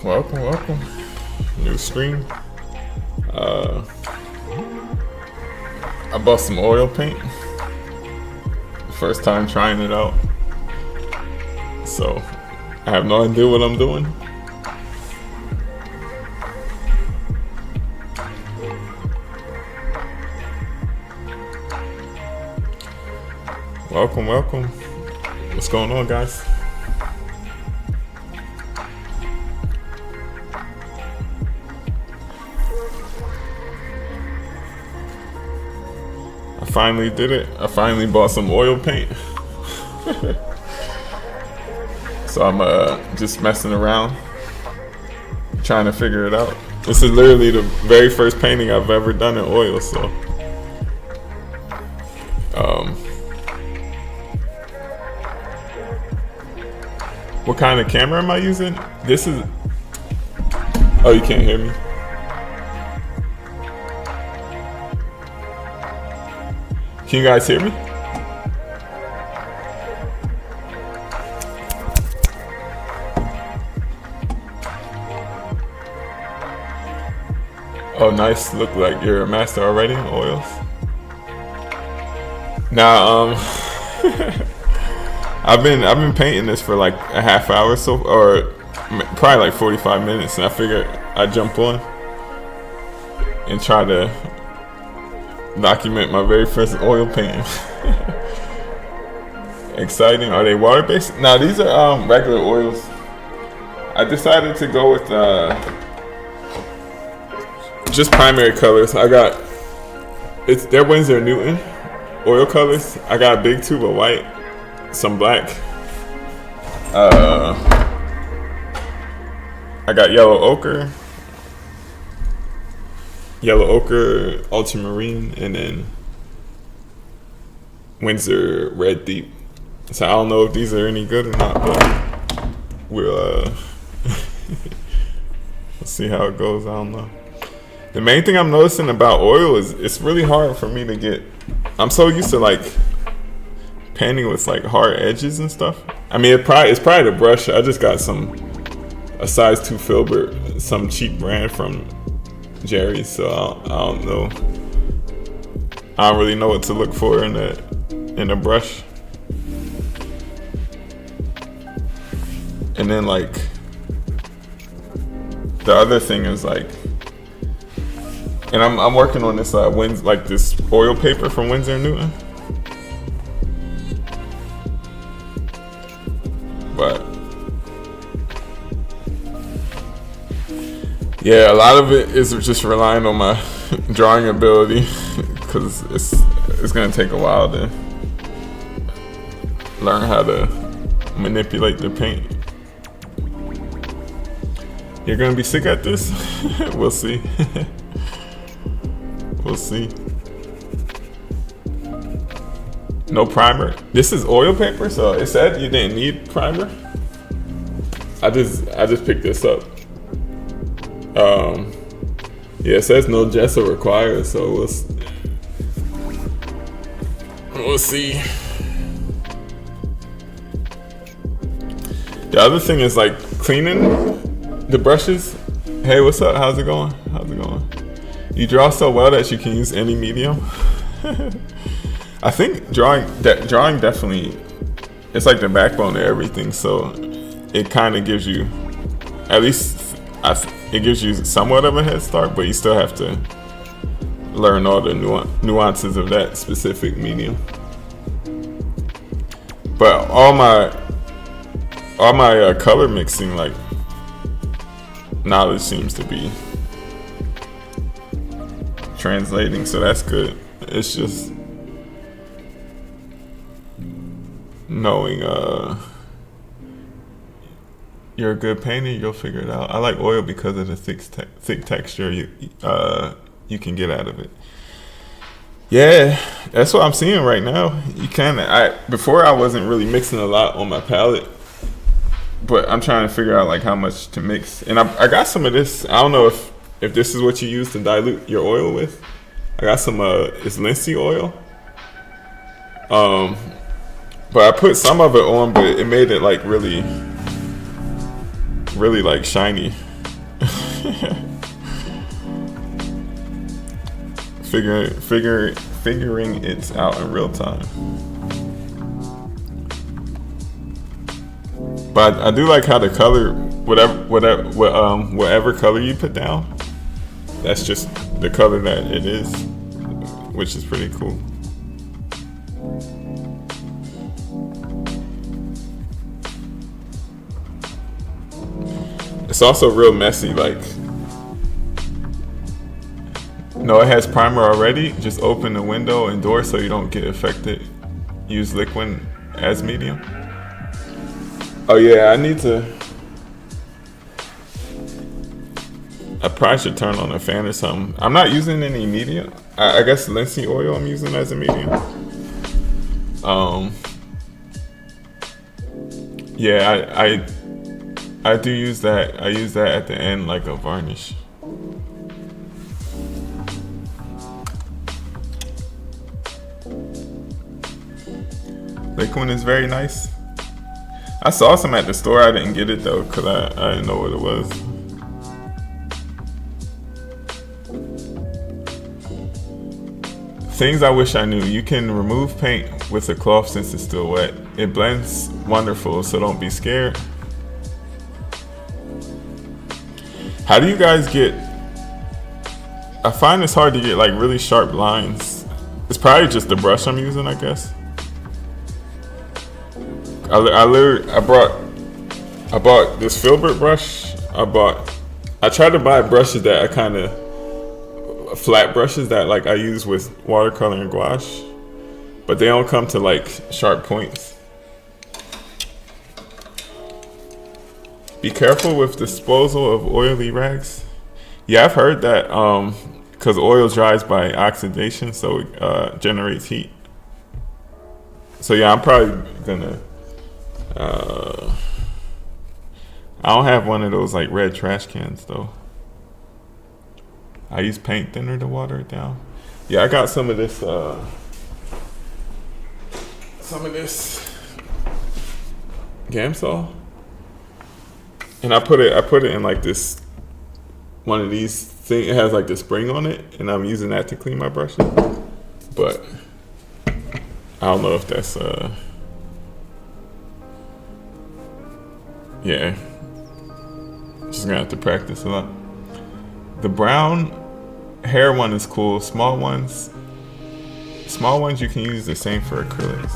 Welcome. New stream. I bought some oil paint. First time trying it out. So, I have no idea what I'm doing. Welcome. What's going on, guys? I finally did it. I finally bought some oil paint. So I'm just messing around, trying to figure it out. This is literally the very first painting I've ever done in oil, so what kind of camera am I using? This is... Oh, you can't hear me? Can you guys hear me? Oh, nice. Look like you're a master already in oils. Now, I've been painting this for like a half hour or probably like 45 minutes, and I figured I'd jump on and try to document my very first oil painting. Exciting. Are they water based? Now these are regular oils. I decided to go with just primary colors. They're Winsor & Newton oil colors. I got a big tube of white, some black. I got yellow ochre, ultramarine, and then Winsor Red Deep. So I don't know if these are any good or not, but we'll see how it goes. I don't know. The main thing I'm noticing about oil is it's really hard for me to get. I'm so used to like painting with like hard edges and stuff. I mean, it's probably the brush. I just got a size 2 filbert, some cheap brand from Jerry's, so I don't know. I don't really know what to look for in a brush. And then like the other thing is like, and I'm working on this this oil paper from Winsor & Newton. But yeah, a lot of it is just relying on my drawing ability, because it's gonna take a while to learn how to manipulate the paint. You're gonna be sick at this? We'll see. We'll see. No primer. This is oil paper, so it said you didn't need primer. I just picked this up. Yeah, it says no gesso required, so we'll see. The other thing is like cleaning the brushes. Hey, what's up? How's it going? You draw so well that you can use any medium. I think drawing definitely, it's like the backbone of everything. So it kind of gives you, at least it gives you somewhat of a head start, but you still have to learn all the nuances of that specific medium. But all my color mixing like knowledge seems to be translating, so that's good. It's just knowing you're a good painter, you'll figure it out. I like oil because of the thick texture you can get out of it. Yeah, that's what I'm seeing right now. Before I wasn't really mixing a lot on my palette, but I'm trying to figure out like how much to mix. And I got some of this. I don't know if this is what you use to dilute your oil with. I got some it's linseed oil. But I put some of it on, but it made it like really like shiny. Figuring it out in real time. But I do like how the color, whatever color you put down, that's just the color that it is, which is pretty cool. It's also real messy, like, no, it has primer already. Just open the window and door so you don't get affected. Use liquid as medium. Oh yeah, I probably should turn on a fan or something. I'm not using any medium. I guess linseed oil I'm using as a medium. Yeah, I do use that. I use that at the end like a varnish. Liquid is very nice. I saw some at the store. I didn't get it though because I didn't know what it was. Things I wish I knew. You can remove paint with a cloth since it's still wet. It blends wonderful, so don't be scared. How do you guys get... I find it's hard to get like really sharp lines. It's probably just the brush I'm using, I guess. I bought this filbert brush. I tried to buy brushes that I kind of flat brushes that like I use with watercolor and gouache, but they don't come to like sharp points. Be careful with disposal of oily rags. Yeah, I've heard that because oil dries by oxidation, so it generates heat. So yeah, I'm probably gonna I don't have one of those like red trash cans though. I use paint thinner to water it down. Yeah, I got some of this Gamsol, and I put it in like this one of these things. It has like the spring on it, and I'm using that to clean my brushes. But I don't know if that's yeah, just gonna have to practice a lot. The brown hair one is cool. Small ones you can use the same for acrylics.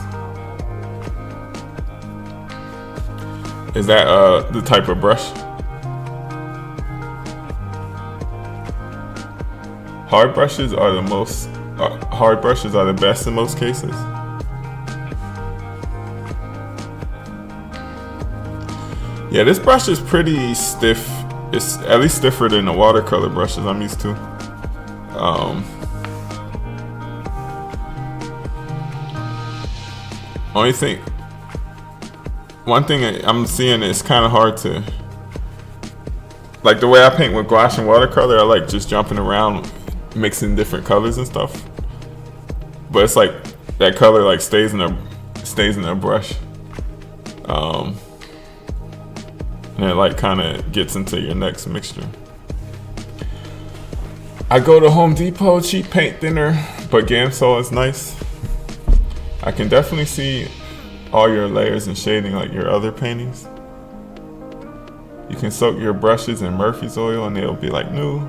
Is that the type of brush? Hard brushes are the best in most cases. Yeah, this brush is pretty stiff. It's at least stiffer than the watercolor brushes I'm used to. One thing I'm seeing is kind of hard to, like the way I paint with gouache and watercolor, I like just jumping around, mixing different colors and stuff. But it's like that color like stays in a brush. And it like kind of gets into your next mixture. I go to Home Depot, cheap paint thinner, but Gamsol is nice. I can definitely see all your layers and shading like your other paintings. You can soak your brushes in Murphy's oil and they'll be like new.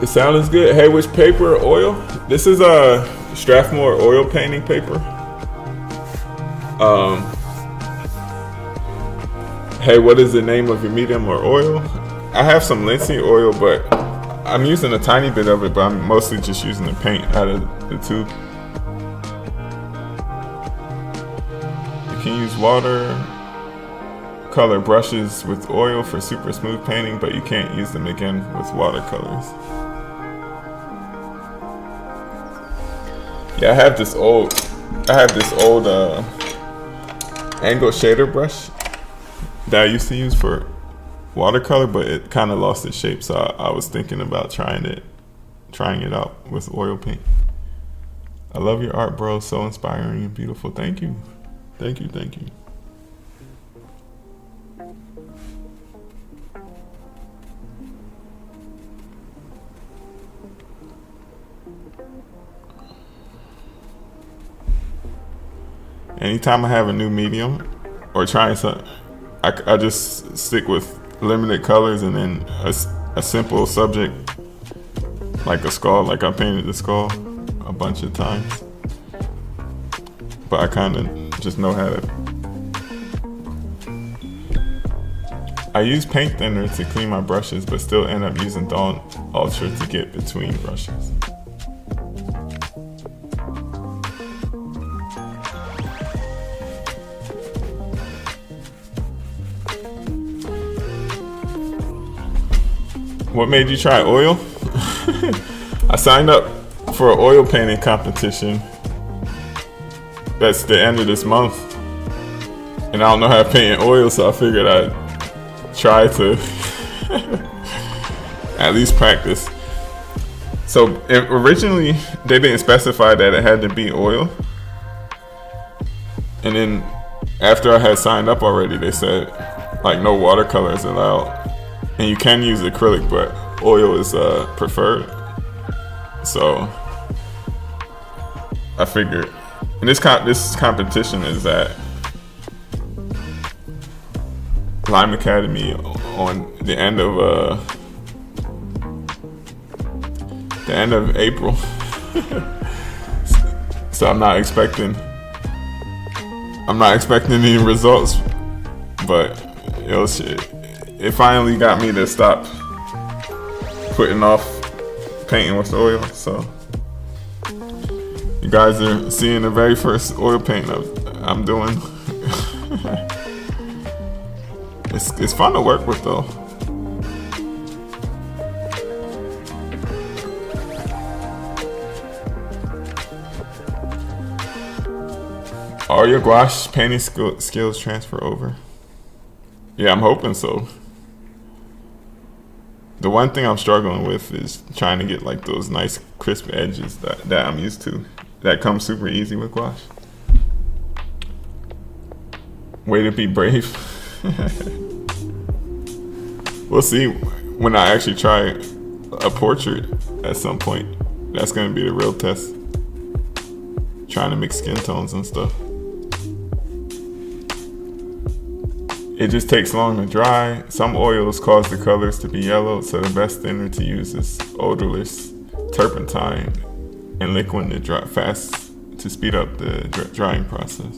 The sound is good. Hey, which paper? Oil? This is a Strathmore oil painting paper. Hey, what is the name of your medium or oil? I have some linseed oil, but I'm using a tiny bit of it, but I'm mostly just using the paint out of the tube. You can use watercolor brushes with oil for super smooth painting, but you can't use them again with watercolors. Yeah, I have this old angle shader brush that I used to use for watercolor, but it kind of lost its shape. So I was thinking about trying it out with oil paint. I love your art, bro. So inspiring and beautiful. Thank you. Thank you. Thank you. Anytime I have a new medium or trying something, I just stick with limited colors and then a simple subject, like a skull. Like I painted the skull a bunch of times, but I kind of just know how to. I use paint thinner to clean my brushes, but still end up using Dawn Ultra to get between brushes. What made you try oil? I signed up for an oil painting competition. That's the end of this month. And I don't know how to paint in oil, so I figured I'd try to at least practice. So originally, they didn't specify that it had to be oil. And then after I had signed up already, they said like no watercolor is allowed. And you can use acrylic, but oil is preferred. So I figured, and this competition is at Lime Academy on the end of April. So I'm not expecting any results, but it finally got me to stop putting off painting with oil. So you guys are seeing the very first oil paint I'm doing. It's fun to work with though. Are your gouache painting skills transfer over? Yeah, I'm hoping so. The one thing I'm struggling with is trying to get like those nice crisp edges that I'm used to. That comes super easy with gouache. Way to be brave. We'll see when I actually try a portrait at some point. That's gonna be the real test. Trying to mix skin tones and stuff. It just takes long to dry. Some oils cause the colors to be yellow, so the best thinner to use is odorless turpentine and liquid to dry fast to speed up the drying process.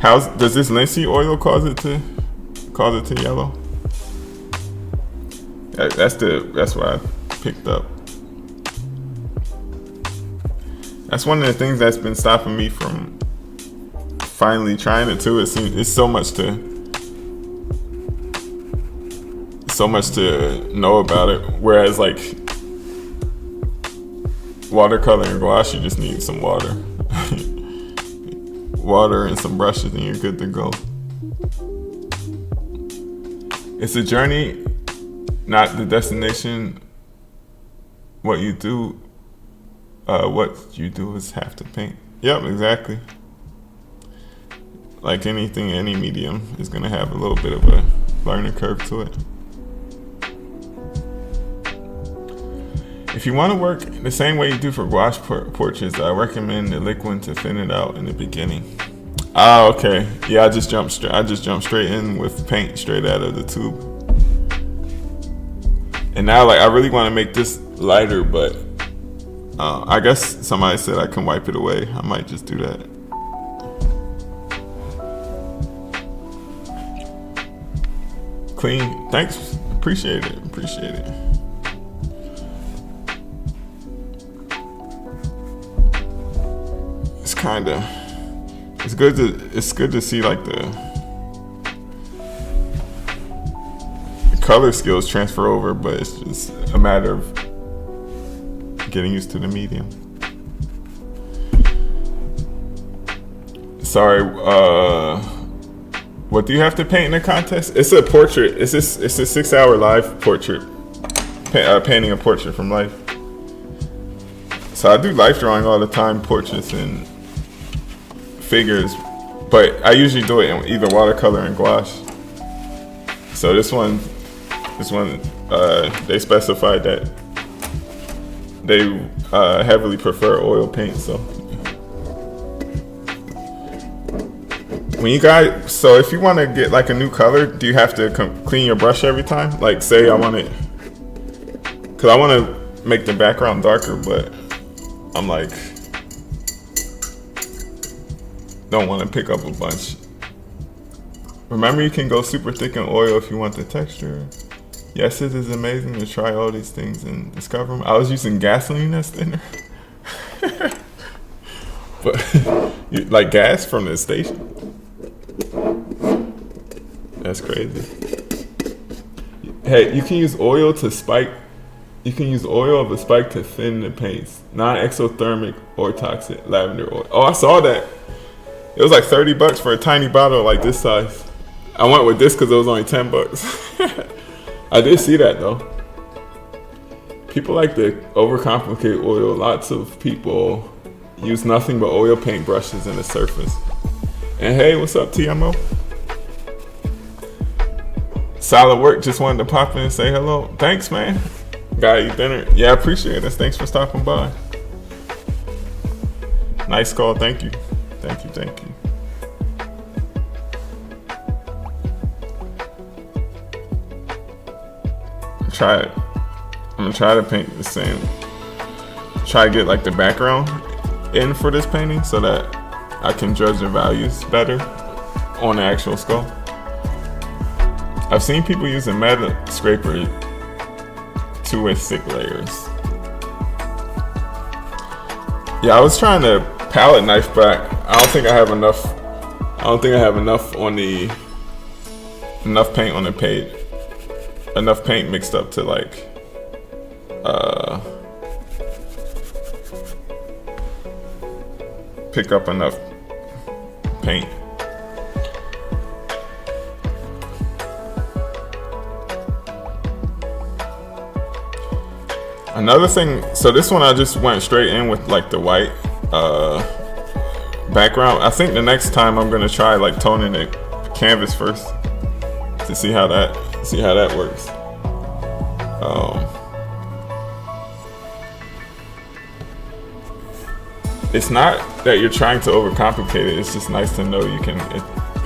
Does this linseed oil cause it to yellow? That's what I picked up. That's one of the things that's been stopping me from finally trying it too. It's so much to know about it. Whereas like watercolor and gouache, you just need some water, water and some brushes, and you're good to go. It's a journey, not the destination. What you do is have to paint. Yep, exactly. Like anything, any medium is gonna have a little bit of a learning curve to it. If you want to work the same way you do for gouache portraits, I recommend the liquid to thin it out in the beginning. Ah, okay. Yeah, I just jumped straight in with paint straight out of the tube. And now, like, I really want to make this lighter, but I guess somebody said I can wipe it away. I might just do that. Clean. Thanks. Appreciate it. It's good to see like the color skills transfer over, but it's just a matter of getting used to the medium. Sorry, What do you have to paint in a contest? It's a portrait. It's a 6-hour live portrait. Painting a portrait from life. So I do life drawing all the time, portraits and figures, but I usually do it in either watercolor and gouache. So this one, they specified that they heavily prefer oil paint. So when you guys, so if you want to get like a new color, do you have to clean your brush every time? Like say I want it, cause I want to make the background darker, but I'm like, don't want to pick up a bunch. Remember, you can go super thick in oil if you want the texture. Yes, it is amazing to try all these things and discover them. I was using gasoline as thinner. But like gas from the station. That's crazy. Hey, you can use oil to spike. You can use oil of a spike to thin the paints. Non-exothermic or toxic lavender oil. Oh, I saw that. It was like $30 for a tiny bottle like this size. I went with this because it was only $10. I did see that though. People like to overcomplicate oil. Lots of people use nothing but oil paint brushes in the surface. And hey, what's up, TMO? Solid work. Just wanted to pop in and say hello. Thanks, man. Gotta eat dinner. Yeah, I appreciate it. Thanks for stopping by. Nice call. Thank you. Thank you. Thank you. Try it. I'm gonna try to paint the same. Try to get like the background in for this painting so that I can judge the values better on the actual skull. I've seen people using metal scraper to with thick layers. Yeah, I was trying to palette knife, but I don't think I have enough. I don't think I have enough paint on the page. Enough paint mixed up to like pick up enough paint. Another thing, so this one I just went straight in with like the white background. I think the next time I'm gonna try like toning the canvas first to see how that works. It's not that you're trying to overcomplicate it. It's just nice to know you can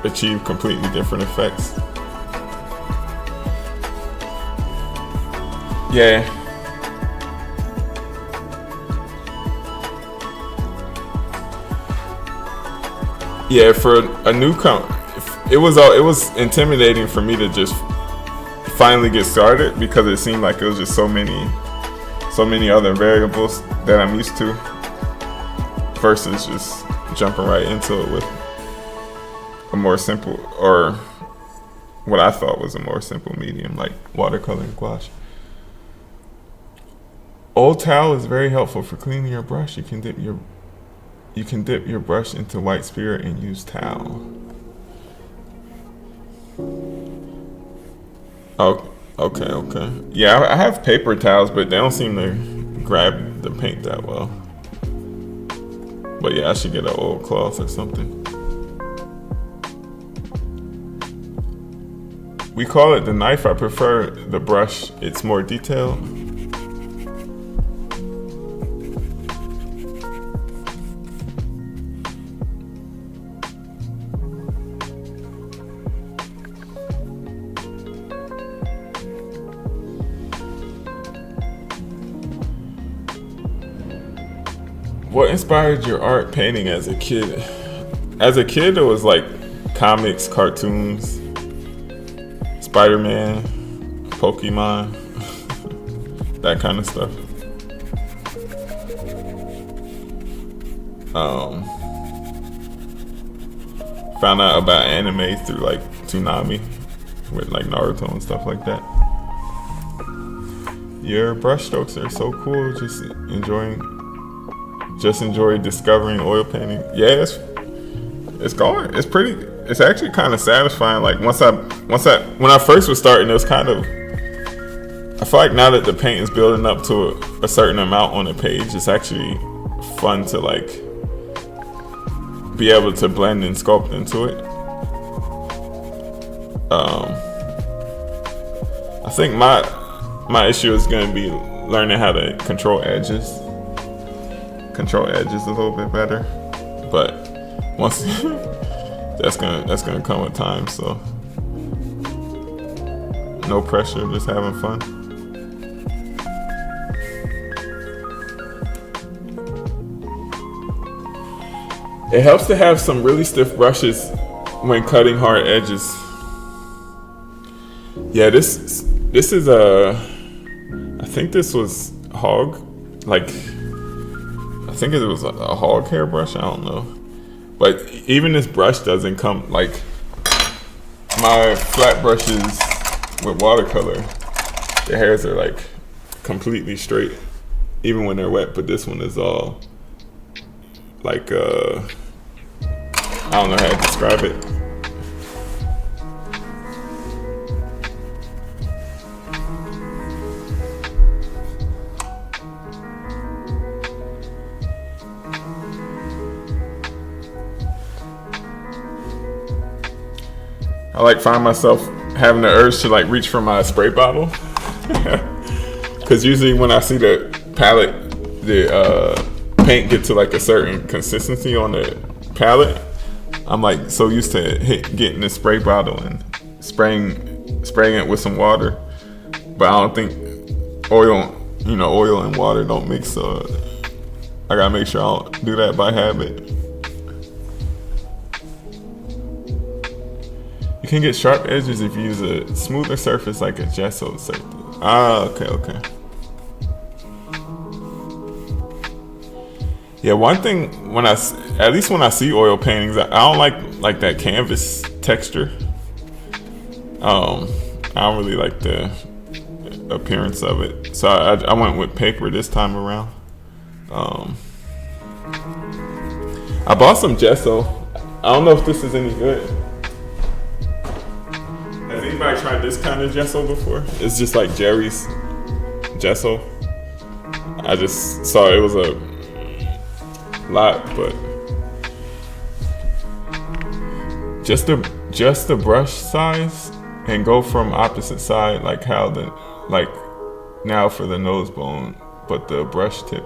achieve completely different effects. Yeah. Yeah, for a newcomer, it was intimidating for me to just finally get started because it seemed like it was just so many other variables that I'm used to versus just jumping right into it with a more simple, or what I thought was a more simple medium like watercolor and gouache. Old towel is very helpful for cleaning your brush. You can dip your brush into white spirit and use towel. Oh, okay. Yeah, I have paper towels, but they don't seem to grab the paint that well. But yeah, I should get an old cloth or something. We call it the knife. I prefer the brush. It's more detailed. What inspired your art painting as a kid? As a kid, it was like comics, cartoons, Spider-Man, Pokemon, that kind of stuff. Found out about anime through like Toonami with like Naruto and stuff like that. Your brush strokes are so cool. Just enjoy discovering oil painting. Yeah, it's going. It's it's actually kind of satisfying. Like when I first was starting, it was kind of, I feel like now that the paint is building up to a certain amount on the page, it's actually fun to like be able to blend and sculpt into it. I think my issue is going to be learning how to control edges a little bit better, but once that's gonna come with time. So no pressure, just having fun. It helps to have some really stiff brushes when cutting hard edges. Yeah, this is I think this was Hog, like I think it was a Hog hairbrush, I don't know. But even this brush doesn't come, like my flat brushes with watercolor, the hairs are like completely straight, even when they're wet, but this one is all like I don't know how to describe it. I like find myself having the urge to like reach for my spray bottle, because usually when I see the palette, the paint get to like a certain consistency on the palette, I'm like so used to getting the spray bottle and spraying it with some water, but I don't think oil and water don't mix, so I gotta make sure I don't do that by habit. You can get sharp edges if you use a smoother surface like a gesso surface. Okay. Yeah, one thing at least when I see oil paintings, I don't like that canvas texture. I don't really like the appearance of it, so I went with paper this time around. I bought some gesso. I don't know if this is any good. Has anybody tried this kind of gesso before? It's just like Jerry's gesso. I just saw it was a lot, but just the brush size and go from opposite side, like how now for the nose bone, but the brush tip,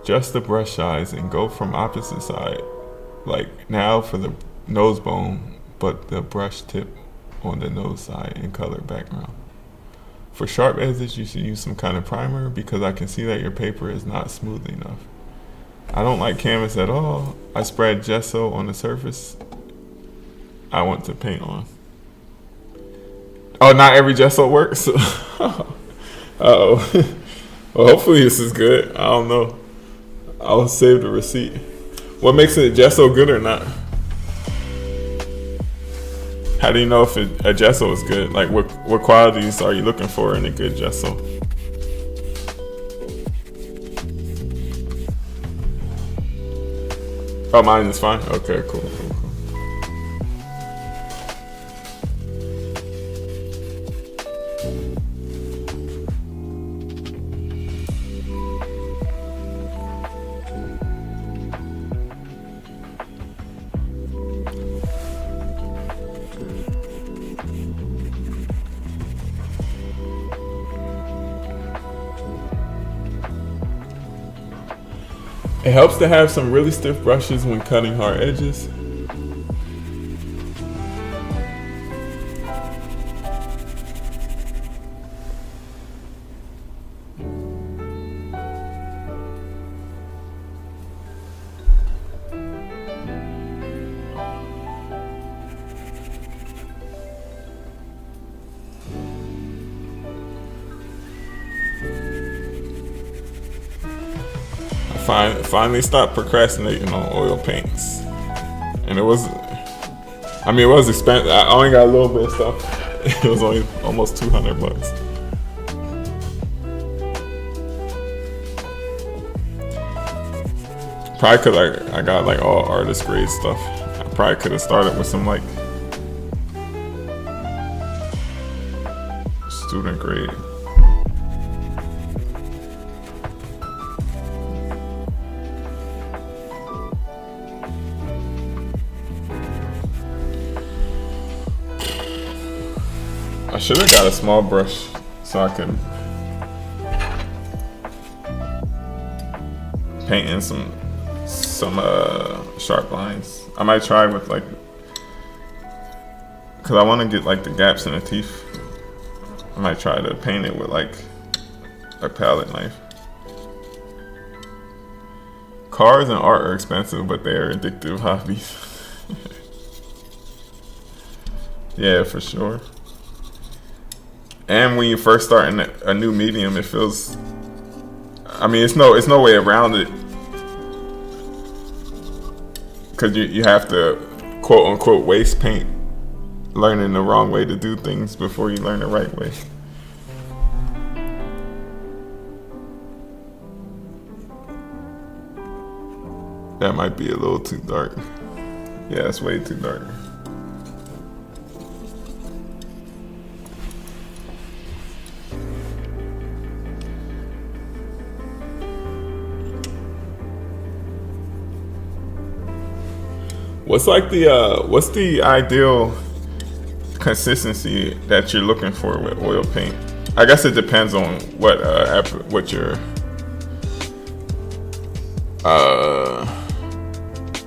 just the brush size and go from opposite side, like now for the nose bone, but the brush tip on the nose side and color background. For sharp edges, you should use some kind of primer, because I can see that your paper is not smooth enough. I don't like canvas at all. I spread gesso on the surface I want to paint on. Oh, not every gesso works? Uh-oh. Well, hopefully this is good. I don't know. I'll save the receipt. What makes a gesso good or not? How do you know if a gesso is good? Like what qualities are you looking for in a good gesso? Oh, mine is fine? Okay, cool. It helps to have some really stiff brushes when cutting hard edges. Finally stopped procrastinating on oil paints, and it was expensive. I only got a little bit of stuff. It was only almost $200. Probably cause I got like all artist grade stuff. I probably could have started with some like student grade. I should have got a small brush so I could paint in some sharp lines. I might try with like, cause I want to get like the gaps in the teeth. I might try to paint it with like a palette knife. Cars and art are expensive, but they are addictive hobbies. Yeah, for sure. And when you first start in a new medium, it feels, I mean, it's no way around it, because you have to quote unquote waste paint, learning the wrong way to do things before you learn the right way. That might be a little too dark. Yeah, it's way too dark. What's the ideal consistency that you're looking for with oil paint? I guess it depends on what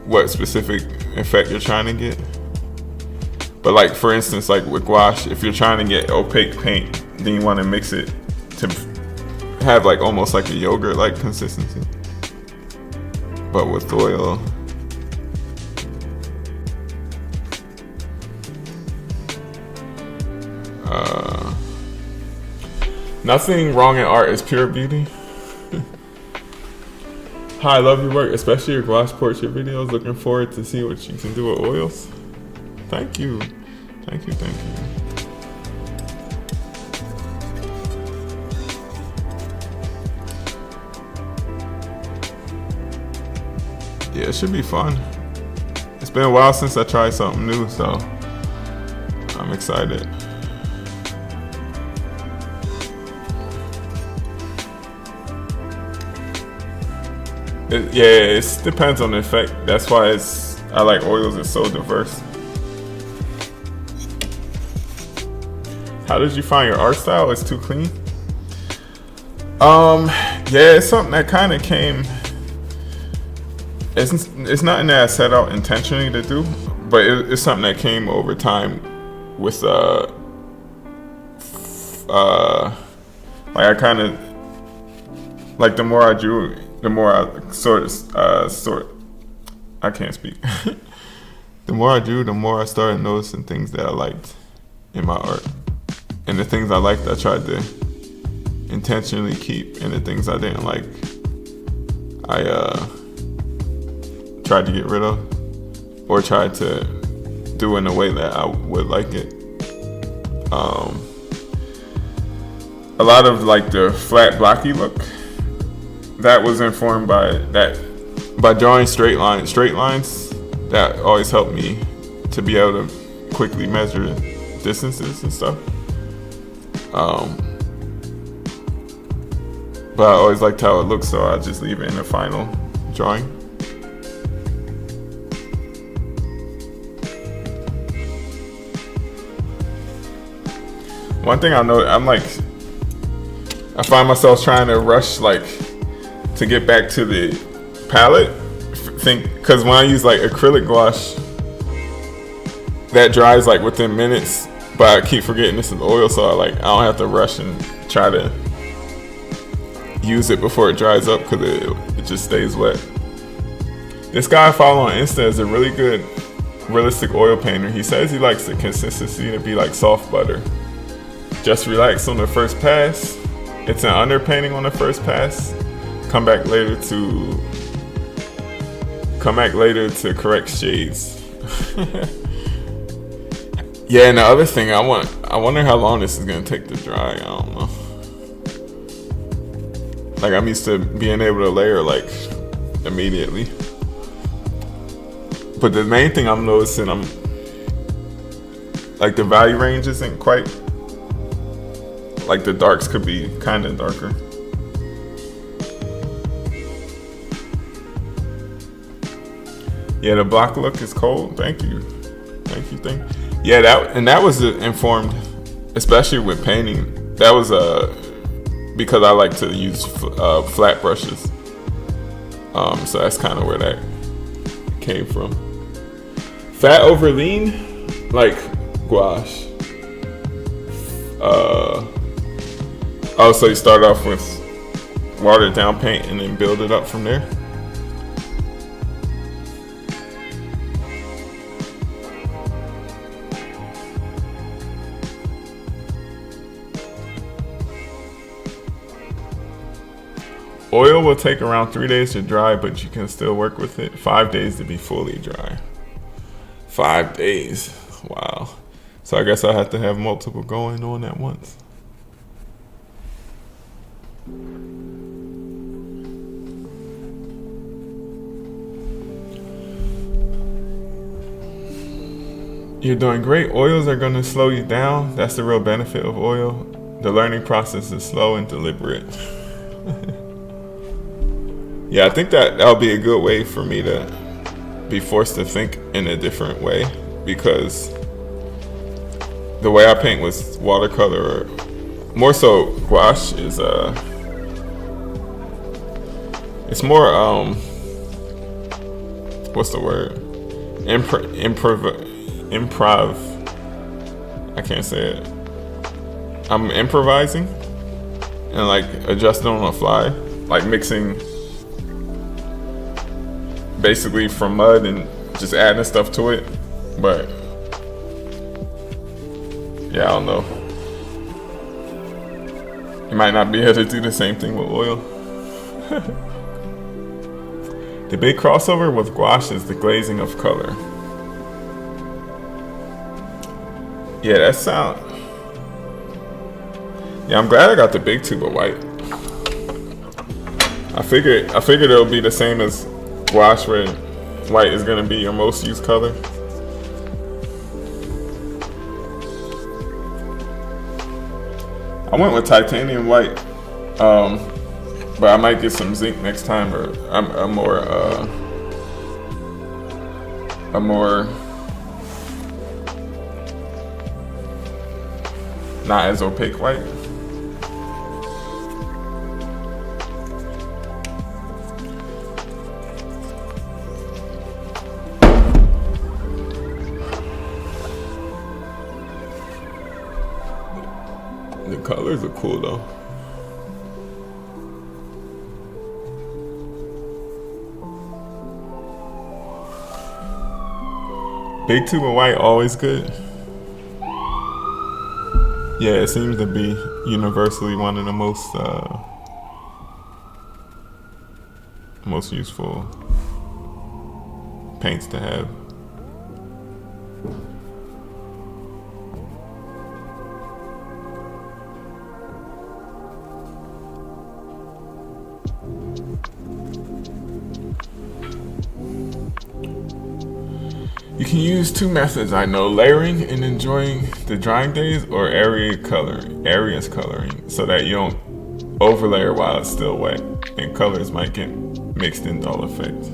what specific effect you're trying to get. But like for instance, like with gouache, if you're trying to get opaque paint, then you want to mix it to have like almost like a yogurt like consistency. But with oil, nothing wrong in art is pure beauty. Hi, I love your work, especially your gouache portrait videos. Looking forward to see what you can do with oils. Thank you. Thank you. Yeah, it should be fun. It's been a while since I tried something new, so I'm excited. It depends on the effect. That's why I like oils. It's so diverse. How did you find your art style? It's too clean. Yeah, it's something that kind of came. It's nothing that I set out intentionally to do, but it's something that came over time with like I kind of like the more I drew, the more I I can't speak. The more I drew, the more I started noticing things that I liked in my art, and the things I liked, I tried to intentionally keep, and the things I didn't like, I tried to get rid of, or tried to do in a way that I would like it. A lot of like the flat blocky look, that was informed by drawing straight lines. That always helped me to be able to quickly measure distances and stuff. But I always liked how it looked, so I just leave it in the final drawing. One thing I know, I find myself trying to rush like to get back to the palette. Because when I use like acrylic gouache, that dries like within minutes, but I keep forgetting this is oil, so I don't have to rush and try to use it before it dries up, because it just stays wet. This guy I follow on Insta is a really good realistic oil painter. He says he likes the consistency to be like soft butter. Just relax on the first pass. It's an underpainting on the first pass. Come back later to correct shades. Yeah, and the other thing, I wonder how long this is gonna take to dry. I don't know. Like, I'm used to being able to layer like immediately. But the main thing I'm noticing, I'm like the value range isn't quite like the darks could be kind of darker. Yeah, the block look is cold. Thank you. Yeah, that was informed, especially with painting. That was because I like to use flat brushes. So that's kind of where that came from. Fat over lean, like gouache. Oh, so you start off with watered down paint and then build it up from there. Oil will take around 3 days to dry, but you can still work with it. 5 days to be fully dry. 5 days. Wow. So I guess I have to have multiple going on at once. You're doing great. Oils are going to slow you down. That's the real benefit of oil. The learning process is slow and deliberate. Yeah, I think that'll be a good way for me to be forced to think in a different way, because the way I paint with watercolor, or more so gouache, is it's more what's the word? Improv. I can't say it. I'm improvising and like adjusting on the fly, like mixing basically from mud and just adding stuff to it. But yeah, I don't know. You might not be able to do the same thing with oil. The big crossover with gouache is the glazing of color. Yeah, that sound. Yeah, I'm glad I got the big tube of white. I figured it'll be the same as gouache, where white is gonna be your most used color. I went with titanium white, but I might get some zinc next time, or a more not as opaque white. The colors are cool though. Big tube of white, always good. Yeah, it seems to be universally one of the most useful paints to have. You can use two methods, I know: layering and enjoying the drying days, or areas coloring, so that you don't overlayer while it's still wet and colors might get mixed in dull effects.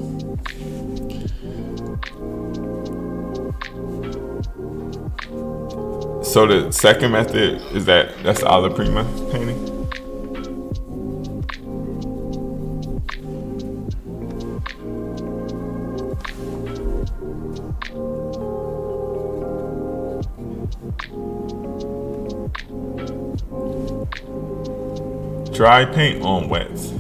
So the second method is that's alla prima painting. Dry paint on wets.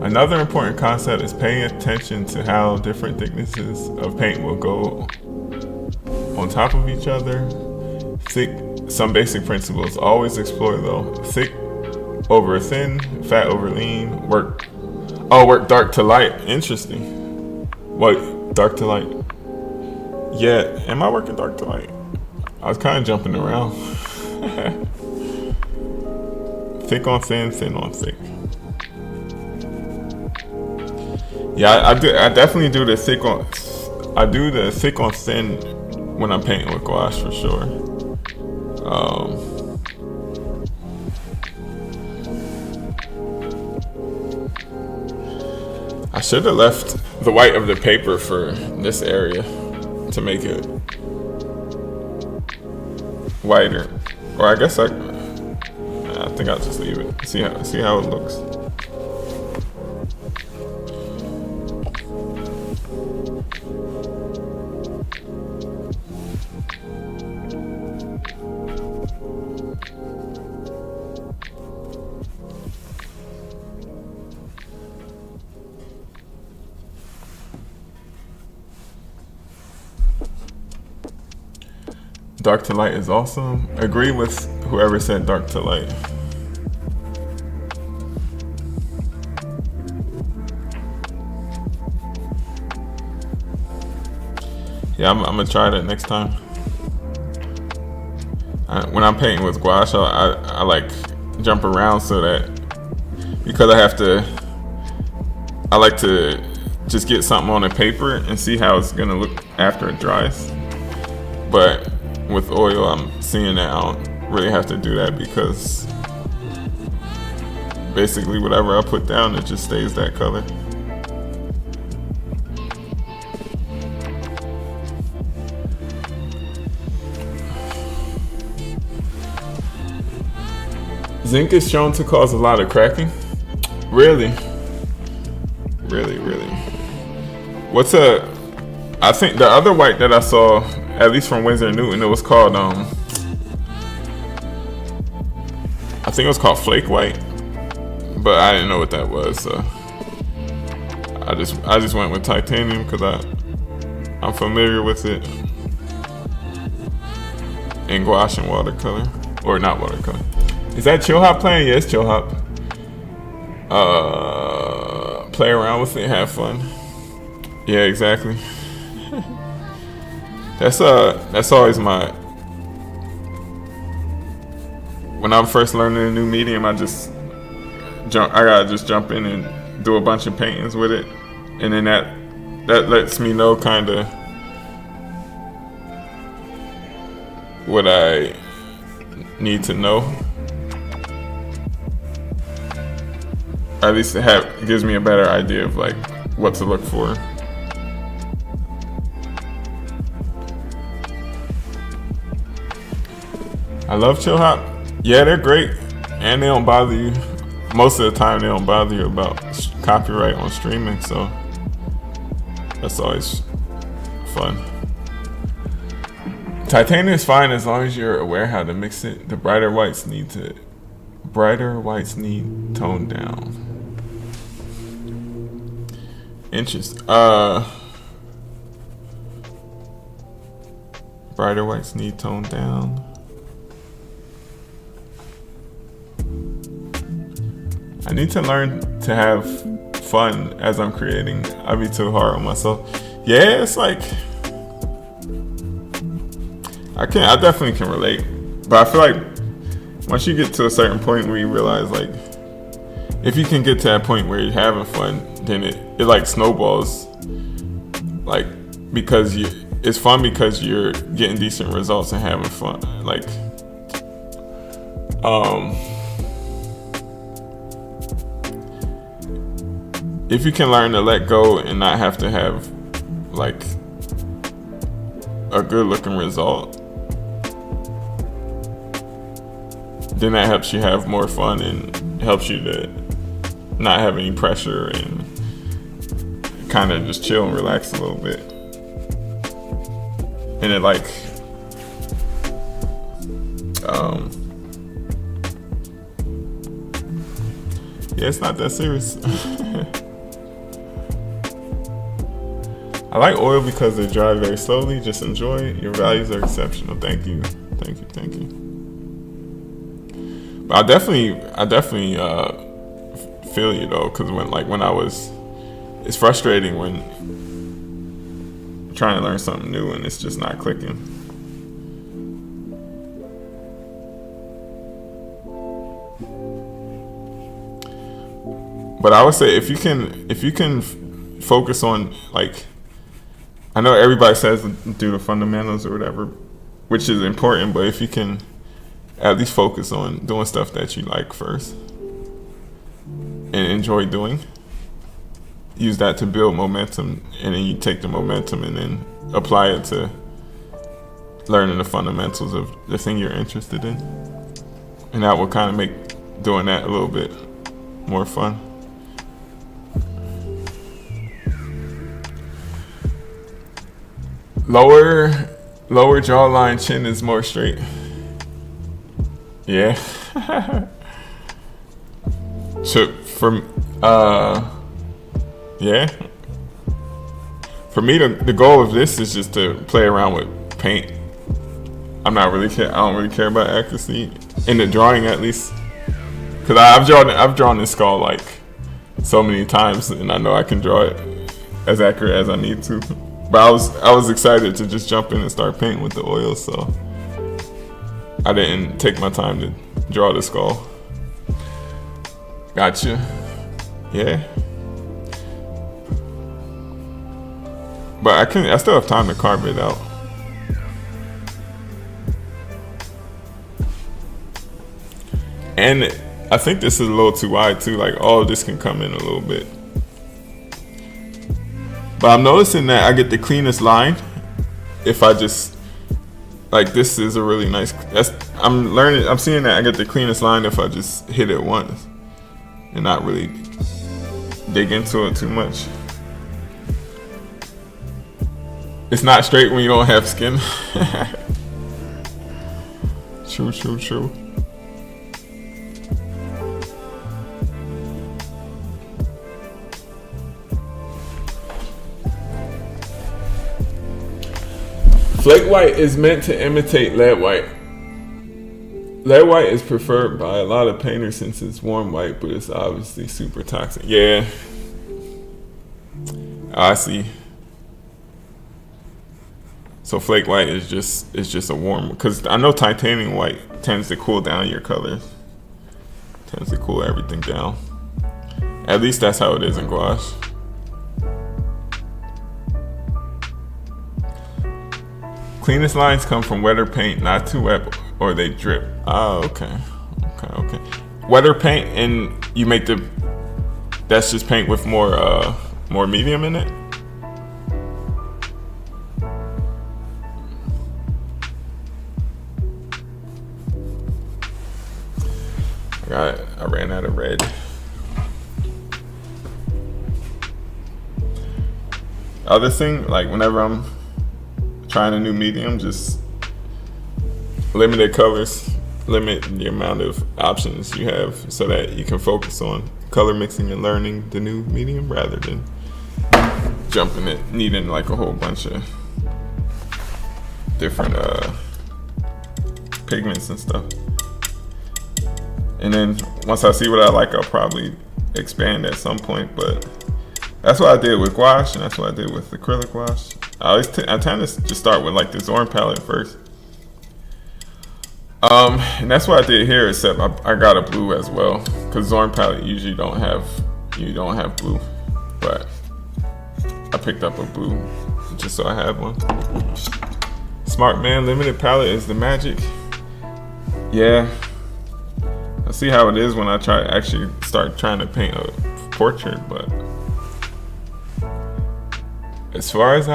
Another important concept is paying attention to how different thicknesses of paint will go on top of each other. Some basic principles always explore though. Thick over thin, fat over lean, work dark to light. Interesting. What, dark to light? Yeah, am I working dark to light? I was kind of jumping around. Thick on thin, thin on thick. Yeah, I do. I definitely do the thick on. I do the thick on thin when I'm painting with gouache for sure. I should have left the white of the paper for this area to make it whiter. Or I guess I think I'll just leave it. See how it looks. Dark to light is awesome. Agree with whoever said dark to light. Yeah, I'm gonna try that next time. When I'm painting with gouache, I like jump around so that, because I like to just get something on the paper and see how it's gonna look after it dries. But with oil, I'm seeing that I don't really have to do that, because basically whatever I put down, it just stays that color. Zinc is shown to cause a lot of cracking. Really? Really? I think the other white that I saw, at least from Winsor & Newton, it was called I think it was called flake white, but I didn't know what that was, so I just went with titanium because I'm familiar with it in gouache and watercolor, or not watercolor. Is that Chill Hop playing? Yes, Chill Hop. Play around with it, have fun. Yeah, exactly. That's always my. When I'm first learning a new medium, I gotta just jump in and do a bunch of paintings with it, and then that lets me know kind of what I need to know. At least it gives me a better idea of like what to look for. I love Chill Hop. Yeah, they're great, and they don't bother you. Most of the time, they don't bother you about copyright on streaming, so that's always fun. Titanium is fine as long as you're aware how to mix it. The brighter whites need toned down. Interesting. Brighter whites need toned down. I need to learn to have fun as I'm creating. I be too hard on myself. Yeah, it's like I definitely can relate. But I feel like once you get to a certain point where you realize, like, if you can get to that point where you're having fun, then it like snowballs. Like, because it's fun because you're getting decent results and having fun. Like, if you can learn to let go and not have to have like a good looking result, then that helps you have more fun and helps you to not have any pressure and kind of just chill and relax a little bit. And it like yeah, it's not that serious. I like oil because they dry very slowly. Just enjoy it. Your values are exceptional. Thank you. But I definitely feel you though, because it's frustrating when trying to learn something new and it's just not clicking. But I would say if you can focus on, like, I know everybody says do the fundamentals or whatever, which is important, but if you can at least focus on doing stuff that you like first and enjoy doing, use that to build momentum, and then you take the momentum and then apply it to learning the fundamentals of the thing you're interested in. And that will kind of make doing that a little bit more fun. Lower jawline, chin is more straight. Yeah. So yeah. For me, the goal of this is just to play around with paint. I don't really care about accuracy in the drawing, at least, because I've drawn this skull like so many times, and I know I can draw it as accurate as I need to. But I was excited to just jump in and start painting with the oils, so I didn't take my time to draw the skull. Gotcha. Yeah. But I still have time to carve it out. And I think this is a little too wide too, like all of this can come in a little bit. But I'm noticing that I get the cleanest line if I just, like, this is a really nice, I'm seeing that I get the cleanest line if I just hit it once and not really dig into it too much. It's not straight when you don't have skin. True. Flake white is meant to imitate lead white. Lead white is preferred by a lot of painters since it's warm white, but it's obviously super toxic. Yeah. I see. So flake white is just a warm, because I know titanium white tends to cool down your colors. Tends to cool everything down. At least that's how it is in gouache. Cleanest lines come from wetter paint, not too wet, or they drip. Oh, okay. Wetter paint, and you make that's just paint with more medium in it. I ran out of red. Other thing, like whenever I'm trying a new medium, just limited colors, limit the amount of options you have so that you can focus on color mixing and learning the new medium rather than jumping it, needing like a whole bunch of different pigments and stuff. And then once I see what I like, I'll probably expand at some point, but that's what I did with gouache, and that's what I did with acrylic gouache. I tend to just start with like the Zorn palette first. And that's what I did here, except I got a blue as well, because Zorn palette usually don't have blue, but I picked up a blue just so I have one. Smart man, limited palette is the magic. Yeah, I see how it is when I start trying to paint a portrait, but as far as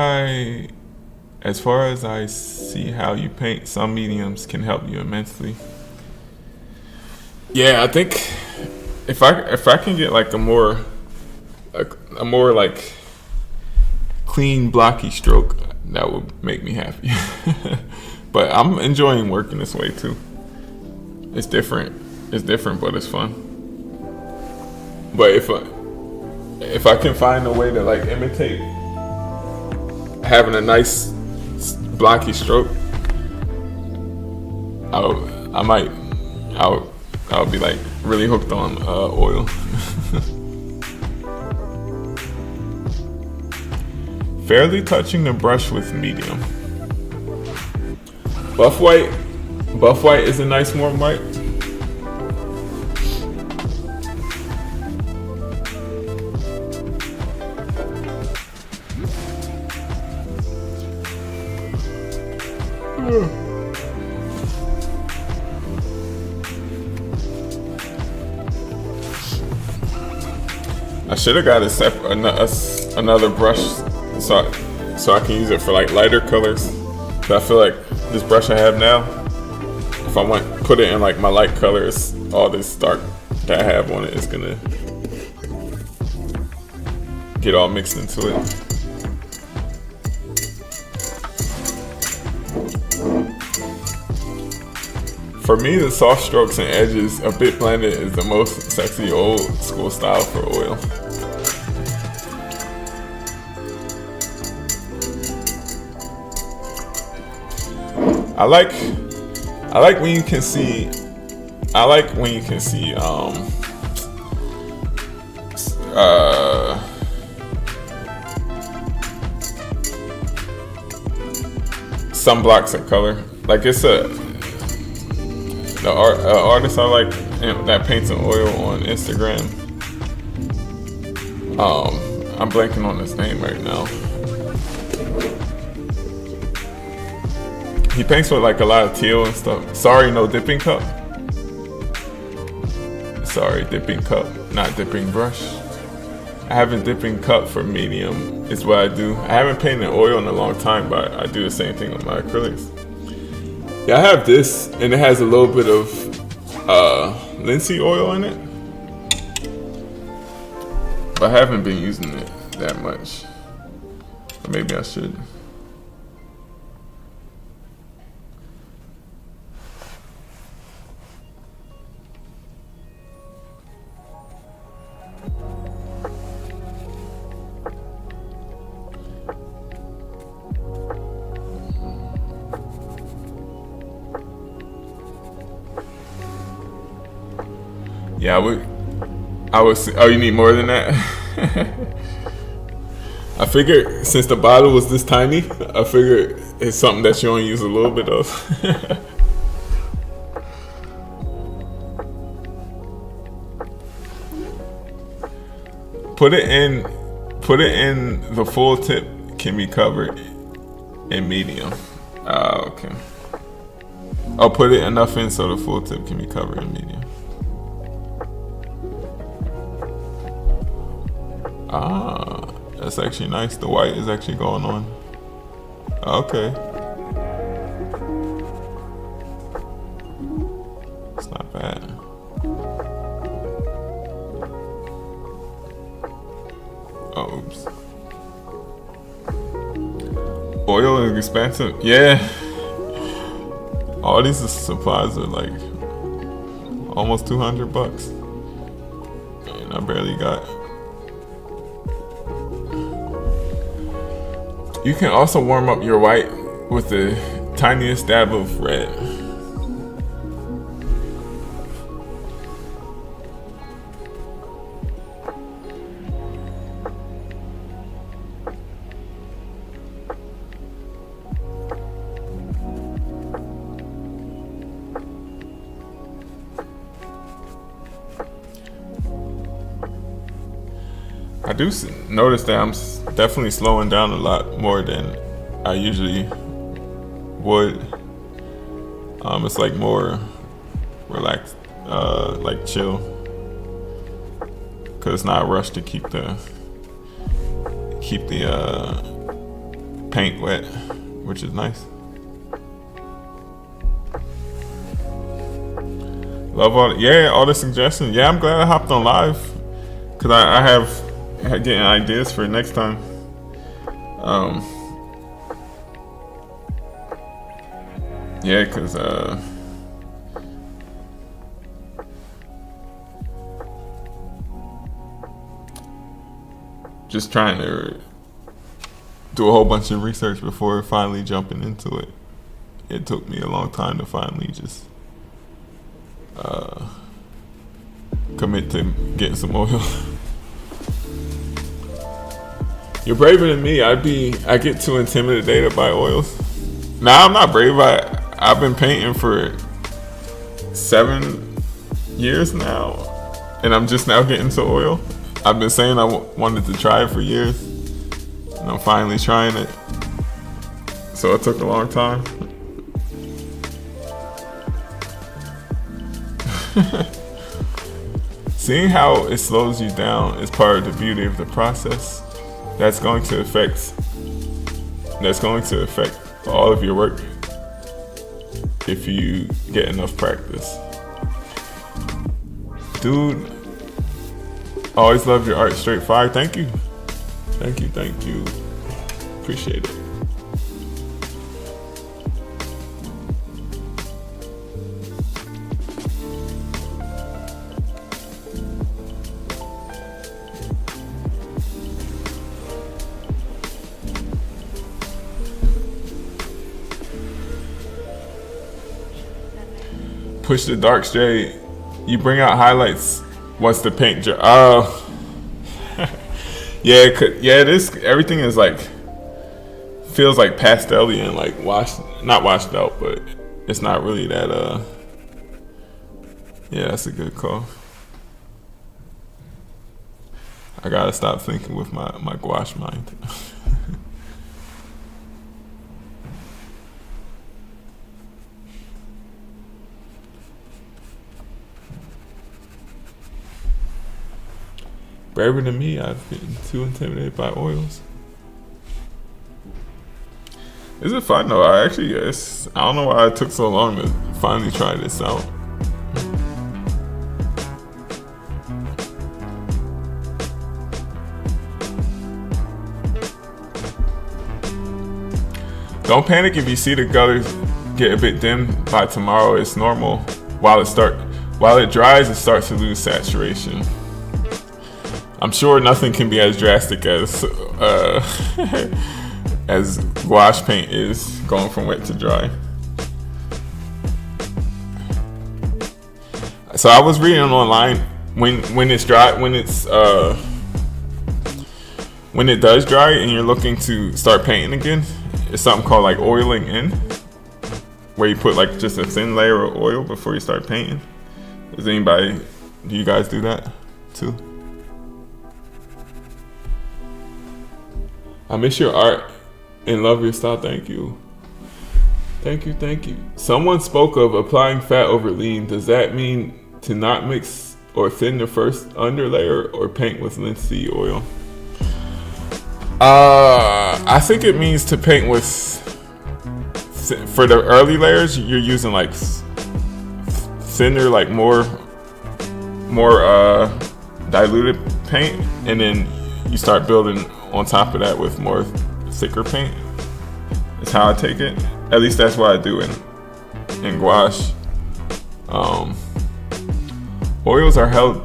I see how you paint, some mediums can help you immensely. Yeah, I think if I can get like a more like clean blocky stroke, that would make me happy. But I'm enjoying working this way too. It's different, but it's fun. But if I can find a way to like imitate having a nice blocky stroke, I'll be like really hooked on oil. Fairly touching the brush with medium. Buff white is a nice warm white. I should have got another brush so I can use it for like lighter colors. But I feel like this brush I have now, if I want put it in like my light colors, all this dark that I have on it is gonna get all mixed into it. For me, the soft strokes and edges, a bit blended, is the most sexy old school style for oil. I like when you can see. Some blocks of color. Like it's the artist I like that paints in oil on Instagram. I'm blanking on his name right now. He paints with like a lot of teal and stuff. Sorry, no dipping cup. Sorry, dipping cup, not dipping brush. I haven't dipping cup for medium is what I do. I haven't painted oil in a long time, but I do the same thing with my acrylics. Yeah, I have this, and it has a little bit of linseed oil in it, but I haven't been using it that much. But maybe I should. Yeah, I would say, oh, you need more than that? I figured since the bottle was this tiny, I figured it's something that you only use a little bit of. Put it in the full tip can be covered in medium. Okay. I'll put it enough in so the full tip can be covered in medium. That's actually nice. The white is actually going on. Okay. It's not bad. Oh, oops. Oil is expensive. Yeah. All these supplies are like almost $200. And I barely got. You can also warm up your white with the tiniest dab of red. I do notice that I'm definitely slowing down a lot more than I usually would. It's like more relaxed, like chill, cause it's not a rush to keep the paint wet, which is nice. Love all the suggestions. Yeah, I'm glad I hopped on live, cause I have getting ideas for next time. Yeah, cause just trying to do a whole bunch of research before finally jumping into it. It took me a long time to finally just commit to getting some oil. You're braver than me. I get too intimidated by oils. Nah, I'm not brave. I've been painting for 7 years now, and I'm just now getting to oil. I've been saying I wanted to try it for years, and I'm finally trying it. So it took a long time. Seeing how it slows you down is part of the beauty of the process. That's going to affect all of your work if you get enough practice. Dude, always love your art, straight fire. Thank you. Appreciate it. Push the darks, Jay. You bring out highlights once the paint yeah, it is. Everything is like, feels like pastel-y and like not washed out, but it's not really that. Yeah, that's a good call. I gotta stop thinking with my gouache mind. Braver than me, I've been too intimidated by oils. Is it fun though? I don't know why it took so long to finally try this out. Don't panic if you see the colors get a bit dim by tomorrow. It's normal. While it dries, it starts to lose saturation. I'm sure nothing can be as drastic as as gouache paint is, going from wet to dry. So I was reading online when it's dry, when it does dry and you're looking to start painting again, it's something called like oiling in, where you put like just a thin layer of oil before you start painting. Do you guys do that too? I miss your art and love your style. Thank you. Someone spoke of applying fat over lean. Does that mean to not mix or thin the first underlayer or paint with linseed oil? I think it means to paint with, for the early layers, you're using like thinner, like more diluted paint, and then you start building on top of that with more thicker paint. Is how I take it. At least that's what I do in gouache. Oils are held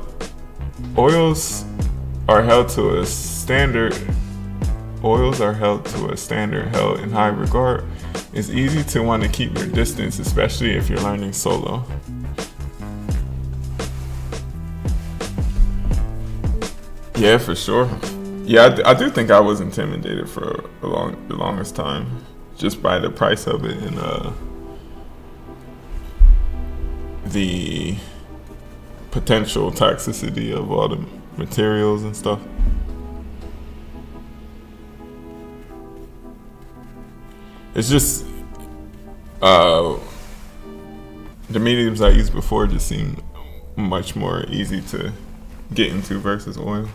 to a standard held in high regard. It's easy to want to keep your distance, especially if you're learning solo. Yeah, for sure. Yeah, I do think I was intimidated for the longest time, just by the price of it and the potential toxicity of all the materials and stuff. It's just the mediums I used before just seemed much more easy to get into versus oil.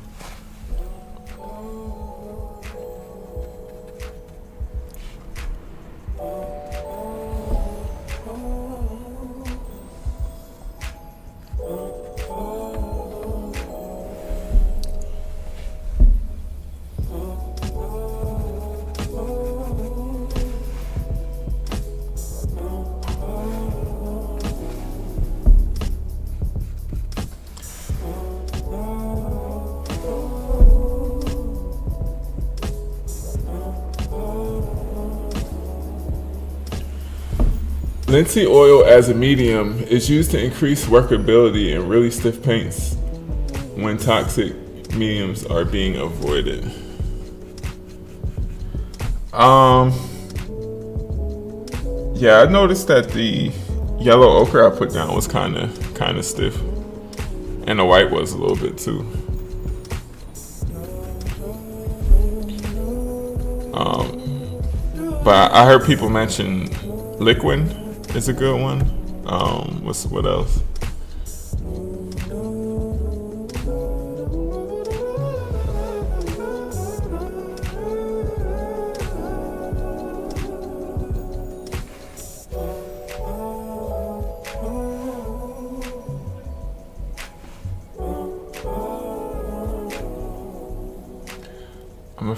Linseed oil as a medium is used to increase workability in really stiff paints when toxic mediums are being avoided. Yeah, I noticed that the yellow ochre I put down was kind of stiff, and the white was a little bit too. But I heard people mention Liquid is a good one. What else?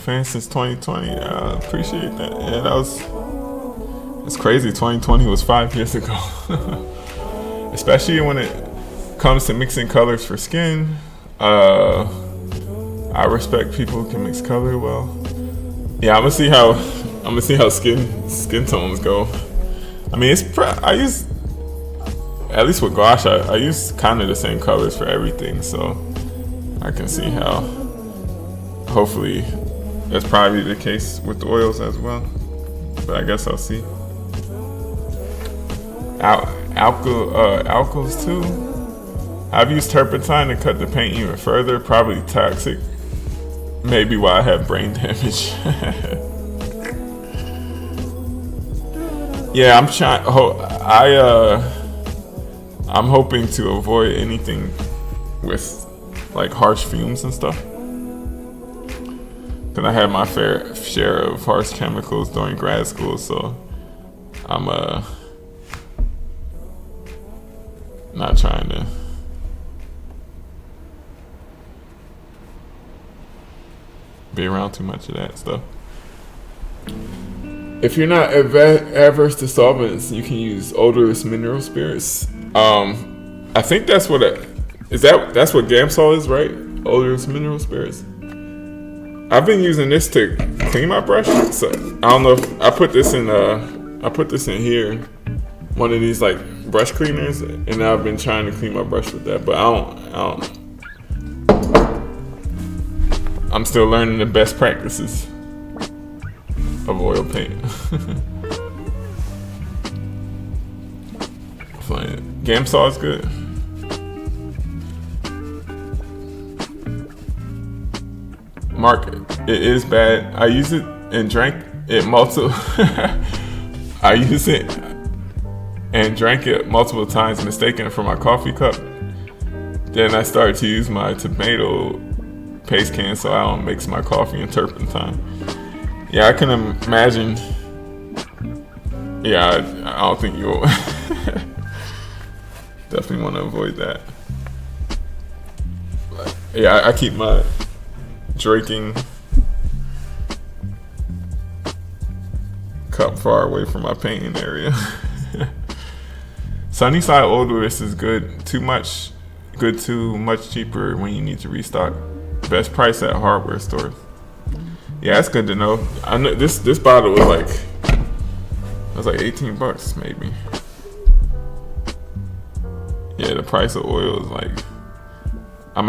fan since 2020. I appreciate that. Yeah, it's crazy. 2020 was 5 years ago. Especially when it comes to mixing colors for skin. I respect people who can mix color well. Yeah, I'm gonna see how skin tones go. I mean, I use, at least with gouache, I use kind of the same colors for everything, so I can see how. Hopefully, that's probably the case with the oils as well. But I guess I'll see. Alkyls too. I've used turpentine to cut the paint even further. Probably toxic. Maybe why I have brain damage. Yeah, I'm hoping to avoid anything with like harsh fumes and stuff. Cause I had my fair share of harsh chemicals during grad school, so I'm not trying to be around too much of that stuff. If you're not averse to solvents, you can use odorless mineral spirits. I think that's what that's what Gamsol is, right? Odorless mineral spirits. I've been using this to clean my brush. So I don't know if I put this in here, one of these like brush cleaners, and I've been trying to clean my brush with that, but I don't. I'm still learning the best practices of oil paint. Gamsol is good. Mark, it is bad. I use it and drank it multiple. I use it and drank it multiple times, mistaken it for my coffee cup. Then I started to use my tomato paste can so I don't mix my coffee and turpentine. Yeah, I can imagine. Yeah, I don't think you'll. Definitely want to avoid that. But yeah, I keep my drinking cup far away from my painting area. Sunnyside odorless is good. Too much cheaper when you need to restock. Best price at hardware stores. Yeah, that's good to know. I know this bottle was like $18 maybe. Yeah, the price of oil is like, I'm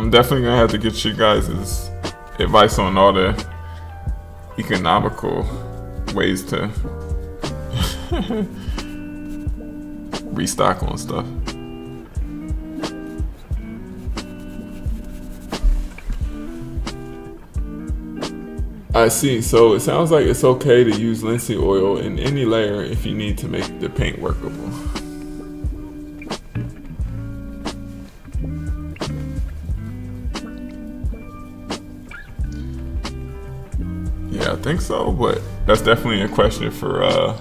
definitely gonna have to get you guys' advice on all the economical ways to restock on stuff. I see. So it sounds like it's okay to use linseed oil in any layer if you need to make the paint workable. Yeah, I think so, but that's definitely a question for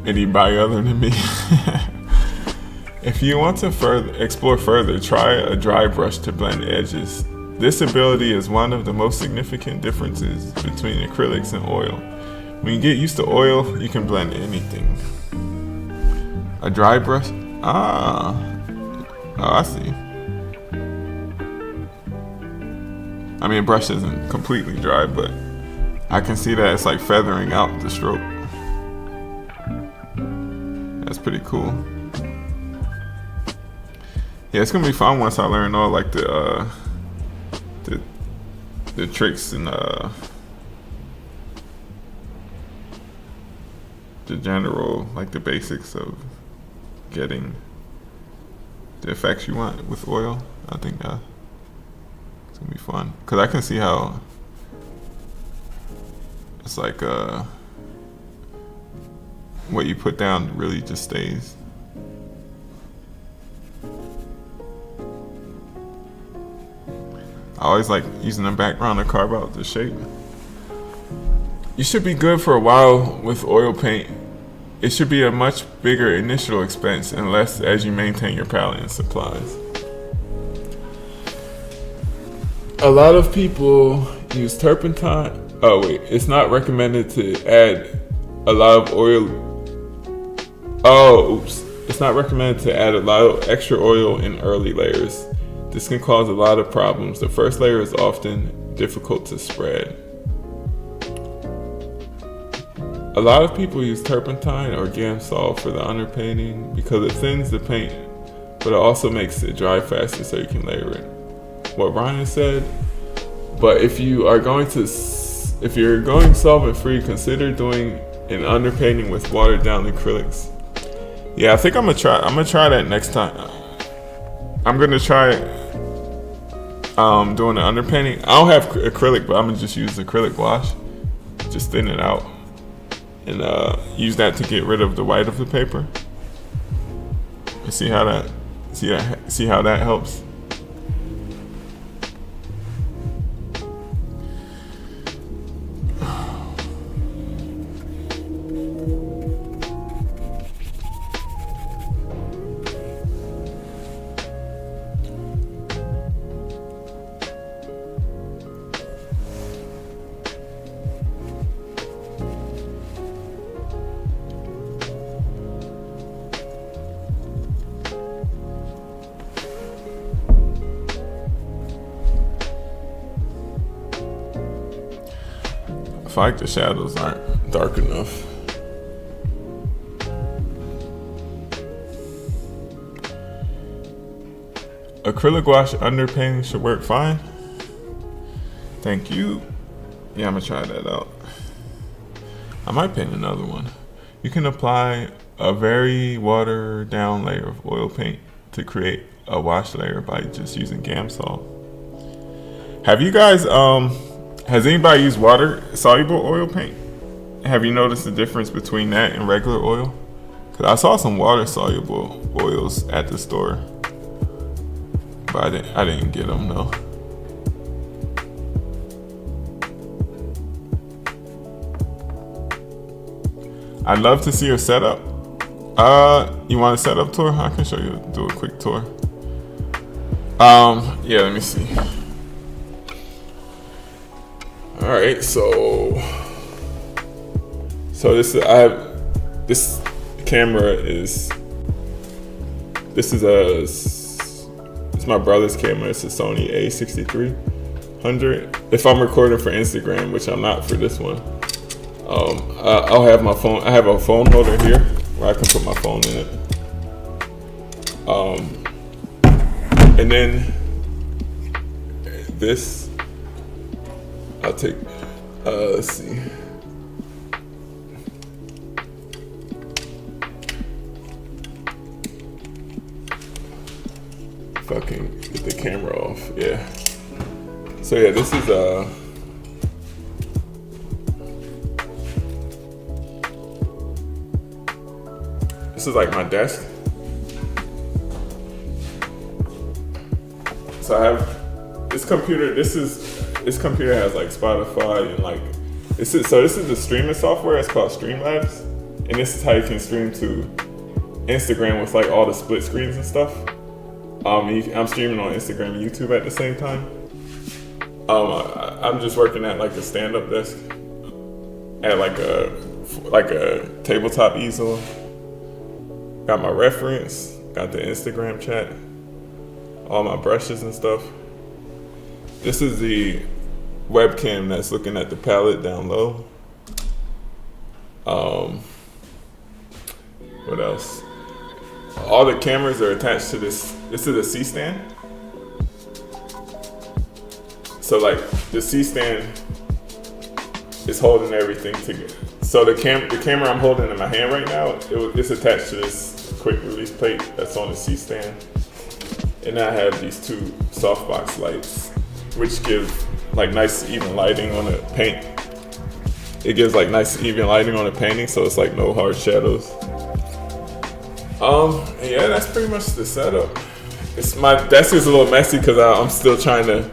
anybody other than me. If you want to explore further, try a dry brush to blend edges. This ability is one of the most significant differences between acrylics and oil. When you get used to oil, you can blend anything. A dry brush? Oh, I see. I mean, a brush isn't completely dry, but I can see that it's like feathering out the stroke. That's pretty cool. Yeah, it's gonna be fun once I learn all like the tricks and the general, like the basics of getting the effects you want with oil. I think it's gonna be fun because I can see how it's like what you put down really just stays. I always like using the background to carve out the shape. You should be good for a while with oil paint. It should be a much bigger initial expense and less as you maintain your palette and supplies. a lot of people use turpentine. Oh wait, it's not recommended to add a lot of oil. Oh, oops. It's not recommended to add a lot of extra oil in early layers. This can cause a lot of problems. The first layer is often difficult to spread. A lot of people use turpentine or Gamsol for the underpainting because it thins the paint, but it also makes it dry faster so you can layer it. What Ryan said. But if you're going solvent free, consider doing an underpainting with watered down acrylics. Yeah, I think I'm gonna try that next time. I'm gonna try doing the underpainting. I don't have acrylic, but I'm gonna just use acrylic wash, just thin it out, and use that to get rid of the white of the paper. And see how that helps. I feel like the shadows aren't dark enough. Acrylic wash underpainting should work fine. Thank you. Yeah, I'm gonna try that out. I might paint another one. You can apply a very watered down layer of oil paint to create a wash layer by just using Gamsol. Have you guys has anybody used water soluble oil paint? Have you noticed the difference between that and regular oil? Cause I saw some water soluble oils at the store, but I didn't get them though. I'd love to see your setup. You want a setup tour? I can show you. Do a quick tour. Yeah. Let me see. All right, so this camera is it's my brother's camera. It's a Sony A6300. If I'm recording for Instagram, which I'm not for this one, I'll have my phone. I have a phone holder here where I can put my phone in it. And then this. I'll take, let's see. Fucking get the camera off, yeah. So yeah, this is like my desk. So I have this computer, this computer has like Spotify and like this is the streaming software. It's called Streamlabs, and this is how you can stream to Instagram with like all the split screens and stuff. I'm streaming on Instagram and YouTube at the same time. I'm just working at like a stand-up desk at like a tabletop easel. Got my reference, got the Instagram chat, all my brushes and stuff. This is the webcam that's looking at the palette down low. What else? All the cameras are attached to this. This is a C-stand. So like the C-stand is holding everything together. So the camera I'm holding in my hand right now, it's attached to this quick release plate that's on the C-stand. And I have these two softbox lights, which give like nice even lighting on the paint. It gives like nice even lighting on the painting, so it's like no harsh shadows. Yeah, that's pretty much the setup. My desk is a little messy because I'm still trying to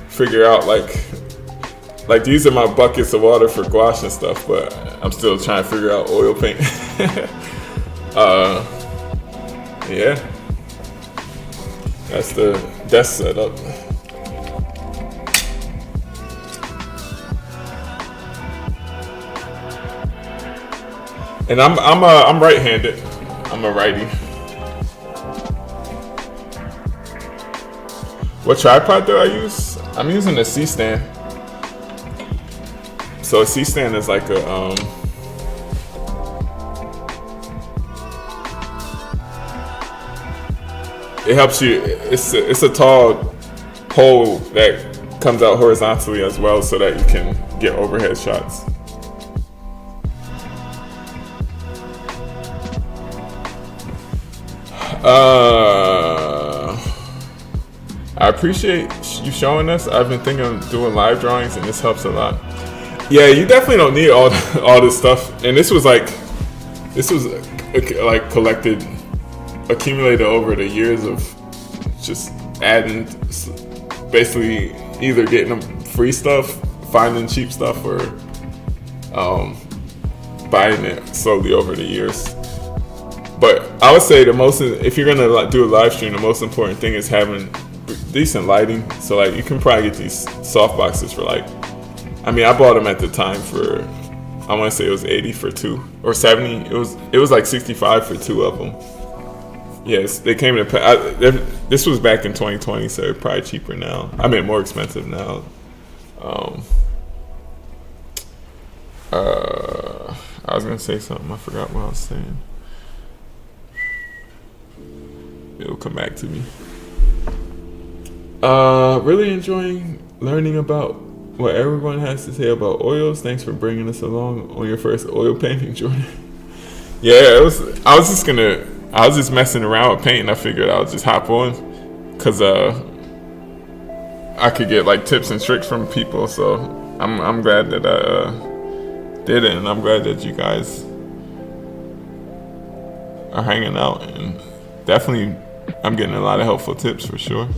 figure out like these are my buckets of water for gouache and stuff, but I'm still trying to figure out oil paint. Yeah, that's the desk setup. And I'm right-handed. I'm a righty. What tripod do I use? I'm using a C-stand. So a C-stand is like a it helps you. It's a tall pole that comes out horizontally as well, so that you can get overhead shots. I appreciate you showing us. I've been thinking of doing live drawings, and this helps a lot. Yeah, you definitely don't need all this stuff. And this was like collected, accumulated over the years of just adding, basically either getting them free stuff, finding cheap stuff, or buying it slowly over the years. But I would say if you're gonna do a live stream, the most important thing is having decent lighting. So like you can probably get these soft boxes for like, I mean, I bought them at the time for, I want to say it was 80 for two, or 70. It was like 65 for two of them. Yes, they came in this was back in 2020, so they're probably cheaper now. I mean, more expensive now. I was gonna say something. I forgot what I was saying. It'll come back to me. Really enjoying learning about what everyone has to say about oils. Thanks for bringing us along on your first oil painting, Jordan. Yeah, I was just messing around with painting. I figured I would just hop on, because I could get like tips and tricks from people. So I'm glad that I did it, and I'm glad that you guys are hanging out, and definitely I'm getting a lot of helpful tips for sure.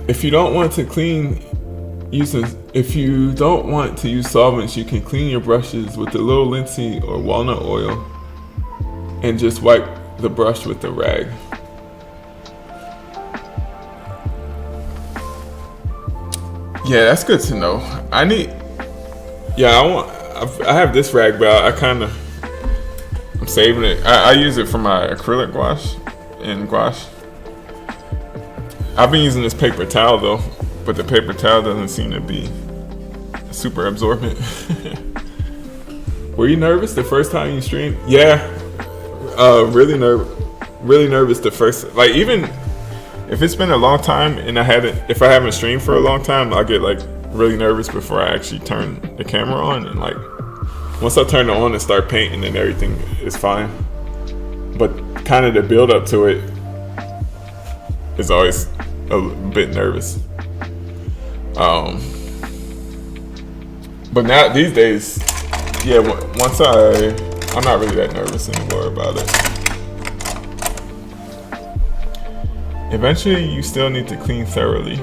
If you don't want to use solvents, you can clean your brushes with a little linseed or walnut oil and just wipe the brush with a rag. Yeah, that's good to know. I have this rag, but I'm saving it. I use it for my acrylic gouache and gouache. I've been using this paper towel though, but the paper towel doesn't seem to be super absorbent. Were you nervous the first time you streamed? Yeah, really nervous the first. Like, even if it's been a long time and if I haven't streamed for a long time, I'll get like really nervous before I actually turn the camera on. And like, once I turn it on and start painting, then everything is fine. But kind of the build up to it is always a bit nervous. But now these days, yeah, I'm not really that nervous anymore about it. Eventually, you still need to clean thoroughly.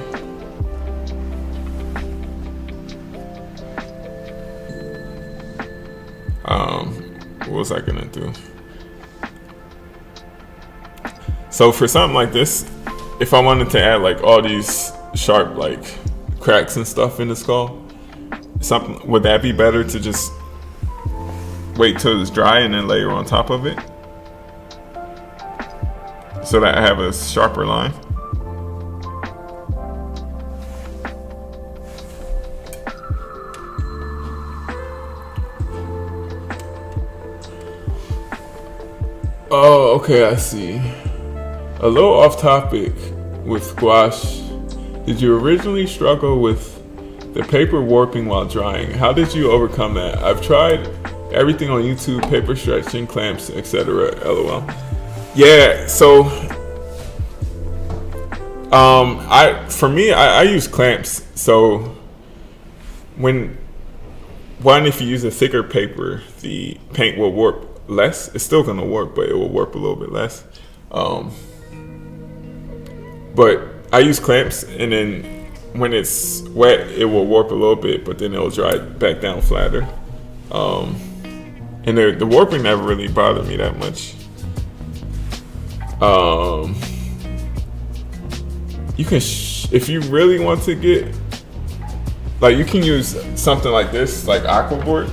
What was I gonna do? So for something like this, if I wanted to add like all these sharp like cracks and stuff in the skull, would that be better to just wait till it's dry and then layer on top of it, so that I have a sharper line? Oh, okay, I see. A little off topic with gouache. Did you originally struggle with the paper warping while drying? How did you overcome that? I've tried everything on YouTube, paper stretching, clamps, etc. LOL. Yeah, so I use clamps. So if you use a thicker paper, the paint will warp less. It's still gonna warp, but it will warp a little bit less. But I use clamps, and then when it's wet, it will warp a little bit, but then it'll dry back down flatter. And the warping never really bothered me that much. You can, if you really want to get Like you can use something like this, like Aquaboard,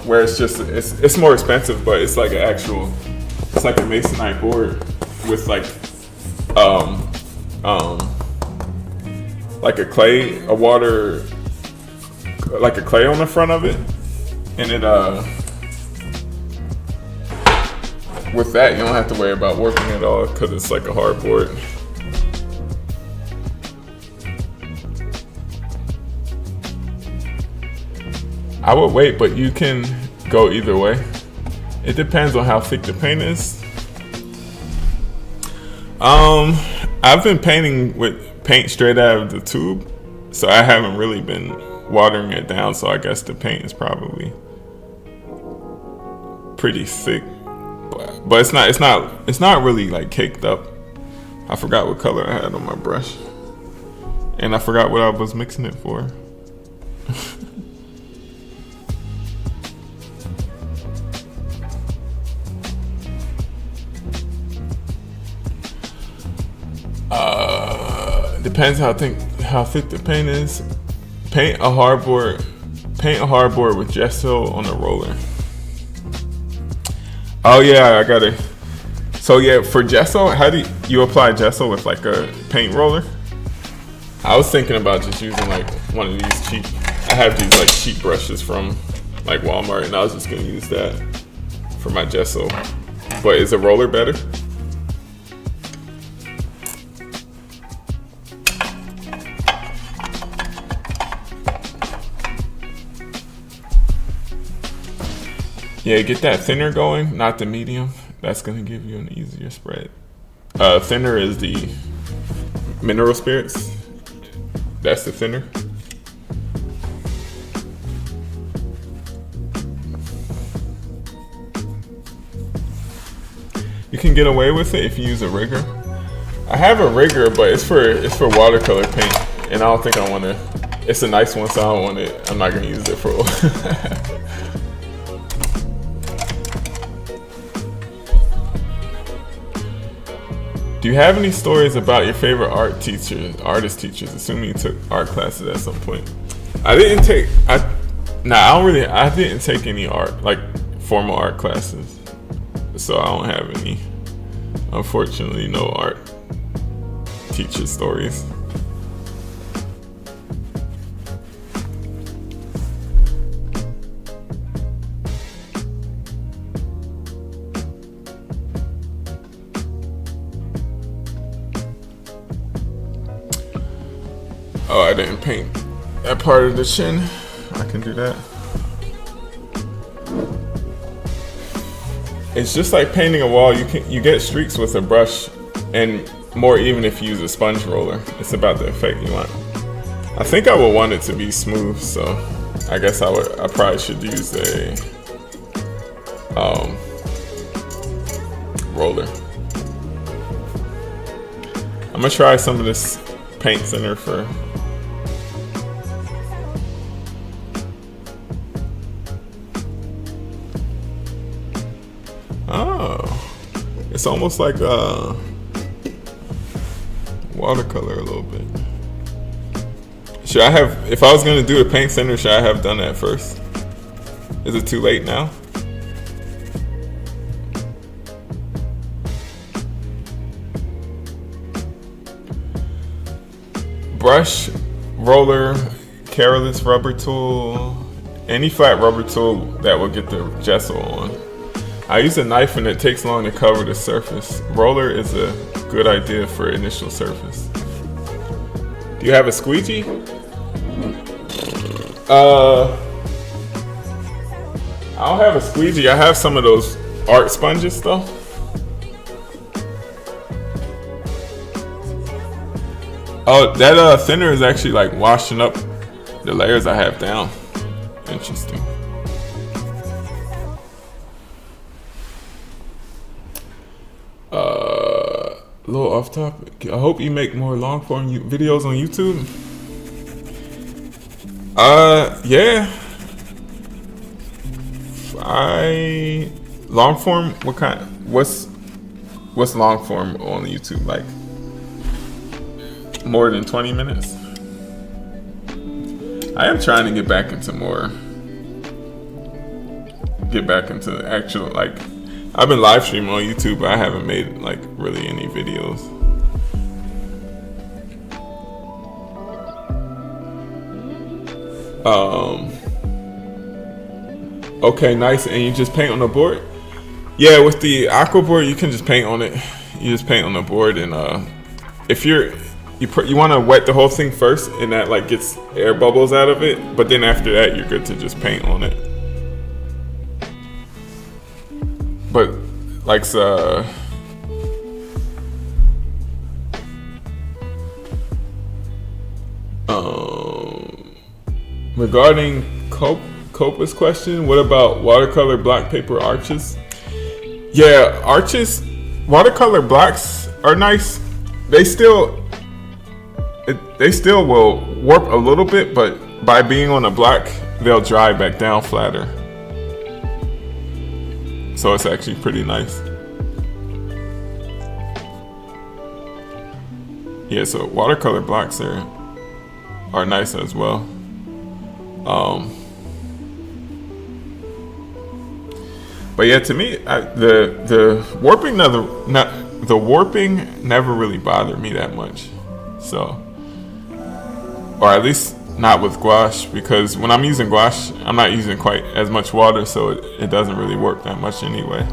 where it's more expensive, but it's like an actual, it's like a masonite board with like a clay, like a clay on the front of it, and it with that you don't have to worry about warping at all because it's like a hard board. I would wait, but you can go either way. It depends on how thick the paint is. I've been painting with paint straight out of the tube, so I haven't really been watering it down, so I guess the paint is probably pretty thick. But it's not really like caked up. I forgot what color I had on my brush. And I forgot what I was mixing it for. Depends how thick the paint is. Paint a hardboard with gesso on a roller. Oh yeah, I got it. So yeah, for gesso, how do you apply gesso with like a paint roller? I was thinking about just using like one of these cheap. I have these like cheap brushes from like Walmart, and I was just gonna use that for my gesso. But is a roller better? Yeah, get that thinner going, not the medium. That's gonna give you an easier spread. Thinner is the mineral spirits. That's the thinner. You can get away with it if you use a rigger. I have a rigger, but it's for watercolor paint, and I don't think I want to. It's a nice one, so I don't want it. I'm not gonna use it for. Do you have any stories about your favorite artist teachers, assuming you took art classes at some point? I didn't take any art, like formal art classes. So I don't have any, unfortunately, no art teacher stories. Oh, I didn't paint that part of the chin. I can do that. It's just like painting a wall. You get streaks with a brush, and more even if you use a sponge roller. It's about the effect you want. I think I would want it to be smooth, so I guess I probably should use a roller. I'm gonna try some of this paint thinner for. Oh, it's almost like watercolor a little bit. Should I have, if I was gonna do a paint thinner, should I have done that first? Is it too late now? Brush, roller, careless rubber tool, any flat rubber tool that will get the gesso on. I use a knife and it takes long to cover the surface. Roller is a good idea for initial surface. Do you have a squeegee? I don't have a squeegee. I have some of those art sponges though. Oh, that thinner is actually like washing up the layers I have down. Interesting. A little off topic. I hope you make more long form videos on YouTube. Yeah. Long form. What kind? What's long form on YouTube like? More than 20 minutes. I am trying to get back into actual, like, I've been live streaming on YouTube, but I haven't made like really any videos. Okay, nice. And you just paint on the board? Yeah, with the aqua board, you can just paint on it. You just paint on the board, and if you want to wet the whole thing first, and that like gets air bubbles out of it. But then after that, you're good to just paint on it. But like regarding Copa's question, what about watercolor black paper arches? Yeah, arches, watercolor blacks are nice. They still will warp a little bit, but by being on a black, they'll dry back down flatter. So it's actually pretty nice. Yeah, so watercolor blacks are nice as well. But yeah, to me, the warping never really bothered me that much. So, or at least not with gouache, because when I'm using gouache, I'm not using quite as much water, so it doesn't really warp that much anyway.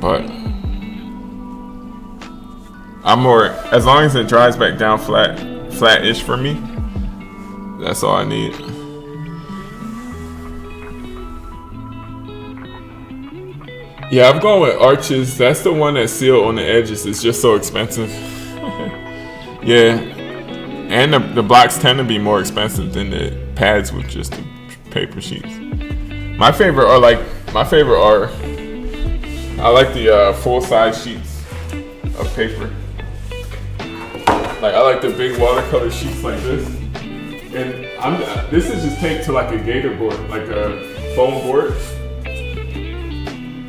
But I'm more, as long as it dries back down flat-ish for me, that's all I need. Yeah, I'm going with arches. That's the one that's sealed on the edges. It's just so expensive. Yeah, and the blocks tend to be more expensive than the pads with just the paper sheets. My favorite are I like the full-size sheets of paper. Like, I like the big watercolor sheets like this. And this is just taped to like a gator board, like a foam board.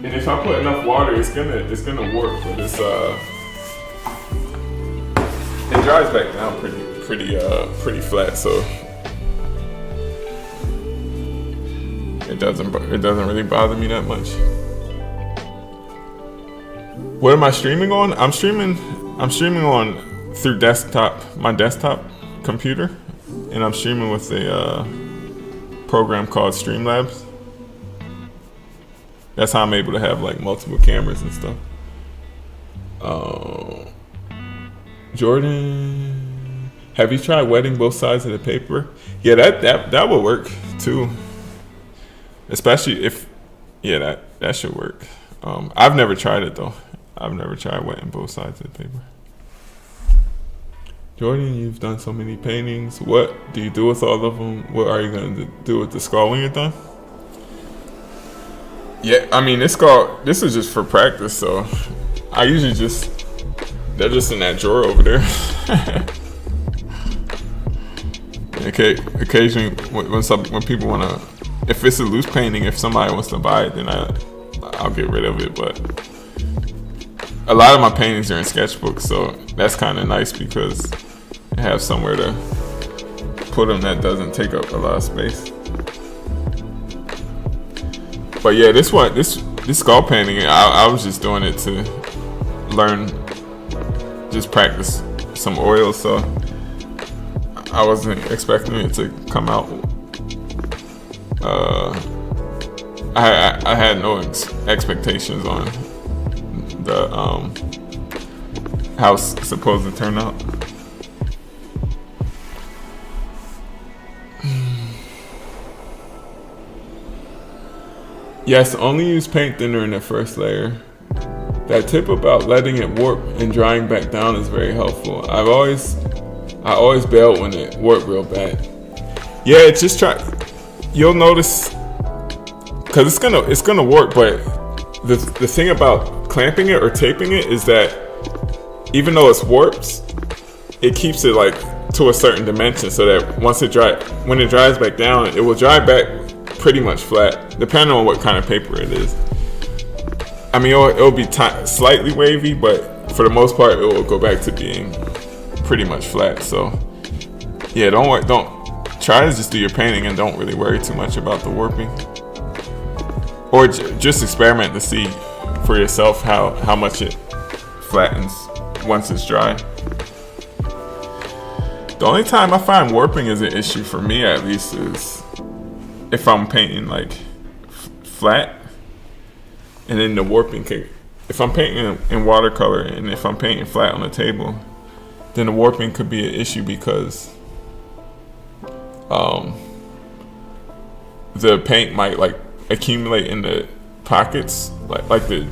And if I put enough water, it's gonna work. But it dries back down pretty flat, so it doesn't really bother me that much. What am I streaming on? I'm streaming on through my desktop computer, and I'm streaming with a program called Streamlabs. That's how I'm able to have like multiple cameras and stuff. Jordan, have you tried wetting both sides of the paper? Yeah, that would work too. Especially if, yeah, that should work. I've never tried it though. I've never tried wetting both sides of the paper. Jordan, you've done so many paintings. What do you do with all of them? What are you going to do with the skull when you're done? Yeah, I mean, this is just for practice, so I usually they're just in that drawer over there. Okay, occasionally when people want to, if it's a loose painting, if somebody wants to buy it, then I'll get rid of it. But a lot of my paintings are in sketchbooks, so that's kind of nice because I have somewhere to put them that doesn't take up a lot of space. But yeah, this skull painting, I was just doing it to learn, just practice some oil, so I wasn't expecting it to come out. I had no expectations on the how it's supposed to turn out. Yes, only use paint thinner in the first layer. That tip about letting it warp and drying back down is very helpful. I always bail when it warped real bad. Yeah, just try. You'll notice, cause it's gonna warp. But the thing about clamping it or taping it is that even though it's warped, it keeps it like to a certain dimension, so that when it dries back down, it will dry back pretty much flat, depending on what kind of paper it is. I mean, it'll be slightly wavy, but for the most part, it will go back to being pretty much flat. So Yeah, don't try to just do your painting and don't really worry too much about the warping. Or just experiment to see for yourself how much it flattens once it's dry. The only time I find warping is an issue for me, at least, is if I'm painting like flat, and then the warping can. If I'm painting in watercolor and if I'm painting flat on the table, then the warping could be an issue because the paint might like accumulate in the pockets, like the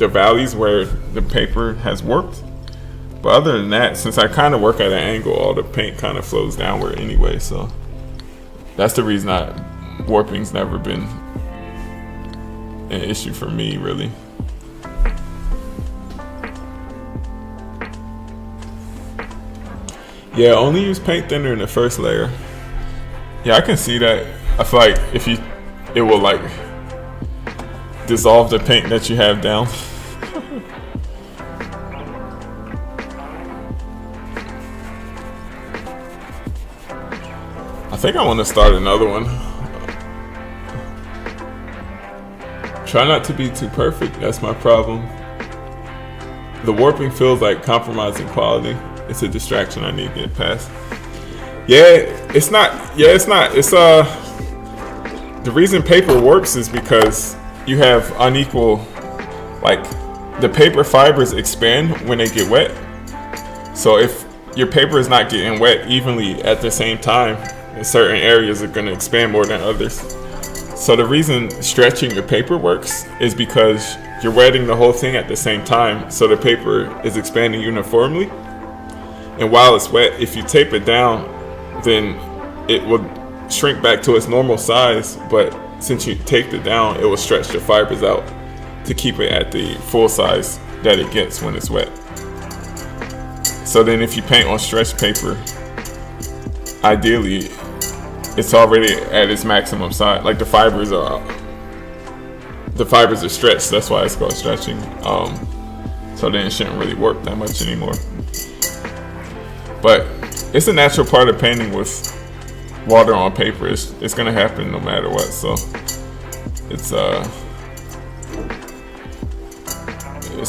valleys where the paper has warped. But other than that, since I kind of work at an angle, all the paint kind of flows downward anyway. So that's the reason warping's never been an issue for me, really. Yeah, only use paint thinner in the first layer. Yeah, I can see that. I feel like it will like dissolve the paint that you have down. I think I want to start another one. Try not to be too perfect. That's my problem. The warping feels like compromising quality. It's a distraction I need to get past. It's not. It's the reason paper warps is because you have unequal, like the paper fibers expand when they get wet. So if your paper is not getting wet evenly at the same time, certain areas are going to expand more than others. So the reason stretching your paper works is because you're wetting the whole thing at the same time, so the paper is expanding uniformly. And while it's wet, if you tape it down, then it will shrink back to its normal size, but since you taped it down, it will stretch the fibers out to keep it at the full size that it gets when it's wet. So then if you paint on stretched paper, ideally it's already at its maximum size. Like the fibers are stretched, that's why it's called stretching. So then it shouldn't really warp that much anymore. But it's a natural part of painting with water on paper. It's gonna happen no matter what. So it's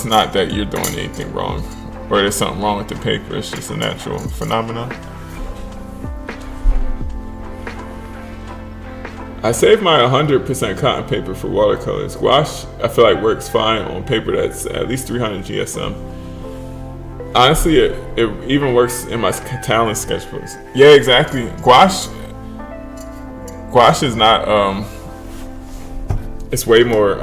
not that you're doing anything wrong or there's something wrong with the paper. It's just a natural phenomenon. I save my 100% cotton paper for watercolors. Gouache, I feel like works fine on paper that's at least 300 GSM. Honestly, it even works in my Talon sketchbooks. Yeah, exactly. Gouache is not. It's way more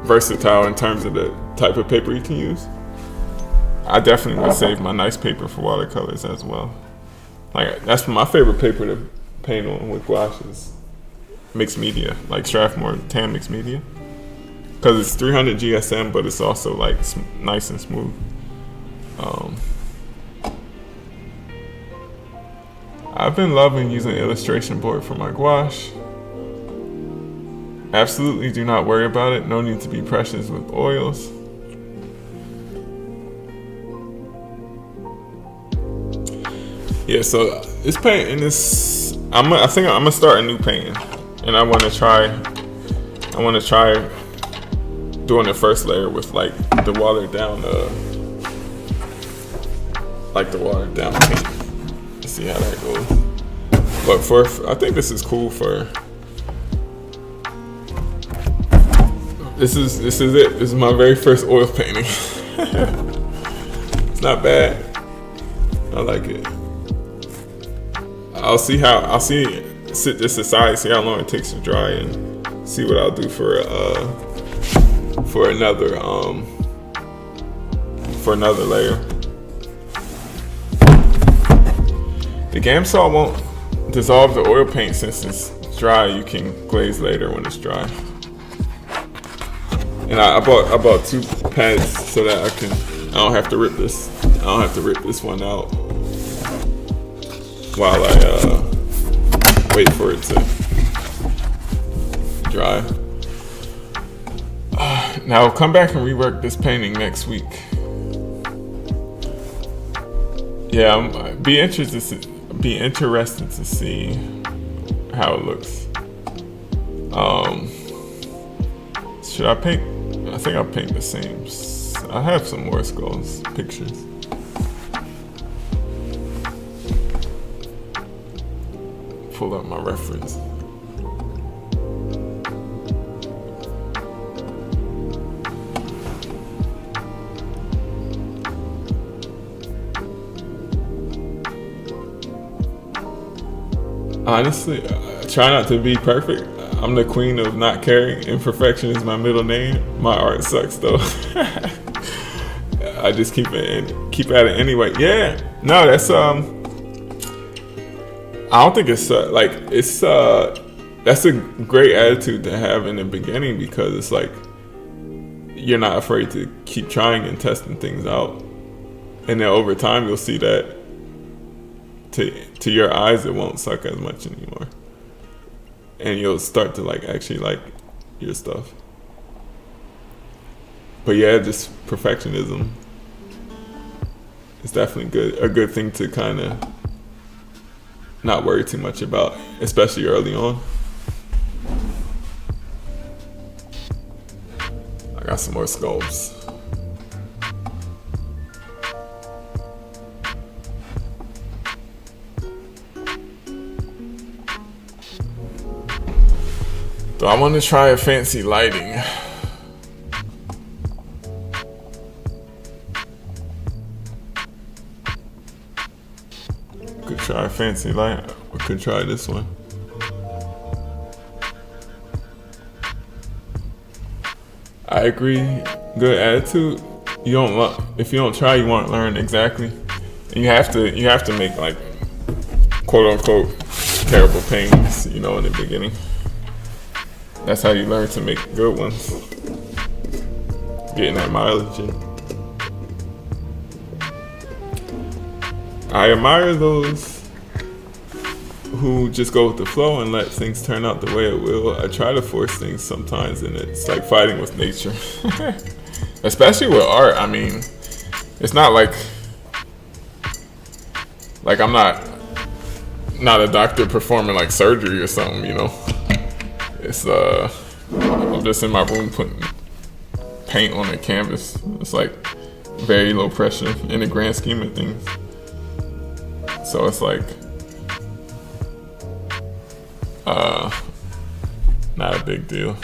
versatile in terms of the type of paper you can use. I definitely would save my nice paper for watercolors as well. Like that's my favorite paper to paint on with gouache is mixed media, like Strathmore tan mixed media, because it's 300 GSM, but it's also like nice and smooth. I've been loving using illustration board for my gouache. Absolutely do not worry about it. No need to be precious with oils. Yeah, so this painting is I think I'm gonna start a new painting, and I want to try doing the first layer with like the watered down paint. Let's see how that goes. But I think this is cool for. This is it. This is my very first oil painting. It's not bad. I like it. I'll sit this aside, see how long it takes to dry, and see what I'll do for another layer. The Gamsol won't dissolve the oil paint since it's dry. You can glaze later when it's dry. And I bought 2 pads so that I don't have to rip this. I don't have to rip this one out while I wait for it to dry. Now I'll come back and rework this painting next week. Yeah, be interested be interested to see how it looks. Should I paint? I think I'll paint the same. I have some more skulls pictures. Pull up my reference. Honestly, I try not to be perfect. I'm the queen of not caring. Imperfection is my middle name. My art sucks though. I just keep at it anyway. Yeah, no, that's I don't think it's that's a great attitude to have in the beginning, because it's like you're not afraid to keep trying and testing things out, and then over time you'll see that to your eyes it won't suck as much anymore, and you'll start to actually like your stuff. But yeah, just perfectionism is definitely a good thing to kind of not worry too much about, especially early on. I got some more sculpts. So I want to try a fancy lighting. Could try a fancy light. Or could try this one. I agree. Good attitude. If you don't try, you won't learn exactly. And you have to make like quote unquote terrible paintings, in the beginning. That's how you learn to make good ones. Getting that mileage in. I admire those who just go with the flow and let things turn out the way it will. I try to force things sometimes, and it's like fighting with nature. Especially with art. I mean, it's not like I'm not a doctor performing like surgery or something, It's I'm just in my room putting paint on a canvas. It's like very low pressure in the grand scheme of things. So it's like not a big deal.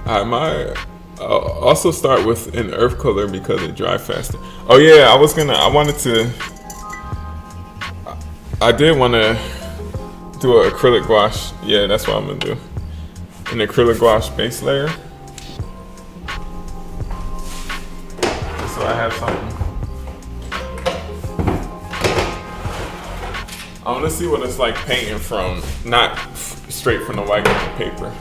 I'll also start with an earth color because it dries faster. Oh yeah, I did want to do an acrylic gouache. Yeah, that's what I'm gonna do. An acrylic gouache base layer. So I have something. I want to see what it's like painting from, not straight from the white paper.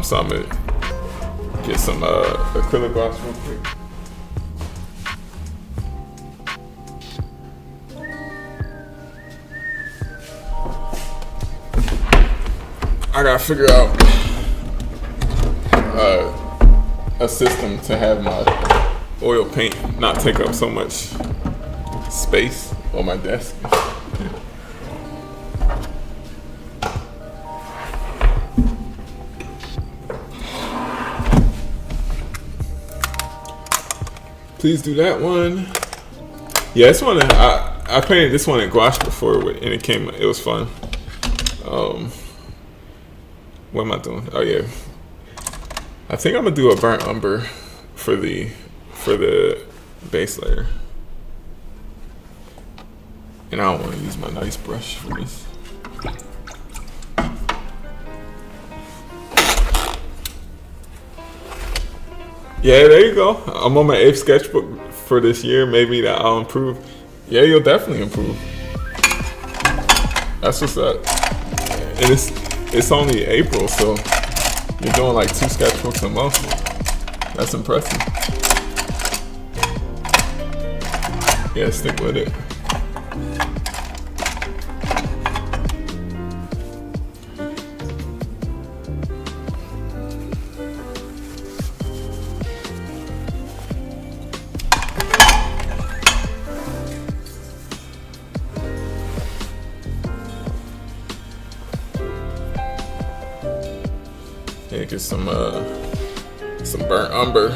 So I'm gonna get some acrylic gouache real quick. I gotta figure out a system to have my oil paint not take up so much space on my desk. Please do that one. Yeah, this one I painted this one in gouache before, and it was fun. What am I doing? Oh yeah, I think I'm gonna do a burnt umber for the base layer, and I don't want to use my nice brush for this. Yeah, there you go. I'm on my 8th sketchbook for this year. Maybe that I'll improve. Yeah, you'll definitely improve. That's what's up. And it's only April, so you're doing like 2 sketchbooks a month. That's impressive. Yeah, stick with it. Yeah, get some burnt umber.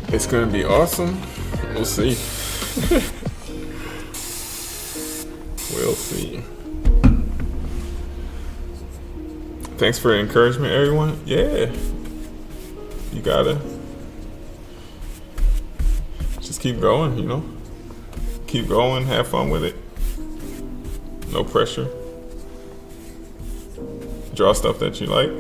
It's gonna be awesome. We'll see. We'll see. Thanks for the encouragement, everyone. Yeah. You gotta just keep going, you know? Keep going, have fun with it. No pressure. Draw stuff that you like.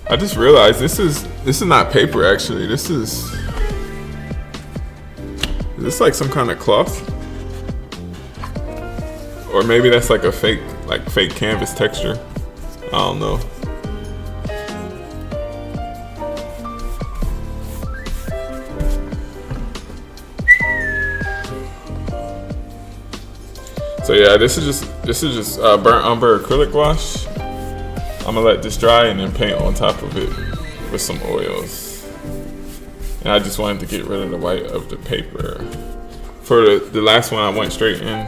I just realized this is not paper actually. This is this like some kind of cloth? Or maybe that's like a fake canvas texture. I don't know. So yeah, this is just burnt umber acrylic wash. I'm gonna let this dry and then paint on top of it with some oils. And I just wanted to get rid of the white of the paper. For the last one, I went straight in,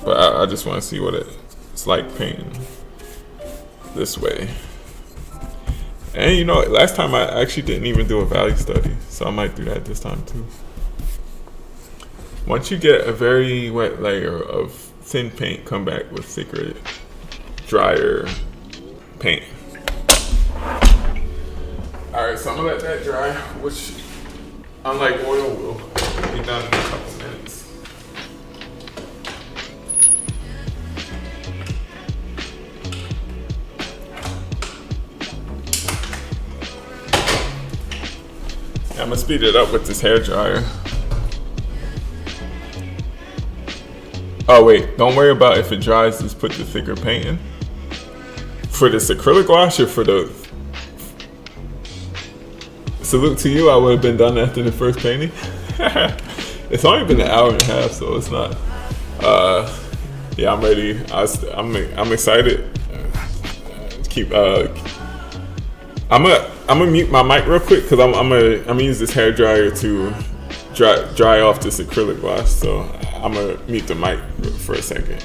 but I just want to see what it's like painting this way. And you know, last time I actually didn't even do a value study, so I might do that this time too. Once you get a very wet layer of thin paint, come back with thicker, drier paint. Alright, so I'm gonna let that dry, which unlike oil will be done in a couple minutes. I'm gonna speed it up with this hair dryer. Oh wait, don't worry about if it dries, just put the thicker paint in. For this acrylic wash or for the salute to you, I would have been done after the first painting. It's only been an hour and a half, so it's not. Yeah, I'm ready. I'm excited. I'm gonna mute my mic real quick because I'm gonna use this hair dryer to dry off this acrylic wash. So I'm gonna mute the mic for a second.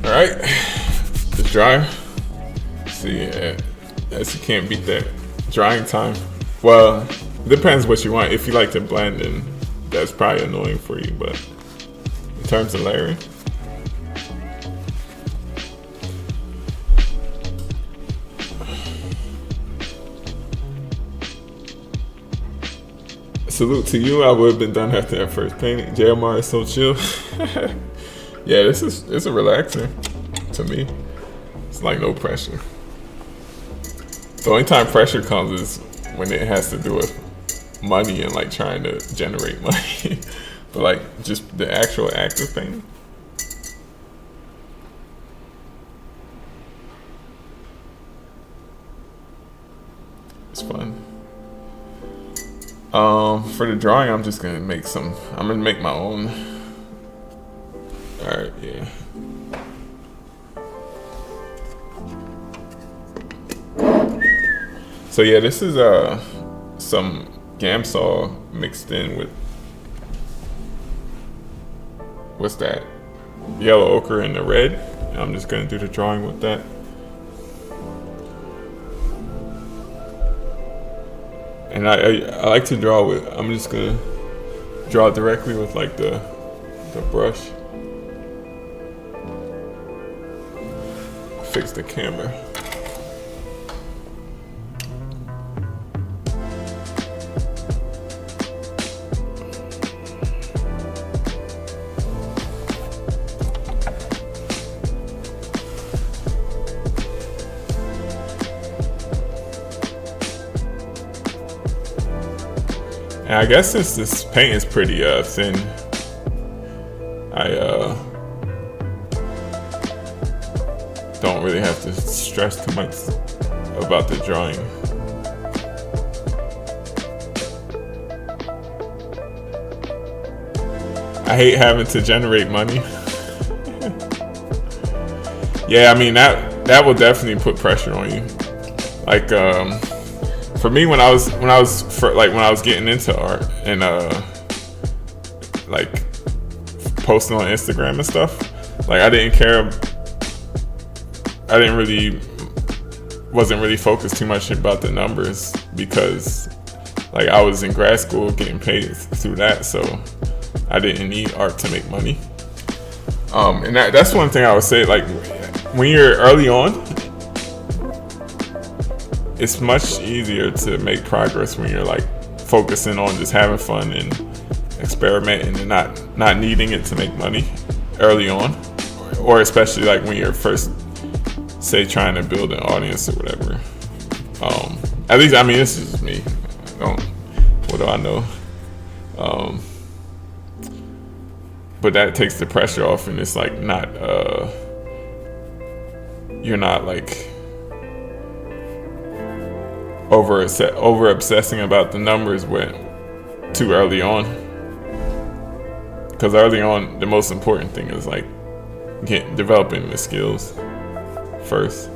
Alright, it's dry. See, as you can't beat that drying time. Well, it depends what you want. If you like to blend, then that's probably annoying for you, but in terms of layering, salute to you. I would have been done after that first painting. JMR is so chill. Yeah, it's a relaxer to me. It's like no pressure. The only time pressure comes is when it has to do with money and like trying to generate money. But like just the actual act of painting. It's fun. For the drawing, I'm just gonna make my own. Alright, yeah. So yeah, this is some Gamsol mixed in with, what's that? Yellow ochre and the red. And I'm just gonna do the drawing with that. And I like to draw with, I'm just gonna draw directly with like the brush. Fix the camera. And I guess since this paint is pretty thin, I don't really have to stress too much about the drawing. I hate having to generate money. Yeah, I mean that will definitely put pressure on you. Like for me, when I was getting into art and like posting on Instagram and stuff, like I wasn't really focused too much about the numbers, because like I was in grad school getting paid through that, so I didn't need art to make money. And that's one thing I would say, like when you're early on, it's much easier to make progress when you're like focusing on just having fun and experimenting and not needing it to make money early on, or especially like when you're first, say, trying to build an audience or whatever. At least, I mean, this is just me. What do I know? But that takes the pressure off, and it's like you're not like over obsessing about the numbers too early on. Because early on, the most important thing is like developing the skills first.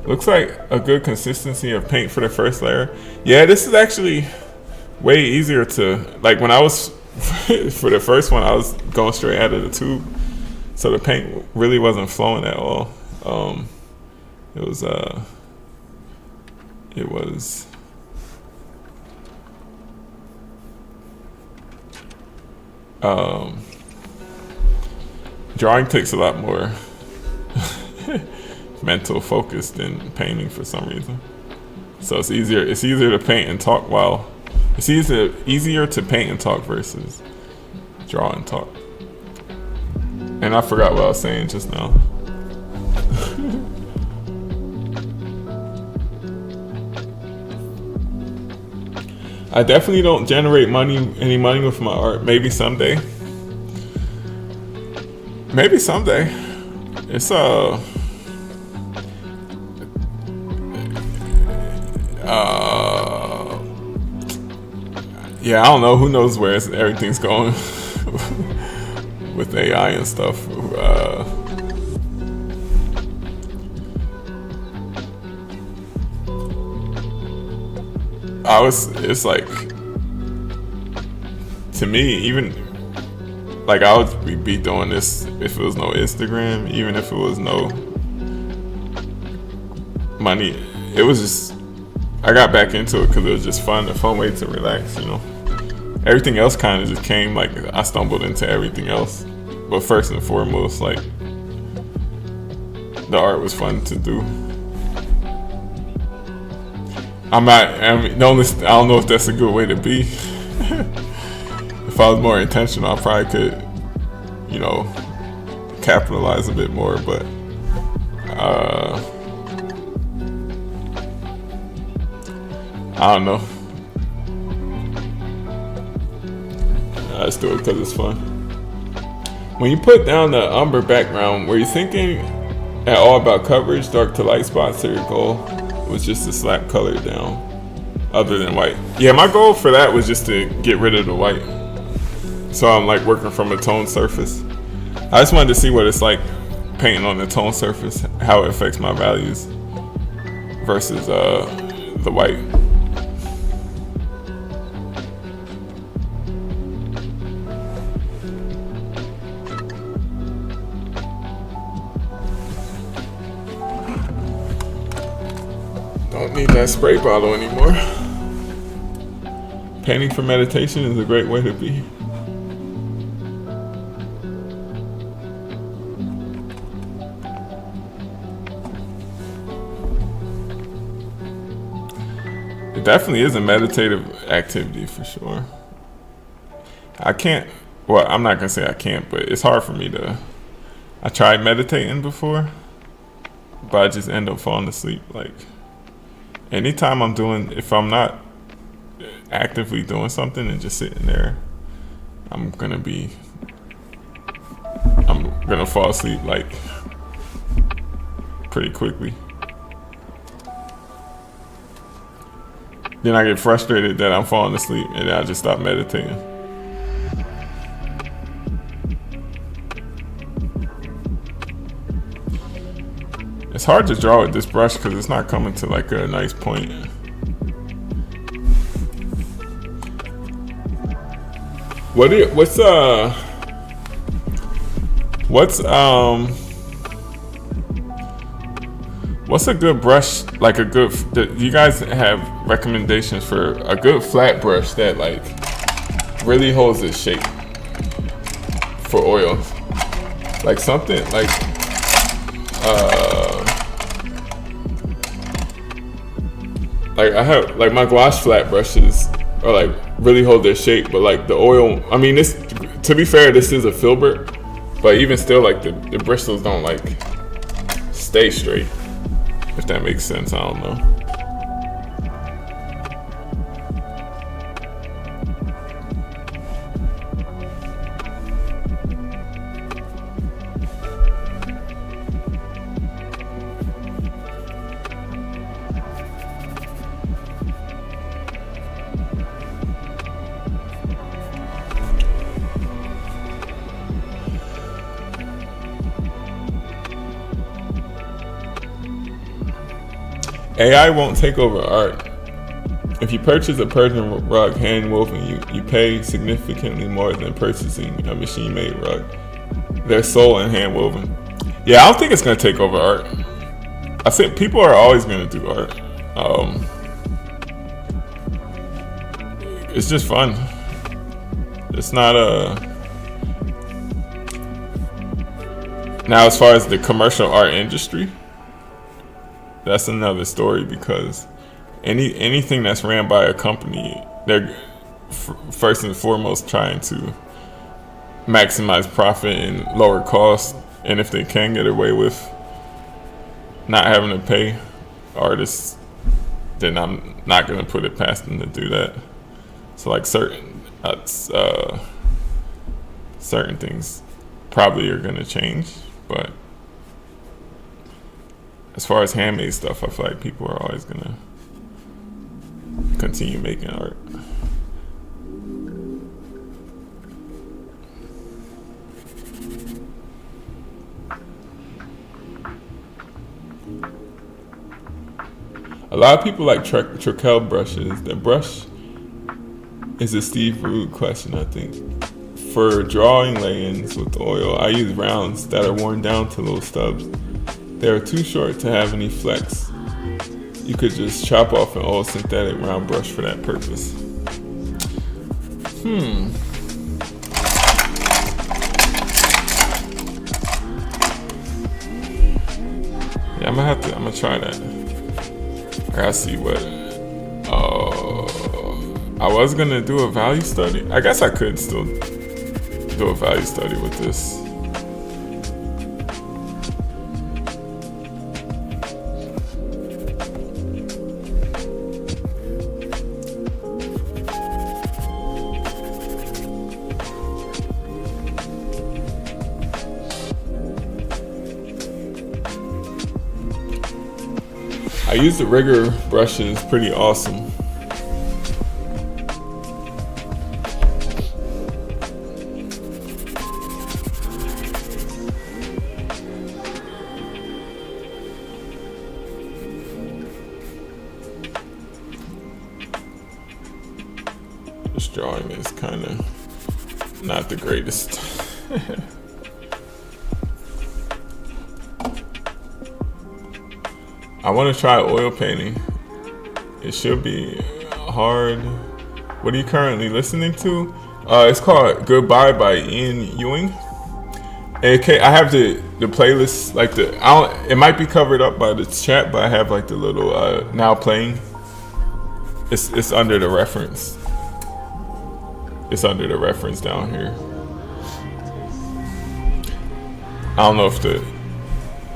Looks like a good consistency of paint for the first layer. Yeah, this is actually way easier to, like when I was, for the first one, I was going straight out of the tube. So the paint really wasn't flowing at all. It was drawing takes a lot more mental focus than painting for some reason. So it's easier to paint and talk it's easier to paint and talk versus draw and talk. And I forgot what I was saying just now. I definitely don't generate any money with my art. Maybe someday. It's yeah, I don't know. Who knows where everything's going with AI and stuff. It's like, to me, even like I would be doing this if it was no Instagram, even if it was no money. It was just, I got back into it because it was just fun, a fun way to relax, you know. Everything else kind of just came, like I stumbled into everything else. But first and foremost, like the art was fun to do. I don't know if that's a good way to be. If I was more intentional, I probably could, you know, capitalize a bit more, but I don't know. I just do it because it's fun. When you put down the umber background, were you thinking at all about coverage, dark to light spots, or your goal was just to slap color down other than white? Yeah, my goal for that was just to get rid of the white. So I'm like working from a tone surface. I just wanted to see what it's like painting on the tone surface, how it affects my values versus the white. Don't need that spray bottle anymore. Painting for meditation is a great way to be. It definitely is a meditative activity for sure. I'm not gonna say I can't, but it's hard for me to. I tried meditating before, but I just end up falling asleep. Like, anytime if I'm not actively doing something and just sitting there, I'm gonna fall asleep like pretty quickly. Then I get frustrated that I'm falling asleep and then I just stop meditating. It's hard to draw with this brush because it's not coming to like a nice point. What's a good brush, like do you guys have recommendations for a good flat brush that like really holds its shape for oils? Like something like I have like my gouache flat brushes are like really hold their shape, but like the oil, I mean, this, to be fair, this is a filbert, but even still, like the bristles don't like stay straight, if that makes sense. I don't know. AI won't take over art. If you purchase a Persian rug hand-woven, you pay significantly more than purchasing a machine-made rug. They're sold and hand-woven. Yeah, I don't think it's going to take over art. I think people are always going to do art. It's just fun. It's not Now, as far as the commercial art industry, that's another story, because anything that's ran by a company, they're first and foremost trying to maximize profit and lower costs, and if they can get away with not having to pay artists, then I'm not going to put it past them to do that. So like certain things probably are going to change, but as far as handmade stuff, I feel like people are always gonna continue making art. A lot of people like Trekell brushes. The brush is a Steve Rude question, I think. For drawing lay-ins with oil, I use rounds that are worn down to little stubs. They are too short to have any flex. You could just chop off an old synthetic round brush for that purpose. Yeah, I'm gonna try that. I gotta see what. I was gonna do a value study. I guess I could still do a value study with this. I use the Rigger brushes, pretty awesome. is kind of not the greatest. I want to try oil painting. It should be hard. What are you currently listening to? It's called Goodbye by Ian Ewing. Okay, I have the playlist, like it might be covered up by the chat, but I have like the little now playing. It's under the reference. It's under the reference down here. I don't know if the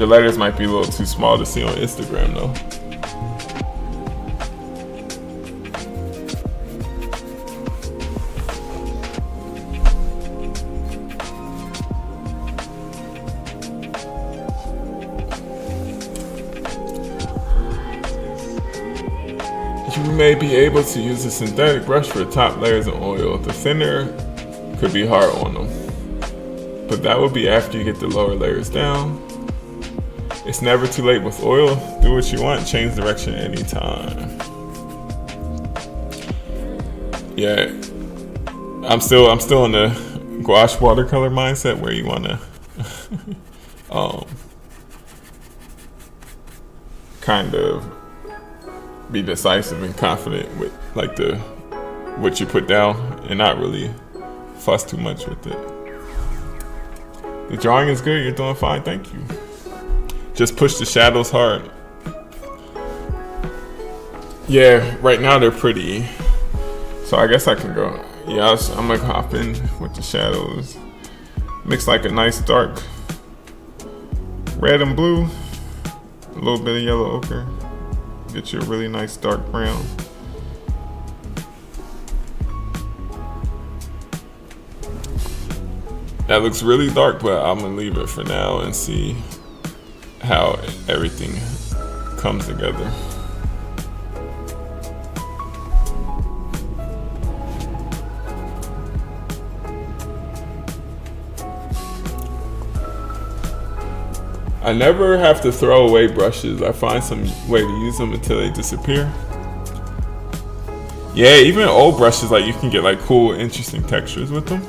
letters might be a little too small to see on Instagram though. You may be able to use a synthetic brush for top layers of oil. The thinner could be hard on them, but that will be after you get the lower layers down. It's never too late with oil. Do what you want, change direction anytime. Yeah, I'm still in the gouache watercolor mindset where you wanna kind of be decisive and confident with like what you put down and not really fuss too much with it. The drawing is good, you're doing fine, thank you. Just push the shadows hard. Yeah, right now they're pretty, so I guess I can go. Yeah, I'm gonna hop in with the shadows. Mix like a nice dark red and blue, a little bit of yellow ochre. Get you a really nice dark brown. That looks really dark, but I'm gonna leave it for now and see how everything comes together. I never have to throw away brushes. I find some way to use them until they disappear. Yeah, even old brushes, like you can get like cool, interesting textures with them.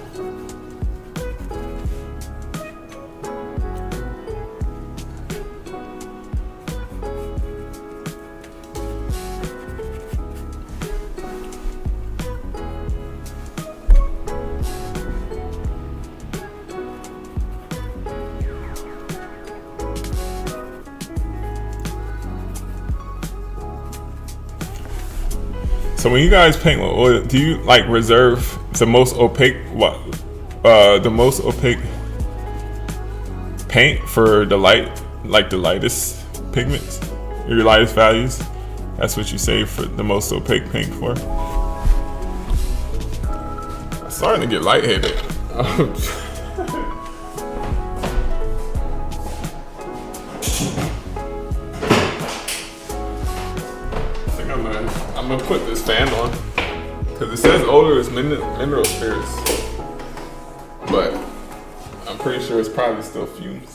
So when you guys paint with oil, do you like reserve the most opaque paint for the the lightest pigments, or your lightest values? That's what you save for the most opaque paint for. I'm starting to get lightheaded. I'm gonna put this fan on because it says odorless mineral spirits, but I'm pretty sure it's probably still fumes.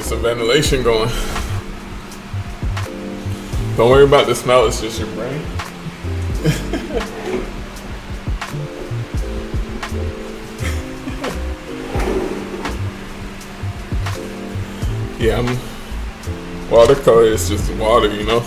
Some ventilation going. Don't worry about the smell, it's just your brain. Yeah, watercolor is just water, you know?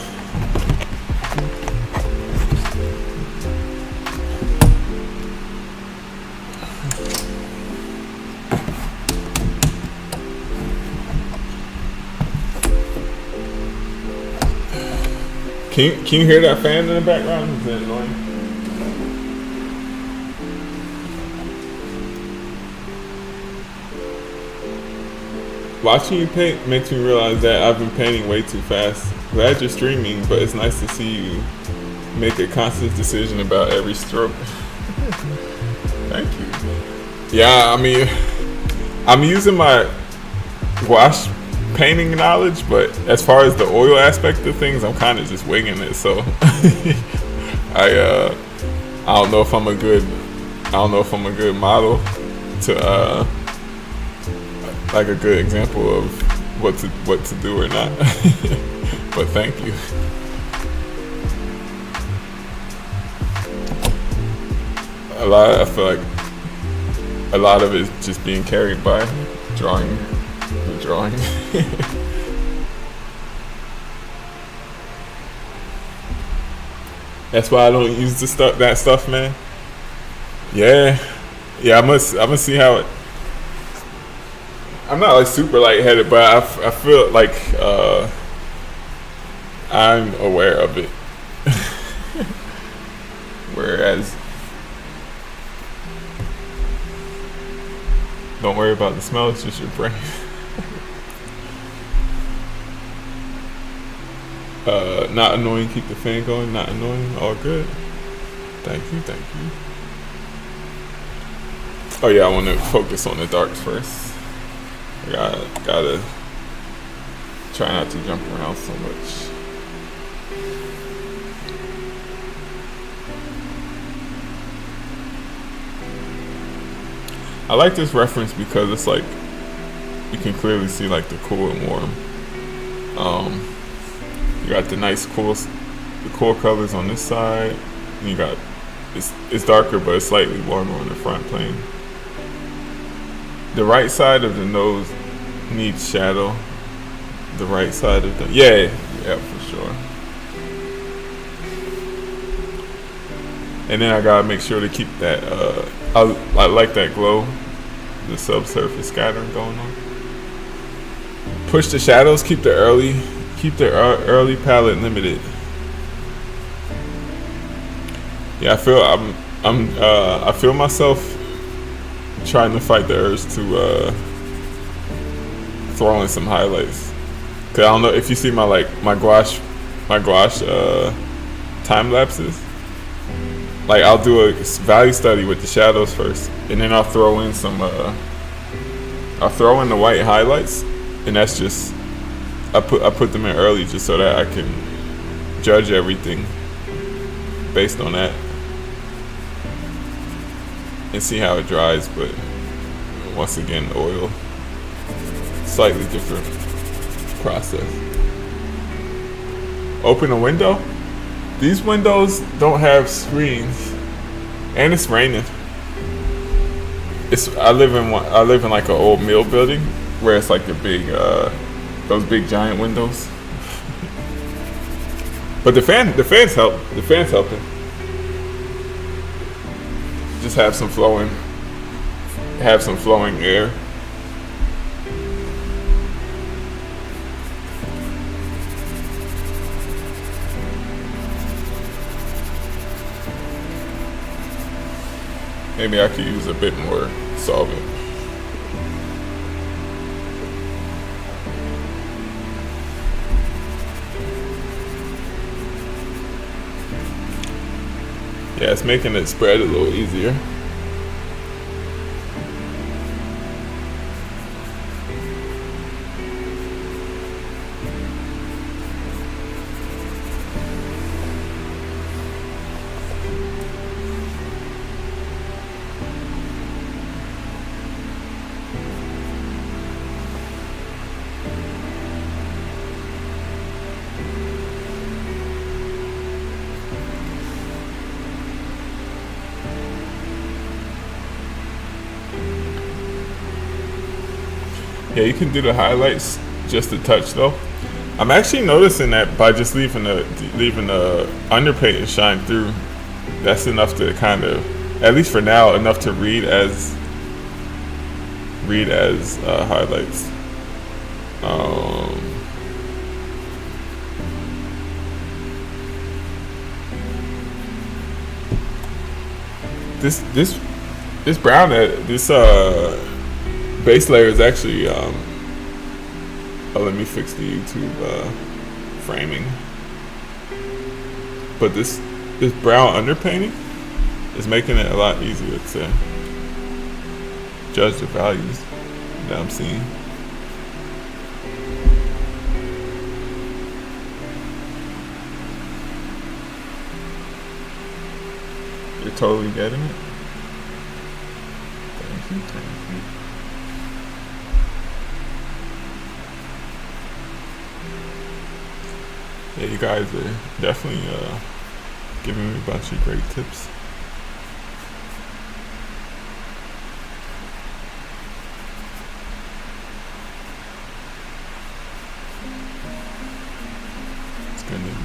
Can Can you hear that fan in the background? Is it annoying? Watching you paint makes me realize that I've been painting way too fast. Glad you're streaming, but it's nice to see you make a conscious decision about every stroke. Thank you. Yeah, I mean, I'm using my wash painting knowledge, but as far as the oil aspect of things, I'm kind of just winging it. So I don't know if I'm a good model to like a good example of what to do or not. But thank you. I feel like a lot of it is just being carried by drawing. That's why I don't use that stuff, man. Yeah. I'm gonna see how it. I'm not like super lightheaded, but I feel like I'm aware of it. Whereas, don't worry about the smell, it's just your brain. Not annoying, keep the fan going, not annoying, all good. Thank you. Oh yeah, I want to focus on the darks first. I gotta try not to jump around so much. I like this reference because it's like you can clearly see like the cool and warm. You got the nice the cool colors on this side, and you got it's darker but it's slightly warmer on the front plane. The right side of the nose needs shadow. The right side of the yeah for sure. And then I gotta make sure to keep that I like that glow, the subsurface scattering going on. Push the shadows, keep the early palette limited. Yeah, I feel myself trying to fight the urge to throw in some highlights. Cause I don't know if you see my gouache time lapses. Like I'll do a value study with the shadows first, and then I'll throw in the white highlights, and that's just I put them in early just so that I can judge everything based on that and see how it dries. But once again, oil, slightly different process. Open a window. These windows don't have screens, and it's raining. I live in like an old mill building where it's like those big giant windows. But the fans help. The fans helping. Just have some flowing air. Maybe I could use a bit more solvent. Yeah, it's making it spread a little easier. Yeah, you can do the highlights just a touch though. I'm actually noticing that by just leaving the underpaint shine through, that's enough to kind of, at least for now, enough to read as highlights. This this brown this base layer is actually oh, let me fix the YouTube framing. But this brown underpainting is making it a lot easier to judge the values that I'm seeing. You're totally getting it. Thank you. Yeah, you guys are definitely giving me a bunch of great tips. It's gonna need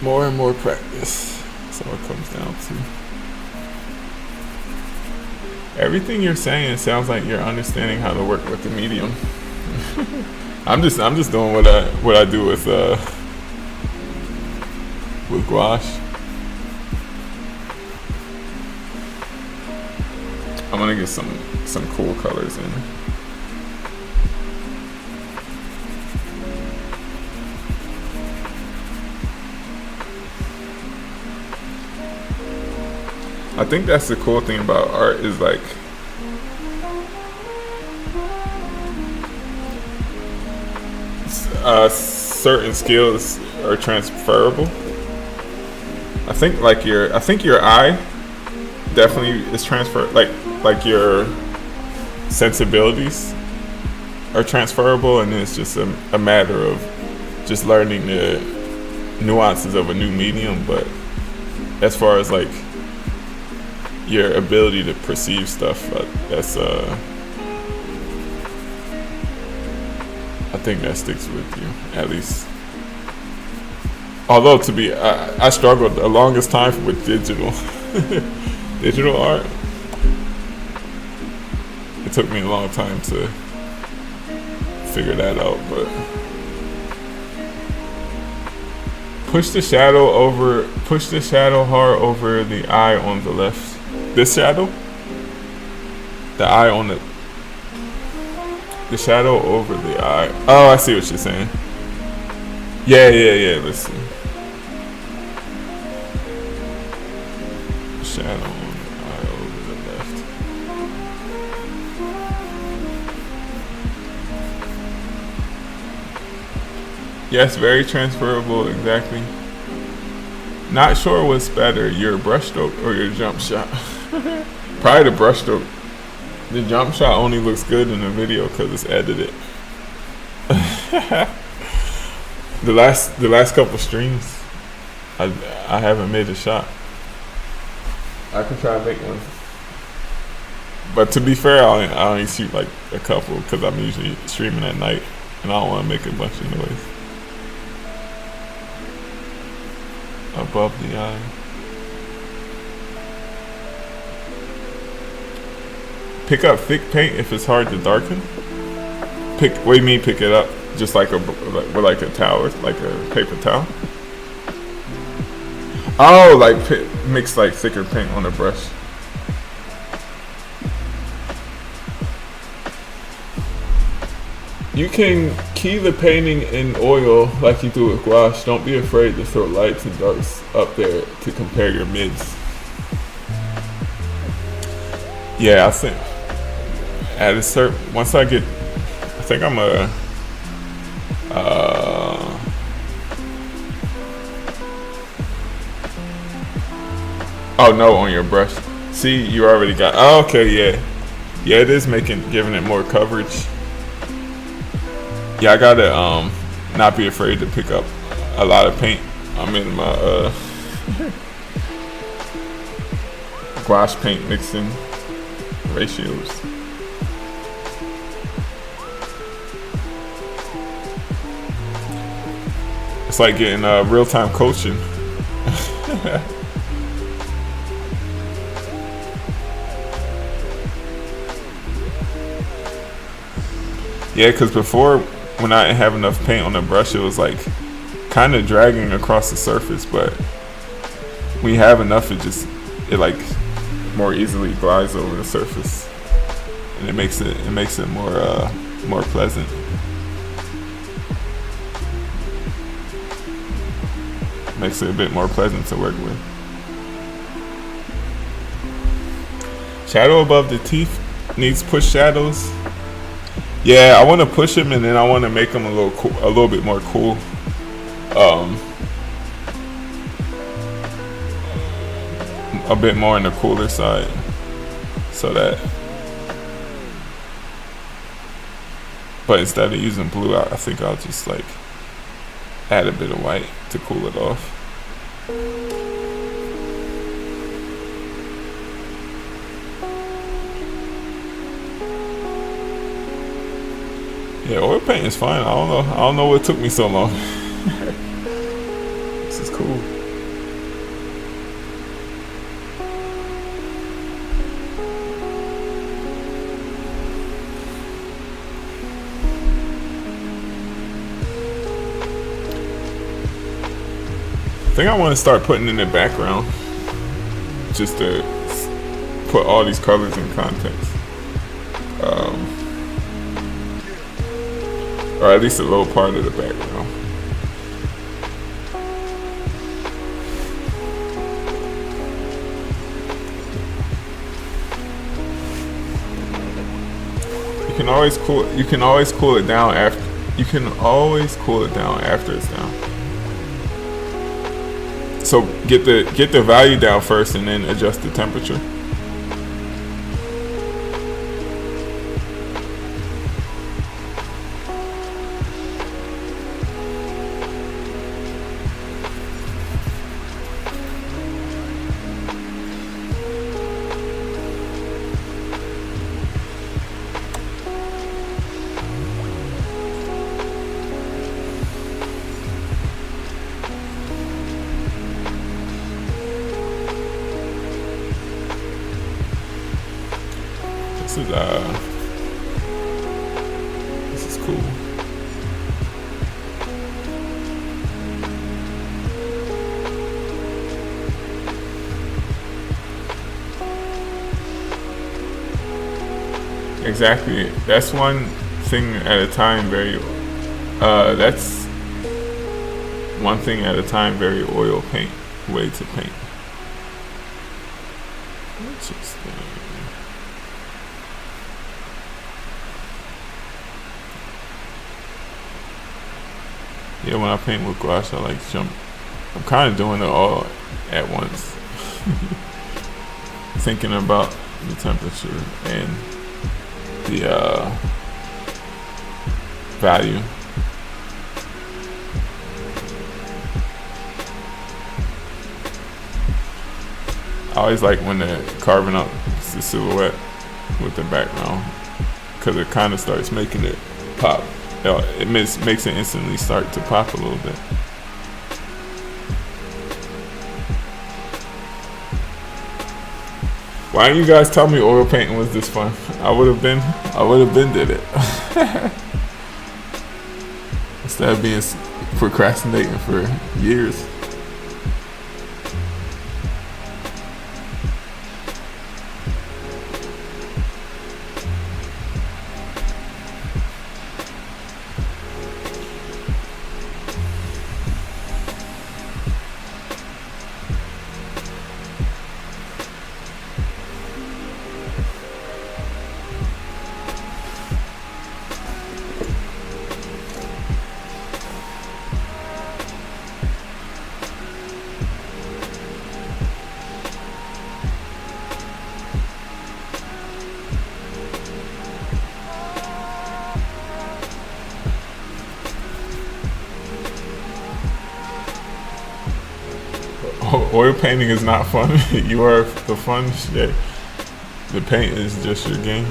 more and more practice. That's all it comes down to. Everything you're saying sounds like you're understanding how to work with the medium. I'm just doing what I do with gouache. I'm gonna get some cool colors in. I think that's the cool thing about art is like certain skills are transferable. I think your eye definitely is transferred. Like your sensibilities are transferable, and it's just a matter of just learning the nuances of a new medium. But as far as like your ability to perceive stuff, that's I think that sticks with you, at least. Although I struggled the longest time with digital digital art. It took me a long time to figure that out, but push the shadow hard over the eye on the left. This shadow? The eye on the shadow over the eye. Oh, I see what you're saying. Yeah. Let's see. Shadow on the eye over the left. Yes, very transferable, exactly. Not sure what's better, your brushstroke or your jump shot. Probably the brushstroke. The jump shot only looks good in the video because it's edited. The last couple streams, I haven't made a shot. I can try to make one, but to be fair, I only shoot like a couple because I'm usually streaming at night and I don't want to make a bunch of noise above the eye. Pick up thick paint if it's hard to darken. What do you mean pick it up? Just like with a towel, like a paper towel? Oh, like mix like thicker paint on a brush. You can key the painting in oil like you do with gouache. Don't be afraid to throw lights and darks up there to compare your mids. Yeah, I think at a certain, once I get, I think I'm oh no, on your brush. See, you already got, oh, okay, yeah. Yeah, it is giving it more coverage. Yeah, I gotta not be afraid to pick up a lot of paint. I'm in my gouache paint mixing ratios. It's like getting real-time coaching. Yeah, because before, when I didn't have enough paint on the brush, it was like kind of dragging across the surface, but when you have enough, it like more easily glides over the surface, and it makes it more pleasant. Makes it a bit more pleasant to work with. Shadow above the teeth needs push shadows. Yeah, I want to push them, and then I want to make them a little bit more cool. A bit more on the cooler side, so that. But instead of using blue, I think I'll just like add a bit of white to cool it off. Yeah, oil paint is fine. I don't know what took me so long. This is cool. I think I want to start putting in the background, just to put all these colors in context. Or at least a little part of the background. You can always cool it down after. You can always cool it down after it's down. So get the value down first, and then adjust the temperature. This is cool. Exactly. That's one thing at a time. That's one thing at a time. Very oil paint way to paint. Interesting. Yeah, when I paint with gouache, I like to jump. I'm kind of doing it all at once. Thinking about the temperature and the value. I always like when they're carving up the silhouette with the background, because it kind of starts making it pop. It makes it instantly start to pop a little bit. Why didn't you guys tell me oil painting was this fun? I would have been did it. Instead of being procrastinating for years. Oil painting is not fun. You are the fun shit. The paint is just your game.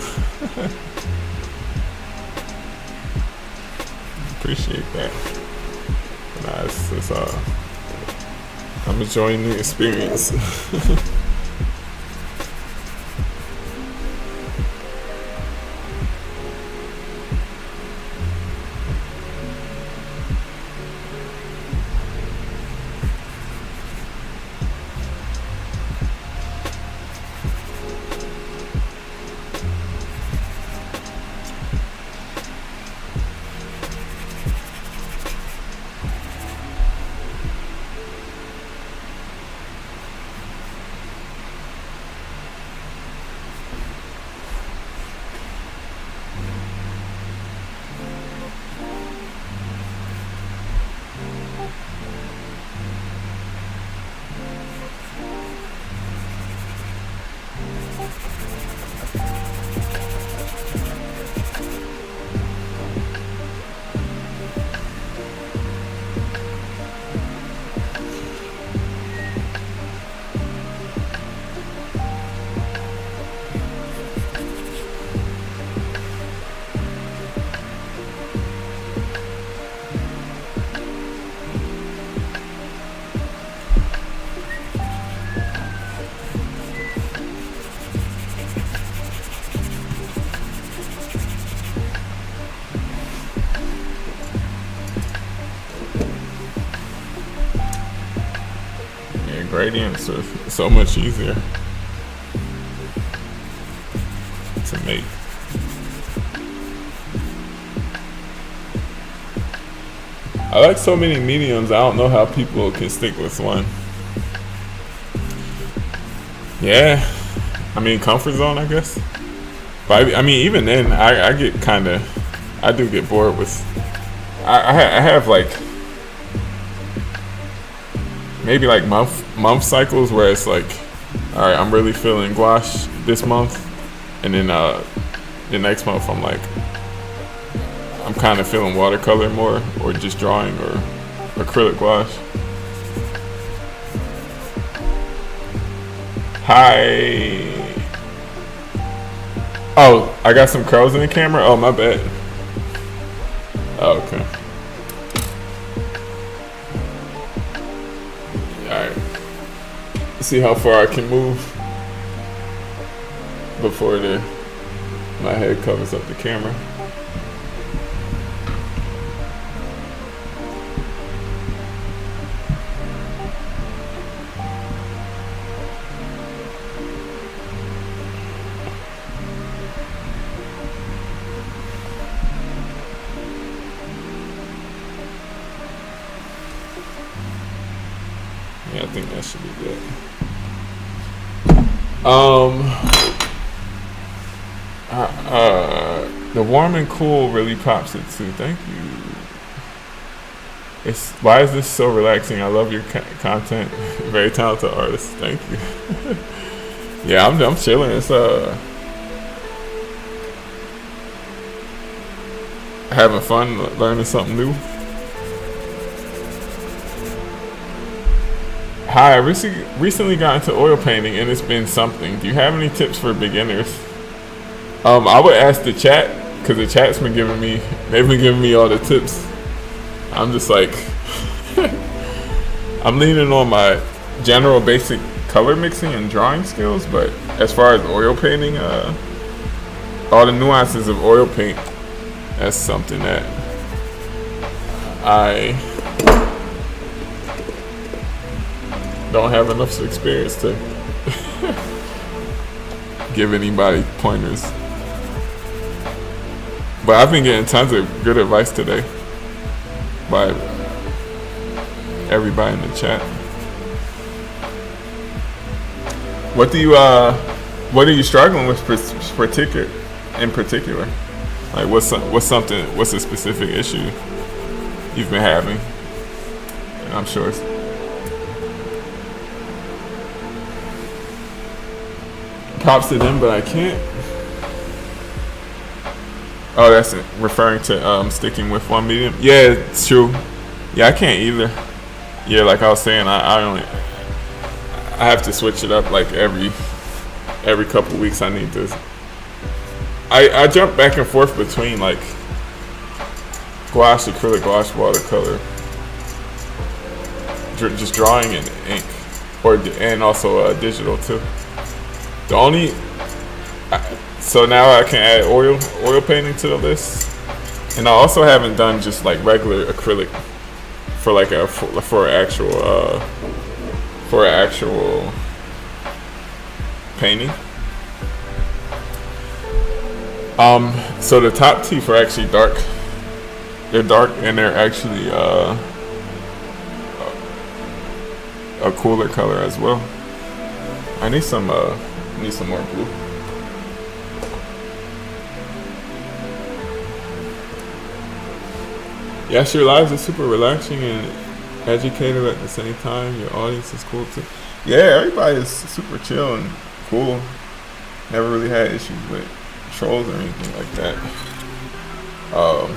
Appreciate that. Nah, it's I'm enjoying the experience. Yeah, gradients are so much easier to make. I like so many mediums. I don't know how people can stick with one. Yeah, I mean comfort zone, I guess. But I mean, even then, I get kind of, I do get bored with. I have like maybe like month cycles where it's like, all right, I'm really feeling gouache this month, and then the next month I'm like, I'm kind of feeling watercolor more, or just drawing, or acrylic gouache. Hi. Oh, I got some curls in the camera. Oh, my bad. Oh, okay. Alright. See how far I can move before my head covers up the camera. Yeah, I think that should be good. The warm and cool really pops it too. Thank you. Why is this so relaxing? I love your content. Very talented artist. Thank you. Yeah, I'm chilling. It's having fun, learning something new. Hi, I recently got into oil painting and it's been something. Do you have any tips for beginners? I would ask the chat, because the chat's been they've been giving me all the tips. I'm just like, I'm leaning on my general basic color mixing and drawing skills, but as far as oil painting, all the nuances of oil paint, that's something that I don't have enough experience to give anybody pointers. But I've been getting tons of good advice today by everybody in the chat. What are you struggling with in particular? Like what's a specific issue you've been having? And I'm sure it's props to them, but I can't. Oh, that's it. Referring to sticking with one medium. Yeah, it's true. Yeah, I can't either. Yeah, like I was saying, I have to switch it up like every couple weeks. I need to. I jump back and forth between like gouache, acrylic gouache, watercolor, just drawing in ink, and also digital too. The only so now I can add oil painting to the list, and I also haven't done just like regular acrylic for like for actual painting. So the top teeth are actually dark. They're dark and they're actually a cooler color as well. I need some more blue. Yes, your lives are super relaxing and educative at the same time. Your audience is cool too. Yeah, everybody is super chill and cool. Never really had issues with trolls or anything like that. Um,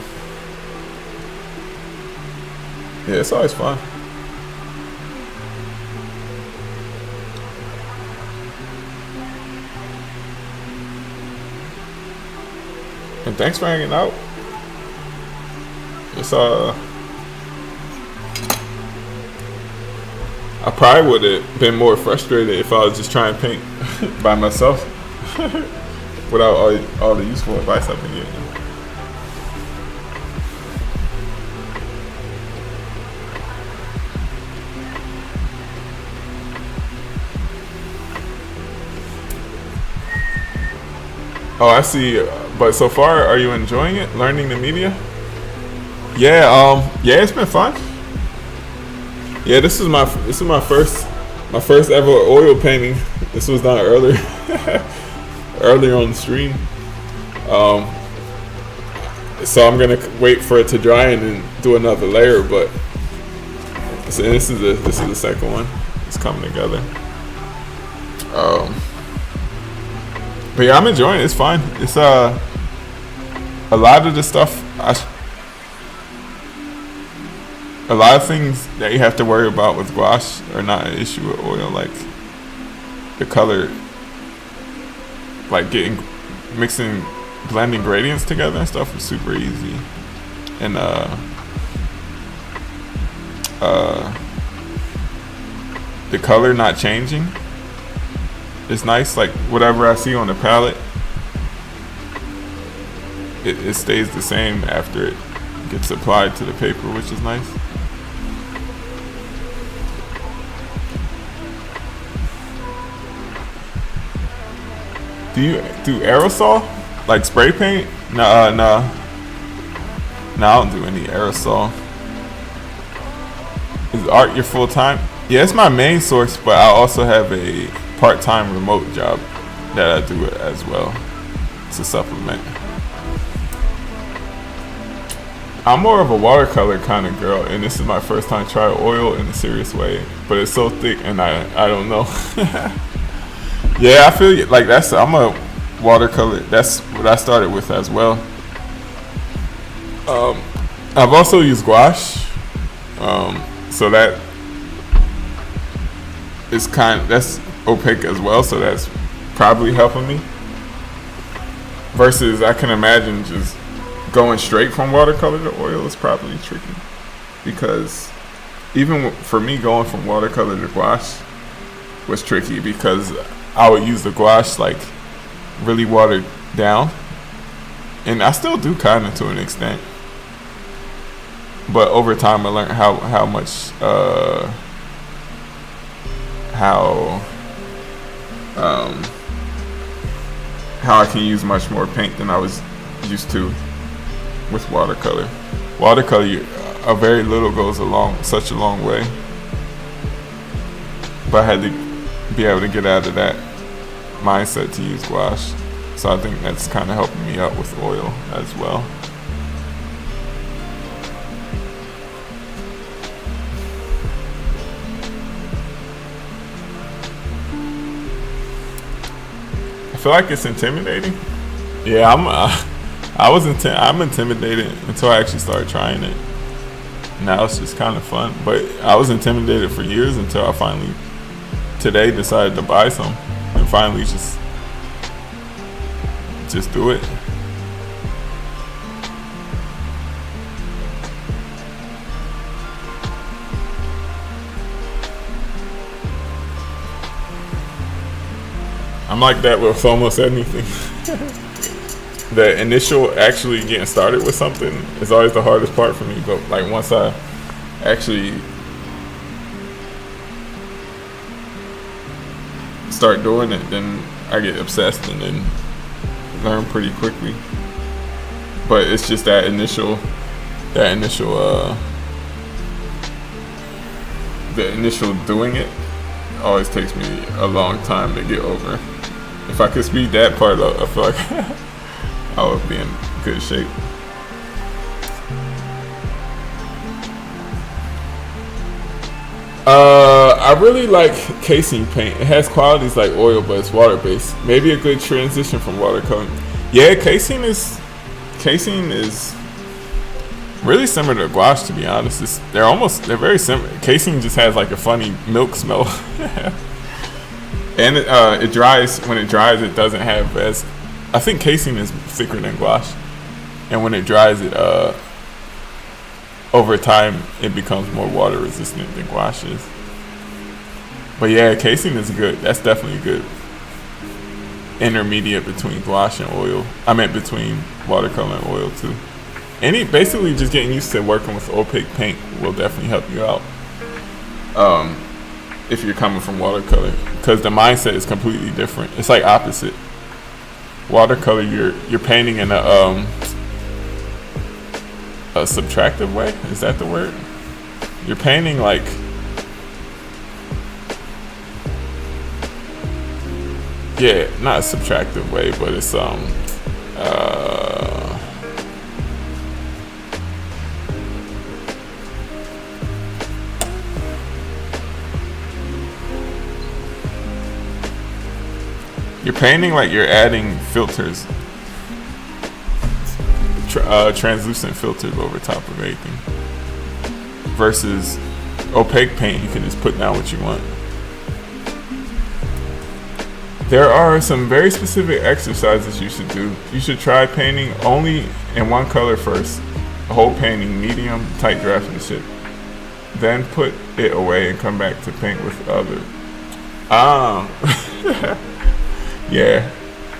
yeah, it's always fun. And thanks for hanging out. It's I probably would have been more frustrated if I was just trying to paint by myself without all the useful advice I've been getting. Oh, I see. But so far, are you enjoying it? Learning the media? Yeah. Yeah, it's been fun. Yeah, this is my first ever oil painting. This was done earlier earlier on the stream. So I'm gonna wait for it to dry and then do another layer. But this is the second one. It's coming together. But yeah, I'm enjoying it. It's fine. It's a lot of the stuff. A lot of things that you have to worry about with gouache are not an issue with oil. Like the color, like mixing, blending gradients together and stuff is super easy. And the color not changing is nice. Like whatever I see on the palette, it stays the same after it gets applied to the paper, which is nice. Do you do aerosol? Like spray paint? No, I don't do any aerosol. Is art your full time? Yeah, it's my main source, but I also have a part-time remote job that I do it as well to supplement. I'm more of a watercolor kind of girl, and this is my first time trying oil in a serious way, but it's so thick and I don't know. Yeah, I feel like I'm a watercolor. That's what I started with as well. I've also used gouache, so that is that's opaque as well. So that's probably helping me. Versus, I can imagine just going straight from watercolor to oil is probably tricky, because even for me, going from watercolor to gouache was tricky because I would use the gouache like really watered down, and I still do kind of to an extent, but over time I learned how much how I can use much more paint than I was used to with watercolor. Watercolor, a very little goes such a long way, but I had to be able to get out of that mindset to use gouache. So I think that's kind of helping me out with oil as well. I feel like it's intimidating. Yeah, I'm intimidated until I actually started trying it. Now it's just kind of fun, but I was intimidated for years until I finally today decided to buy some and finally just do it. I'm like that with almost anything. The initial actually getting started with something is always the hardest part for me, but like once I actually start doing it, then I get obsessed and then learn pretty quickly. But it's just that initial the initial doing it always takes me a long time to get over. If I could speed that part up, I feel like I would be in good shape. I really like casing paint. It has qualities like oil, but it's water based. Maybe a good transition from watercolor. Yeah, casing is really similar to gouache, to be honest. They're very similar. Casing just has like a funny milk smell, and it dries. When it dries, it doesn't have as. I think casing is thicker than gouache, and when it dries, it over time it becomes more water resistant than gouache is. But yeah, casing is good. That's definitely good intermediate between gouache and oil. I meant between watercolor and oil too. Basically just getting used to working with opaque paint will definitely help you out. If you're coming from watercolor, because the mindset is completely different. It's like opposite. Watercolor, you're painting in a subtractive way. Is that the word? You're painting like not a subtractive way, but it's you're painting like you're adding filters, translucent filters over top of everything. Versus opaque paint, you can just put down what you want. There are some very specific exercises you should do. You should try painting only in one color first, a whole painting, medium, tight draftsmanship. Then put it away and come back to paint with other. Yeah,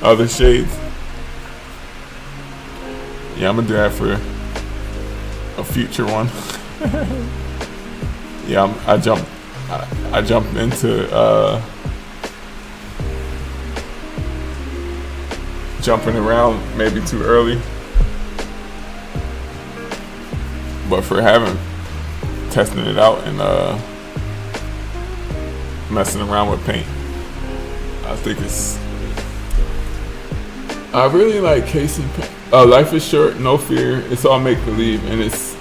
other shades. Yeah, I'm gonna do that for a future one. Yeah, I jumped into jumping around maybe too early, but for testing it out and messing around with paint, I think I really like casing paint. Life is short, no fear. It's all make believe, and it's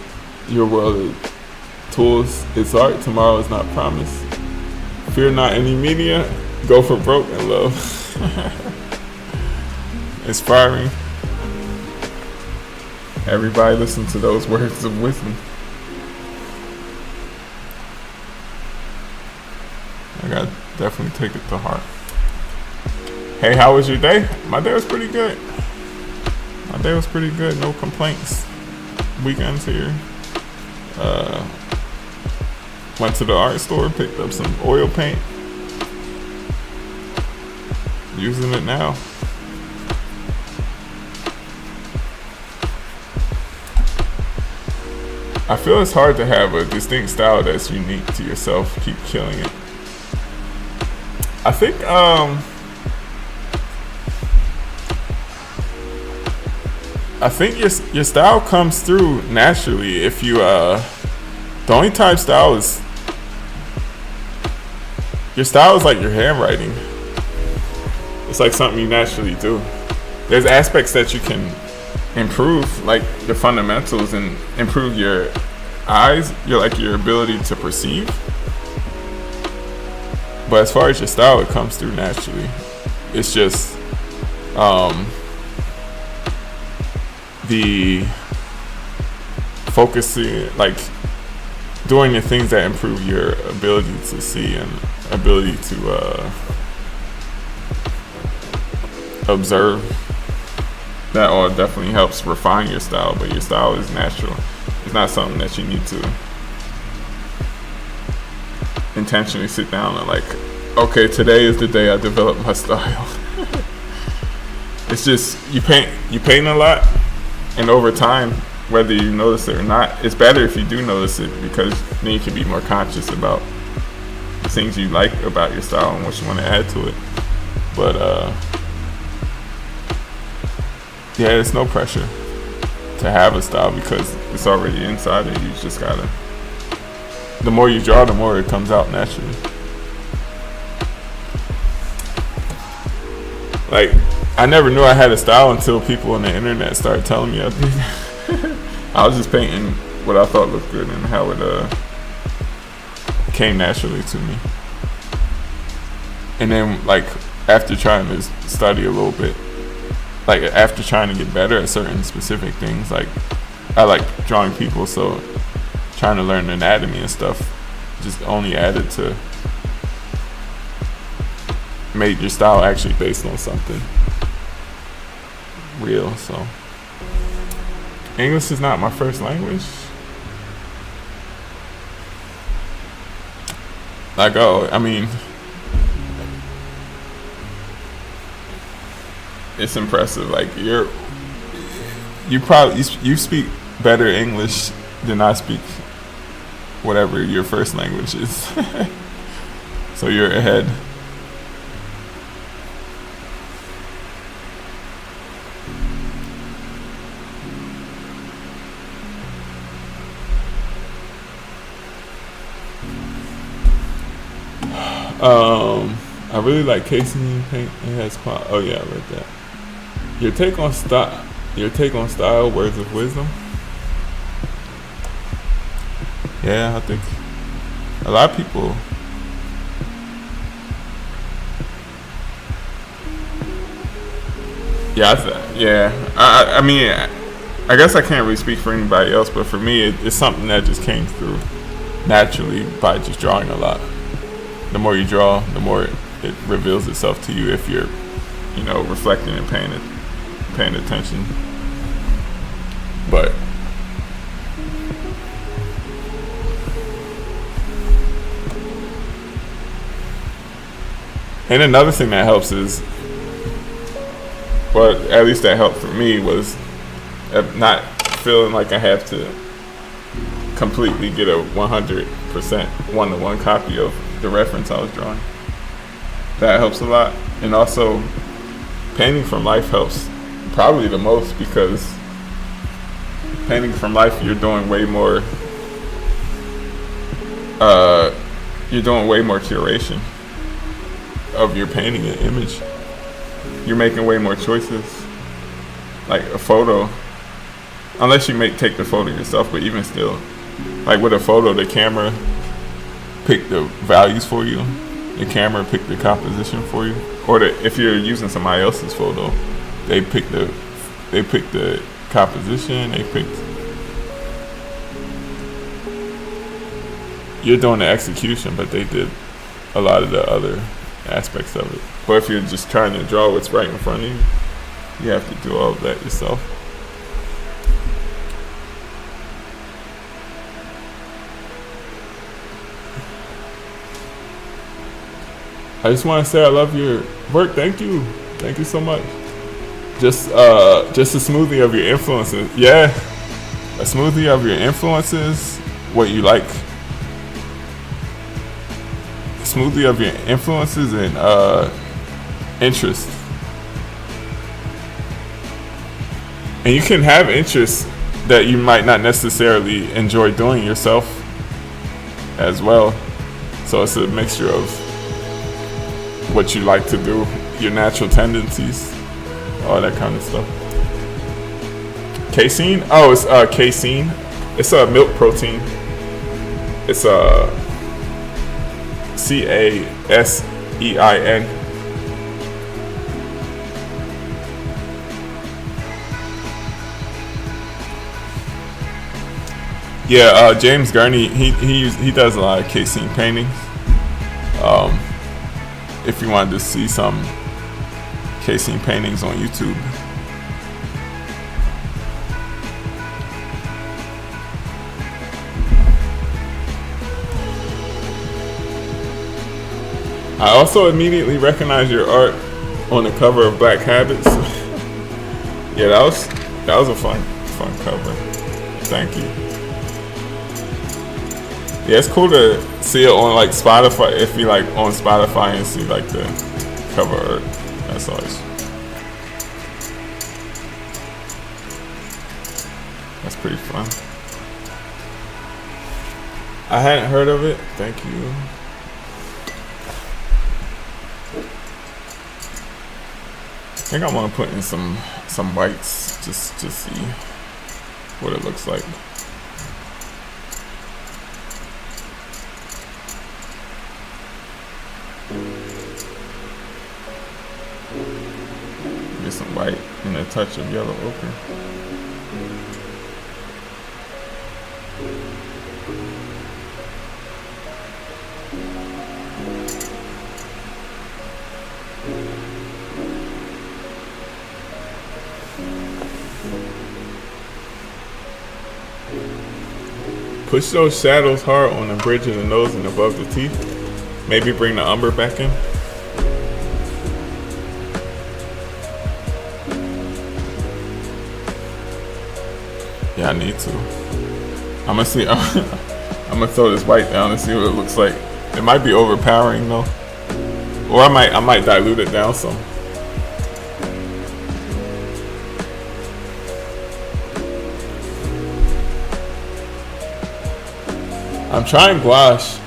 your world of tools. It's art. Tomorrow is not promised. Fear not any media. Go for broke and love. Inspiring. Everybody listen to those words of wisdom. I gotta definitely take it to heart. Hey, how was your day? My day was pretty good. No complaints. Weekends here. Went to the art store, picked up some oil paint. Using it now. I feel it's hard to have a distinct style that's unique to yourself. Keep killing it. I think your style comes through naturally if you the only time style is your style is like your handwriting. It's like something you naturally do. There's aspects that you can improve, like the fundamentals, and improve your eyes, your ability to perceive. But as far as your style, it comes through naturally. It's just the focusing, like doing the things that improve your ability to see and ability to observe. That all definitely helps refine your style, but your style is natural. It's not something that you need to intentionally sit down and like, okay, today is the day I develop my style. It's just you paint a lot, and over time, whether you notice it or not, it's better if you do notice it, because then you can be more conscious about the things you like about your style and what you want to add to it. But yeah, there's no pressure to have a style because it's already inside of you. You just gotta, the more you draw, the more it comes out naturally. Like, I never knew I had a style until people on the internet started telling me I did. I was just painting what I thought looked good and how it came naturally to me. And then like after trying to study a little bit, like after trying to get better at certain specific things, like I like drawing people, so trying to learn anatomy and stuff just only added to made your style actually based on something real. So English is not my first language. Like, oh, I mean, it's impressive. Like you speak better English than I speak whatever your first language is. So you're ahead. I really like Casey Paint. It has oh yeah, I read that. Your take on style, words of wisdom. Yeah, I think a lot of people. Yeah, I mean, I guess I can't really speak for anybody else, but for me, it's something that just came through naturally by just drawing a lot. The more you draw, the more it reveals itself to you if you're, reflecting and paying attention. But and another thing that helps is, well, at least that helped for me, was not feeling like I have to completely get a 100% one-to-one copy of the reference I was drawing. That helps a lot. And also painting from life helps probably the most, because painting from life you're doing way more curation of your painting and image. You're making way more choices. Like a photo, unless you take the photo yourself, but even still, like with a photo, the camera pick the values for you. The camera pick the composition for you. Or if you're using somebody else's photo, they pick the composition. You're doing the execution, but they did a lot of the other aspects of it. But if you're just trying to draw what's right in front of you, you have to do all of that yourself. I just want to say I love your work. Thank you so much. Just a smoothie of your influences. Yeah, a smoothie of your influences. What you like. A smoothie of your influences and interests. And you can have interests that you might not necessarily enjoy doing yourself as well. So it's a mixture of what you like to do, your natural tendencies, all that kind of stuff. Casein? Oh, it's casein. It's a milk protein. It's a CASEIN. Yeah, James Gurney, he does a lot of casein paintings. If you wanted to see some casein paintings on YouTube. I also immediately recognized your art on the cover of Black Habits. Yeah, that was a fun cover. Thank you. Yeah, it's cool to see it on like Spotify. If you like on Spotify and see like the cover art, that's always. That's pretty fun. I hadn't heard of it. Thank you. I think I want to put in some whites just to see what it looks like. Get some white and a touch of yellow ochre. Push those shadows hard on the bridge of the nose and above the teeth. Maybe bring the umber back in. Yeah, I need to. I'm gonna see. I'm gonna throw this white down and see what it looks like. It might be overpowering though, or I might dilute it down some. I'm trying gouache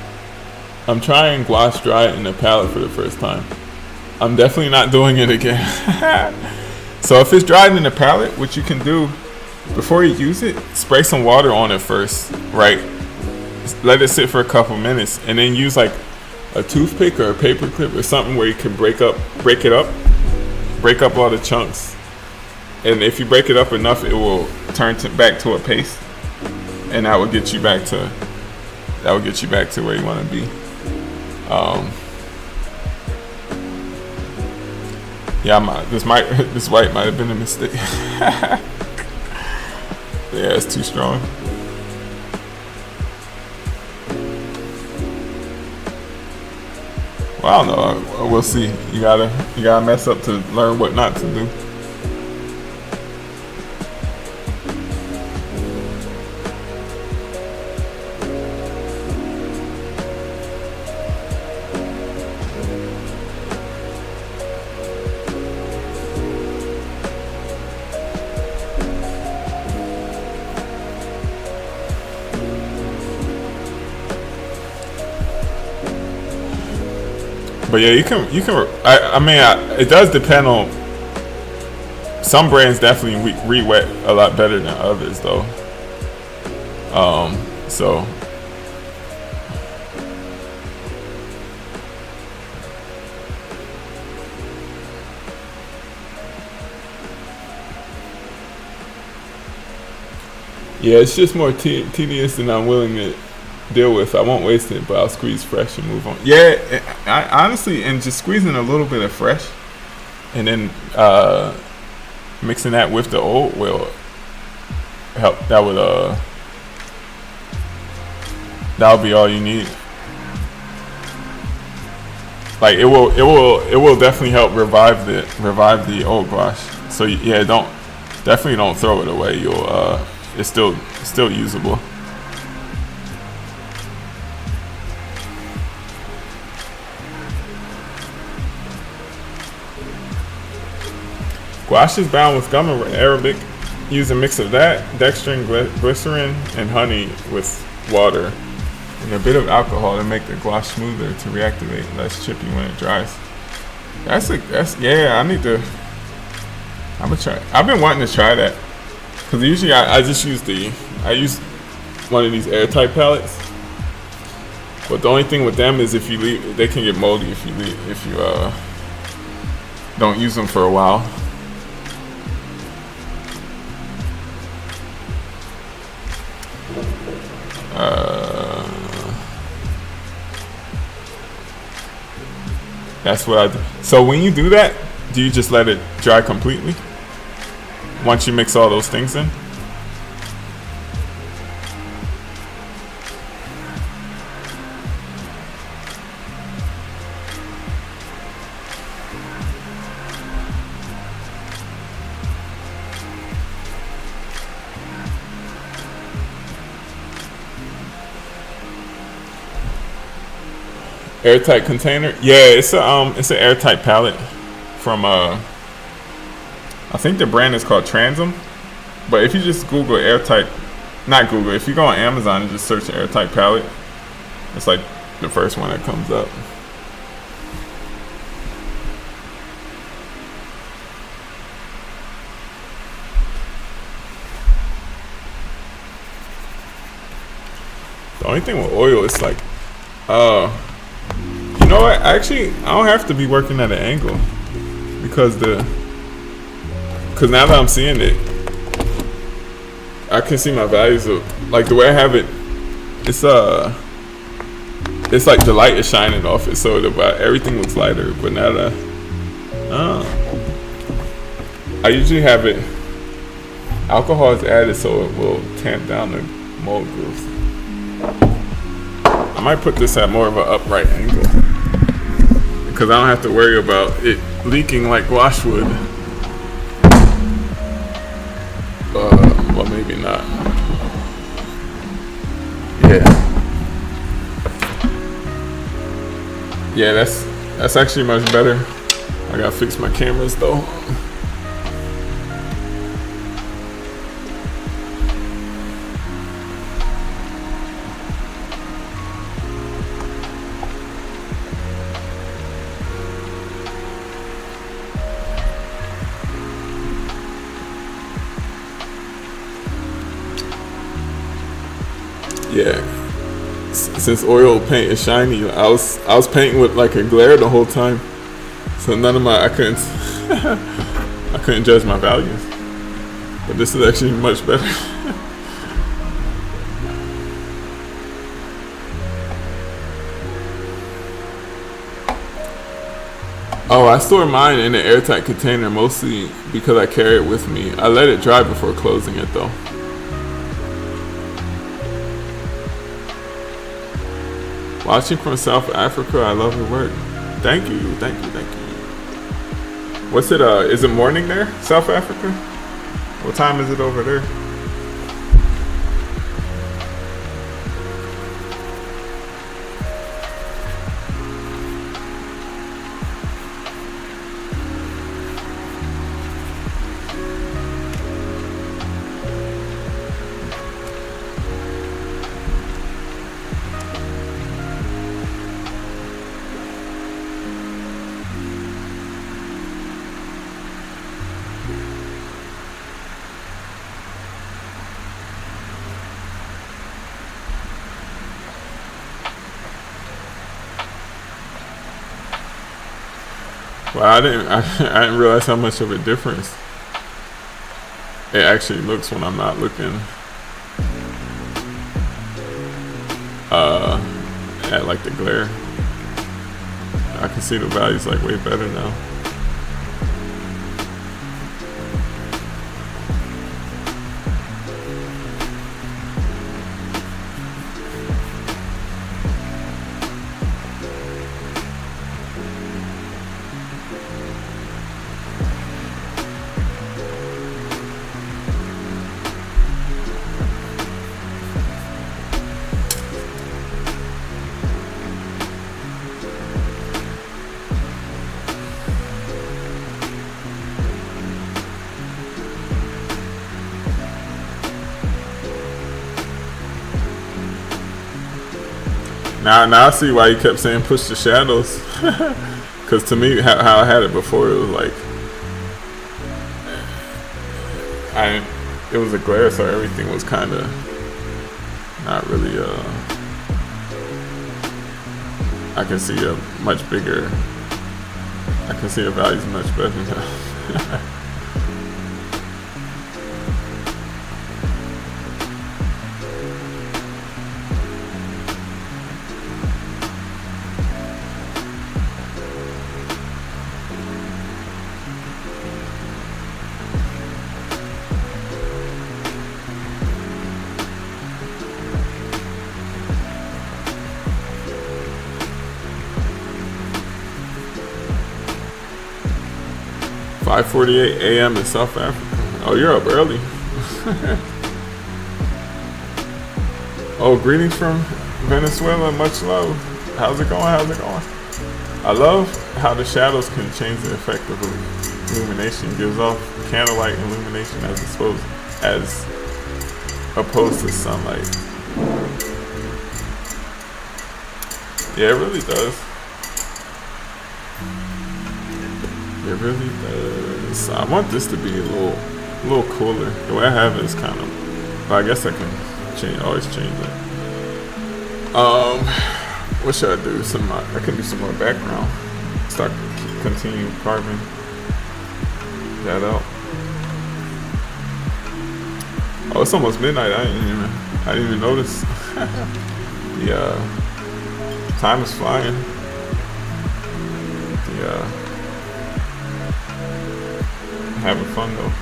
dry in the palette for the first time. I'm definitely not doing it again. So if it's dried in the palette, what you can do before you use it, spray some water on it first, right? Let it sit for a couple minutes, and then use like a toothpick or a paper clip or something where you can break up all the chunks. And if you break it up enough, it will turn back to a paste, and that will get you back to where you want to be. Yeah, this white might have been a mistake. Yeah, it's too strong. Well, I don't know. We'll see. You gotta mess up to learn what not to do. But yeah, you can. I mean, it does depend on. Some brands definitely re-wet a lot better than others, though. So. Yeah, it's just more tedious than I'm willing to deal with. I won't waste it, but I'll squeeze fresh and move on. Yeah, I honestly, and just squeezing a little bit of fresh, and then mixing that with the old will help. That would be all you need. Like it will definitely help revive the old gouache. So yeah, definitely don't throw it away. It's still usable. Gouache is bound with gum arabic. Use a mix of that, dextrin, glycerin, and honey with water and a bit of alcohol to make the gouache smoother to reactivate, less chippy when it dries. I'm gonna try. I've been wanting to try that because usually I use one of these airtight palettes. But the only thing with them is if you leave, they can get moldy if you don't use them for a while. That's what I do. So when you do that, do you just let it dry completely once you mix all those things in? Airtight container. Yeah, it's an airtight palette from I think the brand is called Transom. But if you just Google airtight, not Google, if you go on Amazon and just search airtight palette, it's like the first one that comes up. The only thing with oil is like, you know what? Actually, I don't have to be working at an angle because now that I'm seeing it, I can see my values of, like, the way I have it. It's like the light is shining off it, so everything looks lighter. But now that I usually have it, alcohol is added so it will tamp down the mold growth. I might put this at more of an upright angle because I don't have to worry about it leaking like washwood. Well, maybe not. Yeah, that's actually much better. I gotta fix my cameras though. Yeah. Since oil paint is shiny, I was painting with like a glare the whole time, so I couldn't judge my values. But this is actually much better. Oh, I store mine in an airtight container mostly because I carry it with me. I let it dry before closing it though. Watching from South Africa, I love your work. Thank you. What's it, is it morning there, South Africa? What time is it over there? Well, I didn't realize how much of a difference it actually looks when I'm not looking at like the glare. I can see the values like way better now. Now I see why you kept saying push the shadows. Because to me, how I had it before, it was like it was a glare, so everything was kind of not really. I can see a much bigger. I can see the values much better now. 5:48 a.m. in South Africa. Oh, you're up early. Oh, greetings from Venezuela. Much love. How's it going? I love how the shadows can change the effect of illumination. It gives off candlelight illumination as opposed to sunlight. Yeah, it really does. It really does. I want this to be a little cooler. The way I have it is kind of, but I guess I can always change it. What should I do? I can do some more background. Continue carving. that out. Oh, it's almost midnight. I didn't even notice. Yeah, time is flying. Yeah, having fun though.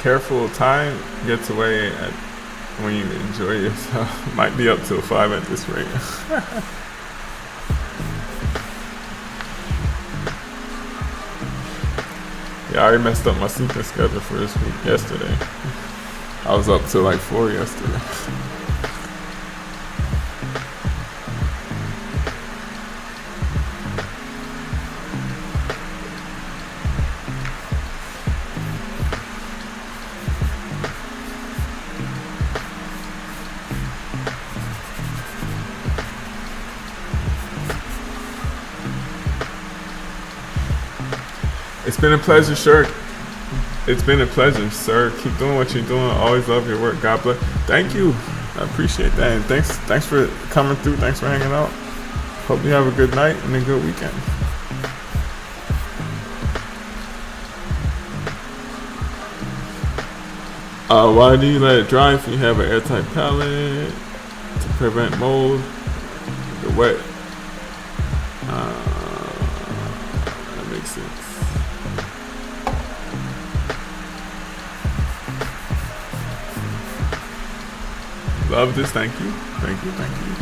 Careful, time gets away when you enjoy yourself. Might be up till 5 at this rate. Yeah, I already messed up my sleeping schedule for this week yesterday. I was up till like 4 yesterday. It's been a pleasure, sir. It's been a pleasure, sir. Keep doing what you're doing. Always love your work. God bless. Thank you. I appreciate that. And thanks for coming through. Thanks for hanging out. Hope you have a good night and a good weekend. Why do you let it dry if you have an airtight palette to prevent mold? The wet. That makes sense. Love this. Thank you. Thank you. Thank you.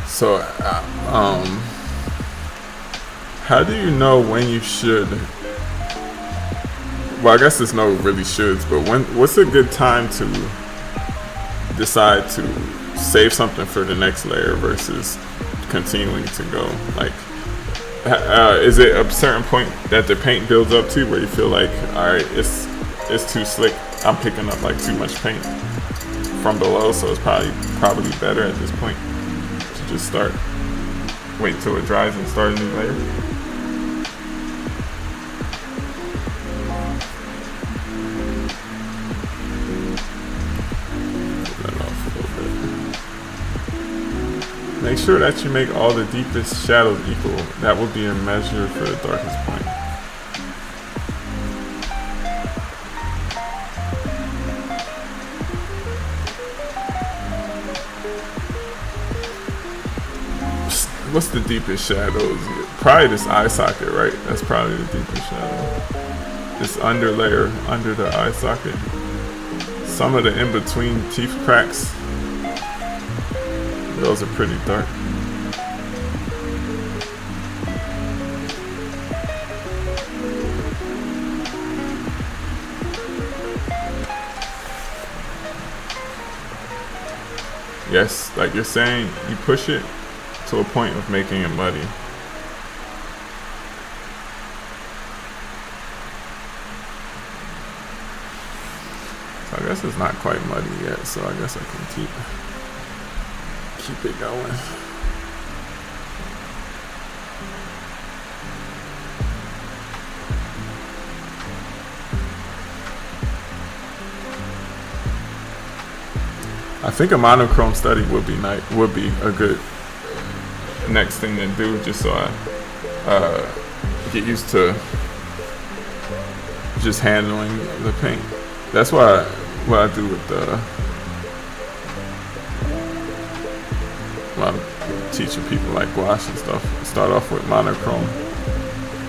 So, how do you know when you should? Well, I guess there's no really shoulds, but what's a good time to decide to save something for the next layer versus continuing to go? Like, is it a certain point that the paint builds up to where you feel like, all right, it's too slick, I'm picking up like too much paint from below, so it's probably better at this point to just wait till it dries and start a new layer? Make sure that you make all the deepest shadows equal. That will be a measure for the darkest point. What's the deepest shadows? Probably this eye socket, right? That's probably the deepest shadow. This under layer, under the eye socket. Some of the in-between teeth cracks, those are pretty dark. Yes, like you're saying, you push it to a point of making it muddy. So I guess it's not quite muddy yet, so I guess I can keep it going. I think a monochrome study would be a good next thing to do, just so I get used to just handling the paint. That's what I do with when I'm teaching people like gouache and stuff. Start off with monochrome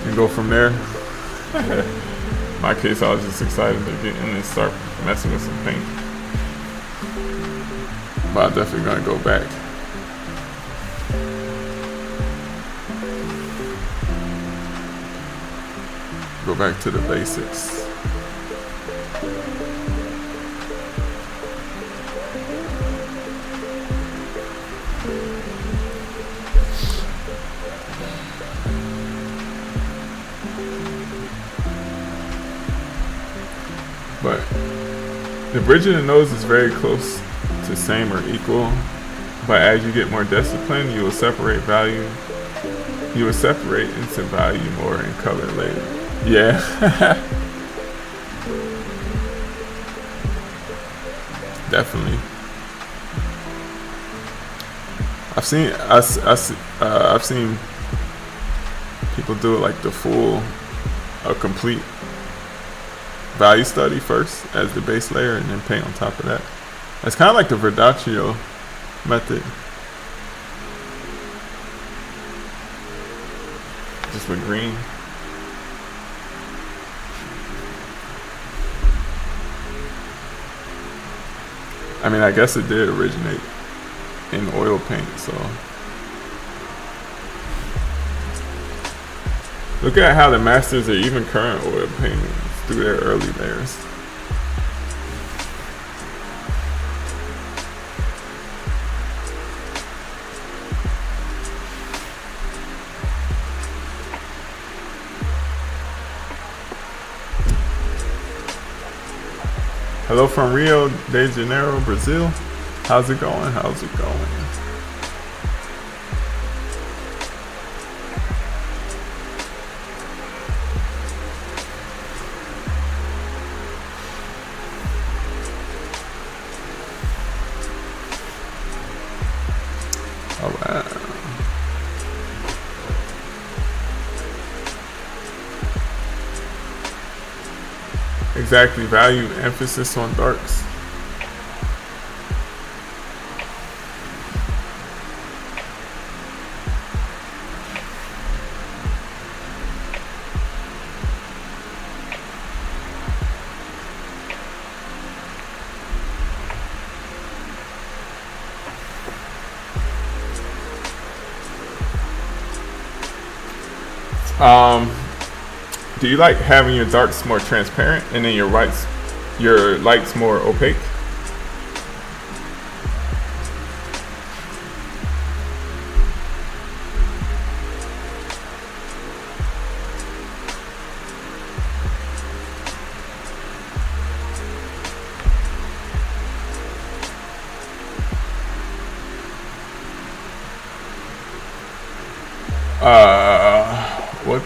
and go from there. In my case, I was just excited to get in and start messing with some paint. But I'm definitely gonna go back. Go back to the basics. But the bridge of the nose is very close to same or equal, but as you get more disciplined, you will separate into value more in color later. Yeah. Definitely. I've seen people do it like a complete value study first as the base layer and then paint on top of that. It's kind of like the Verdaccio method, just with green. I mean, I guess it did originate in oil paint, so. Look at how the masters are even current oil paintings through their early layers. Hello from Rio de Janeiro, Brazil. How's it going? How's it going? All right. Exactly, value emphasis on darks. Do you like having your darks more transparent and then your lights more opaque? What?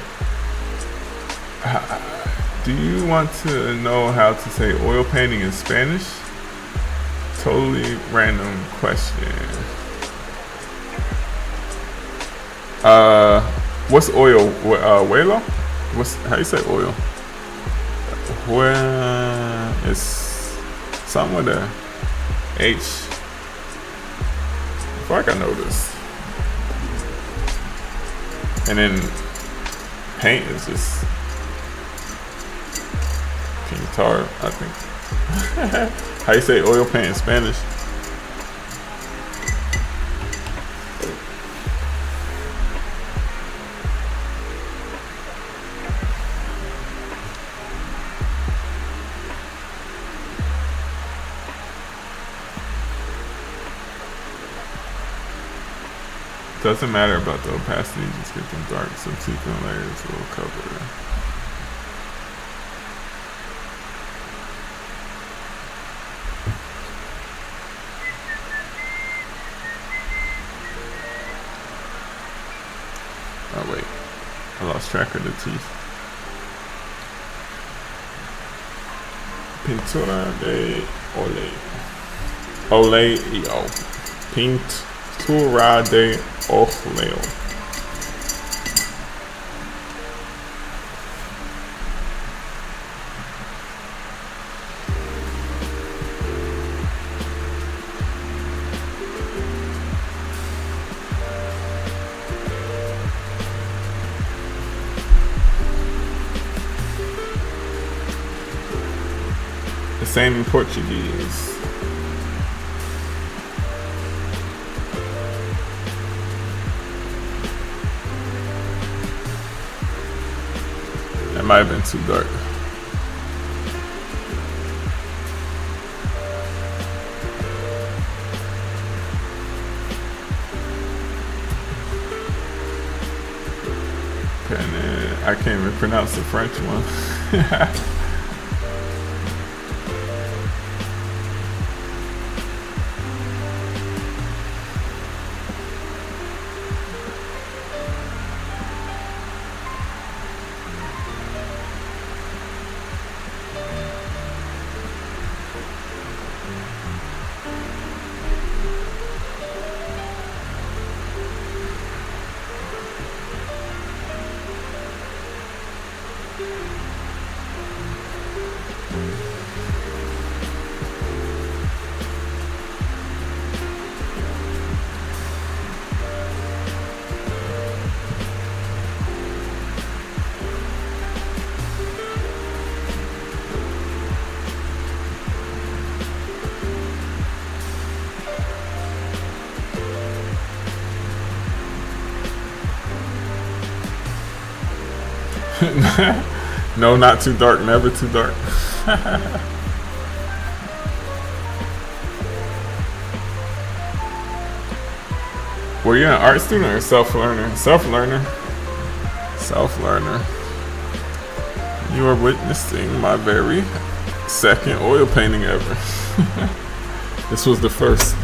Do you want to know how to say oil painting in Spanish? Totally random question. What's oil? Huelo? How you say oil? Well, it's something with a H. I feel like I know this. And then paint is just pintar, I think. How you say oil paint in Spanish? Doesn't matter about the opacity, just get them dark subsequent layers will cover. Oh wait, I lost track of the teeth. Pintura de Oleo. Pintura de Oleo. The same in Portuguese. That might have been too dark. Okay, and then I can't even pronounce the French one. No, not too dark, never too dark. Were you an art student or self-learner? Self-learner. Self-learner. You are witnessing my very second oil painting ever. This was the first.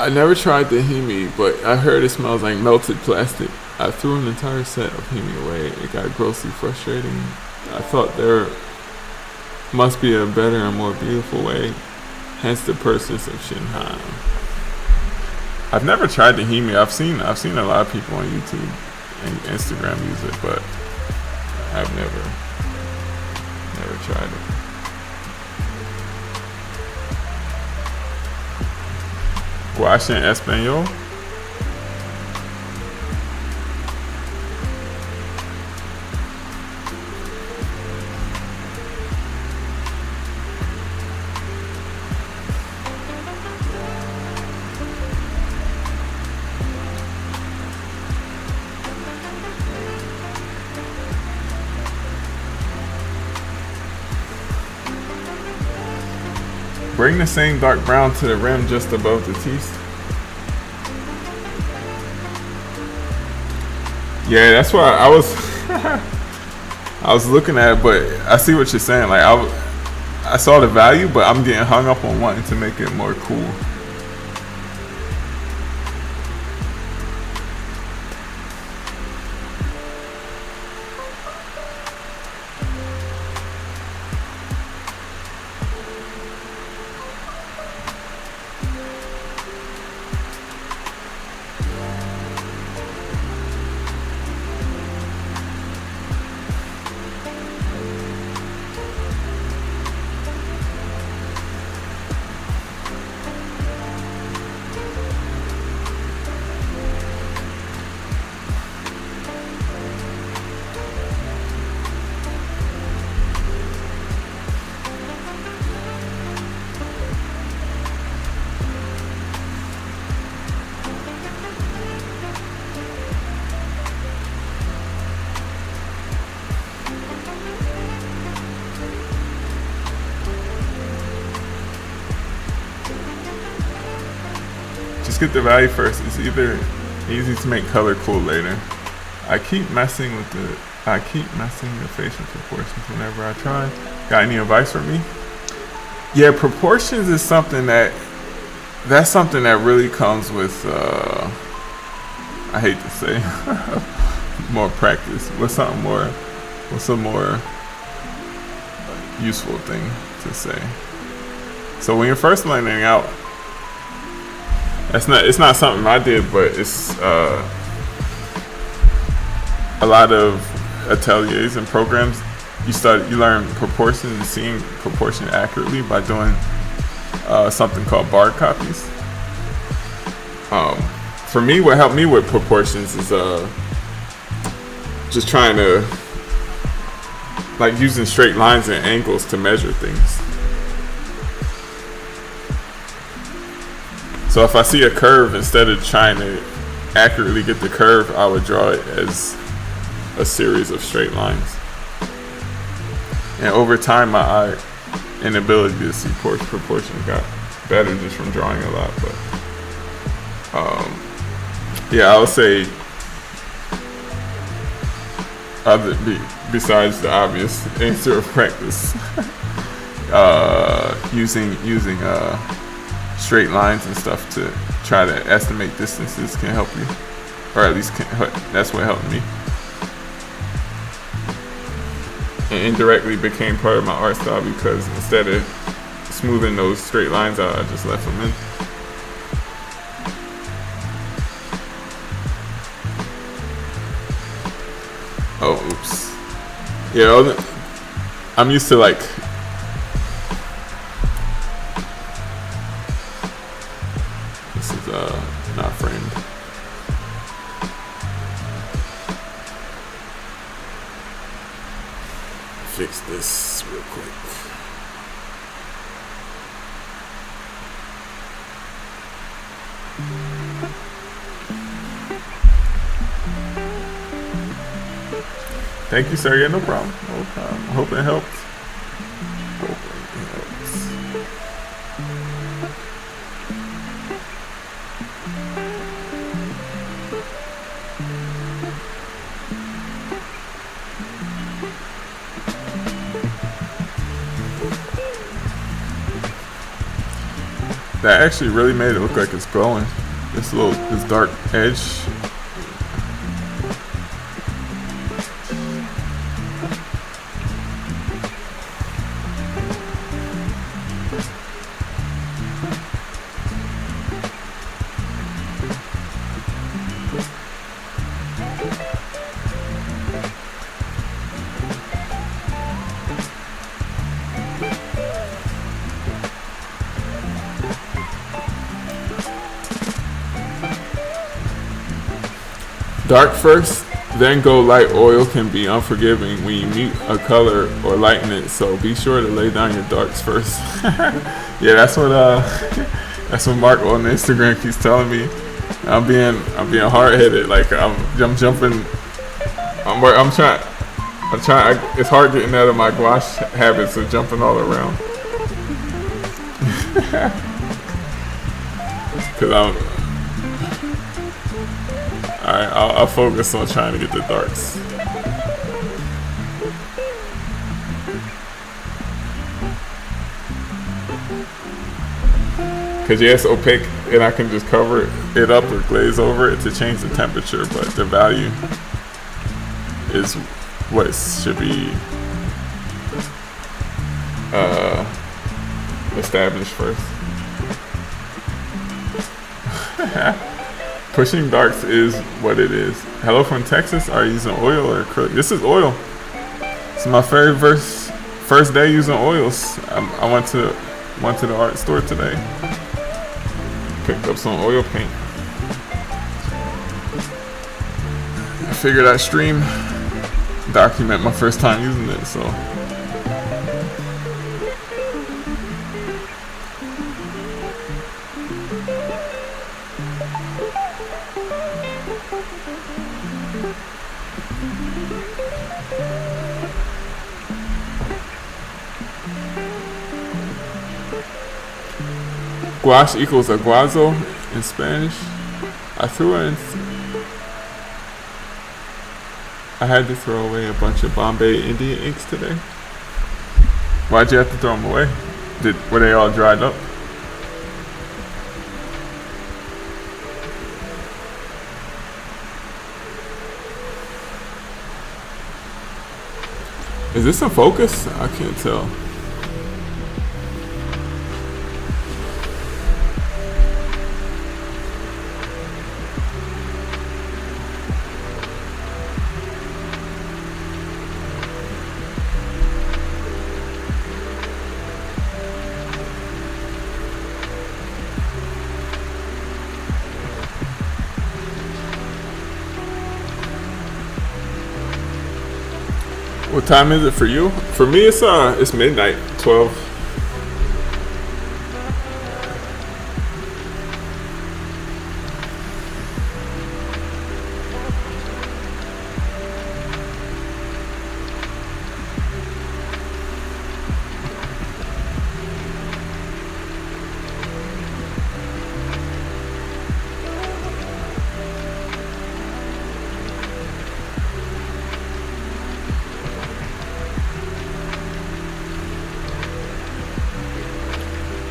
I never tried the Hemi, but I heard it smells like melted plastic. I threw an entire set of Hemi away. It got grossly frustrating. I thought there must be a better and more beautiful way, hence the purchase of Shinhan. I've never tried the Hemi. I've seen a lot of people on YouTube and Instagram use it, but I've never tried it. Gouache en espagnol. Bring the same dark brown to the rim just above the teeth. Yeah, that's why I was I was looking at it, but I see what you're saying. Like I saw the value, but I'm getting hung up on wanting to make it more cool. Just get the value first. It's either easy to make color cool later. I keep messing with the facial proportions whenever I try. Got any advice for me? Yeah, proportions is something that's something that really comes with I hate to say more practice. What's a more useful thing to say? So when you're first learning out, it's not something I did, but it's a lot of ateliers and programs. You learn proportions and seeing proportion accurately by doing something called bar copies. For me, what helped me with proportions is just trying to like using straight lines and angles to measure things. So if I see a curve, instead of trying to accurately get the curve, I would draw it as a series of straight lines. And over time, my eye and ability to see proportions got better just from drawing a lot. But yeah, I would say besides the obvious answer of practice, using straight lines and stuff to try to estimate distances can help you, or at least that's what helped me. And indirectly became part of my art style because instead of smoothing those straight lines out, I just left them in. Oh, oops. Yeah, I'm used to like this is not framed. Fix this real quick. Thank you, sir. Yeah, no problem. No problem. Hope it helped. Hope it helps. That actually really made it look like it's glowing. This dark edge. Dark first, then go light. Oil can be unforgiving when you mute a color or lighten it, so be sure to lay down your darks first. Yeah, that's what Mark on Instagram keeps telling me. I'm being hard-headed. Like I'm jumping. I'm trying. It's hard getting out of my gouache habits of jumping all around. Cause I'll focus on trying to get the darks. Cause yeah, it's opaque and I can just cover it up or glaze over it to change the temperature, but the value is what it should be established first. Pushing darks is what it is. Hello from Texas. Are you using oil or acrylic? This is oil. It's my very first day using oils. I went to the art store today. Picked up some oil paint. I figured I'd stream, document my first time using it. So. Gouache equals aguazo. in Spanish. I threw in. I had to throw away a bunch of Bombay Indian inks today. Why'd you have to throw them away? Were they all dried up? Is this a focus? I can't tell. What time is it for you? For me, it's midnight, 12.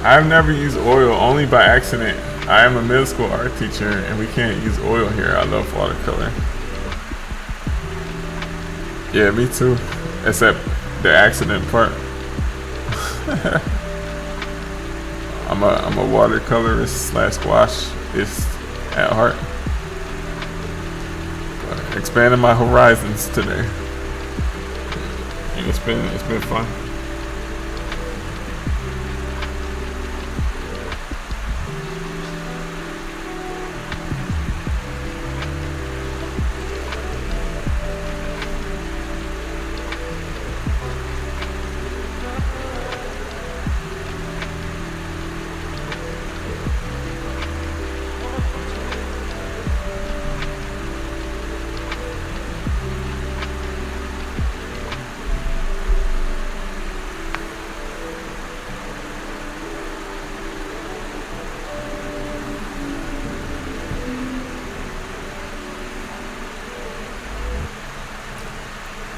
I've never used oil, only by accident. I am a middle school art teacher and we can't use oil here. I love watercolor. Yeah, me too. Except the accident part. I'm a watercolorist / gouacheist at heart. But expanding my horizons today. And it's been fun.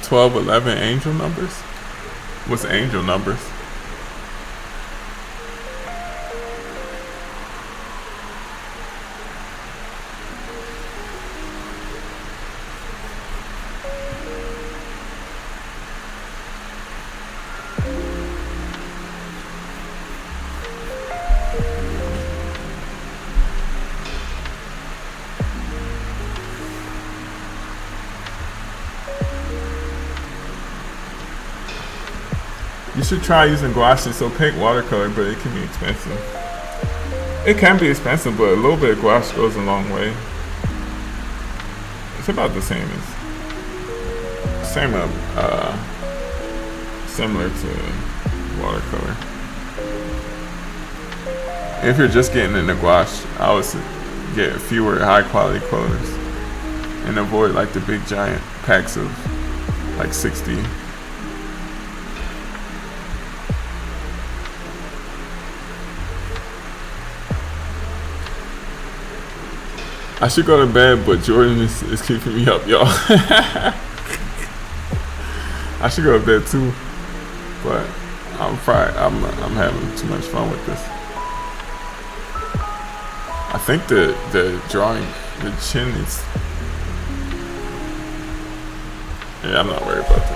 Twelve, 11 angel numbers? What's angel numbers? You should try using gouache. It's opaque watercolor, but it can be expensive. It can be expensive, but a little bit of gouache goes a long way. It's about the same as similar to watercolor. If you're just getting into gouache, I would get fewer high quality colors and avoid like the big giant packs of like 60. I should go to bed, but Jordan is keeping me up, y'all. I should go to bed too, but I'm having too much fun with this. I think the drawing, the chin is. Yeah, I'm not worried about the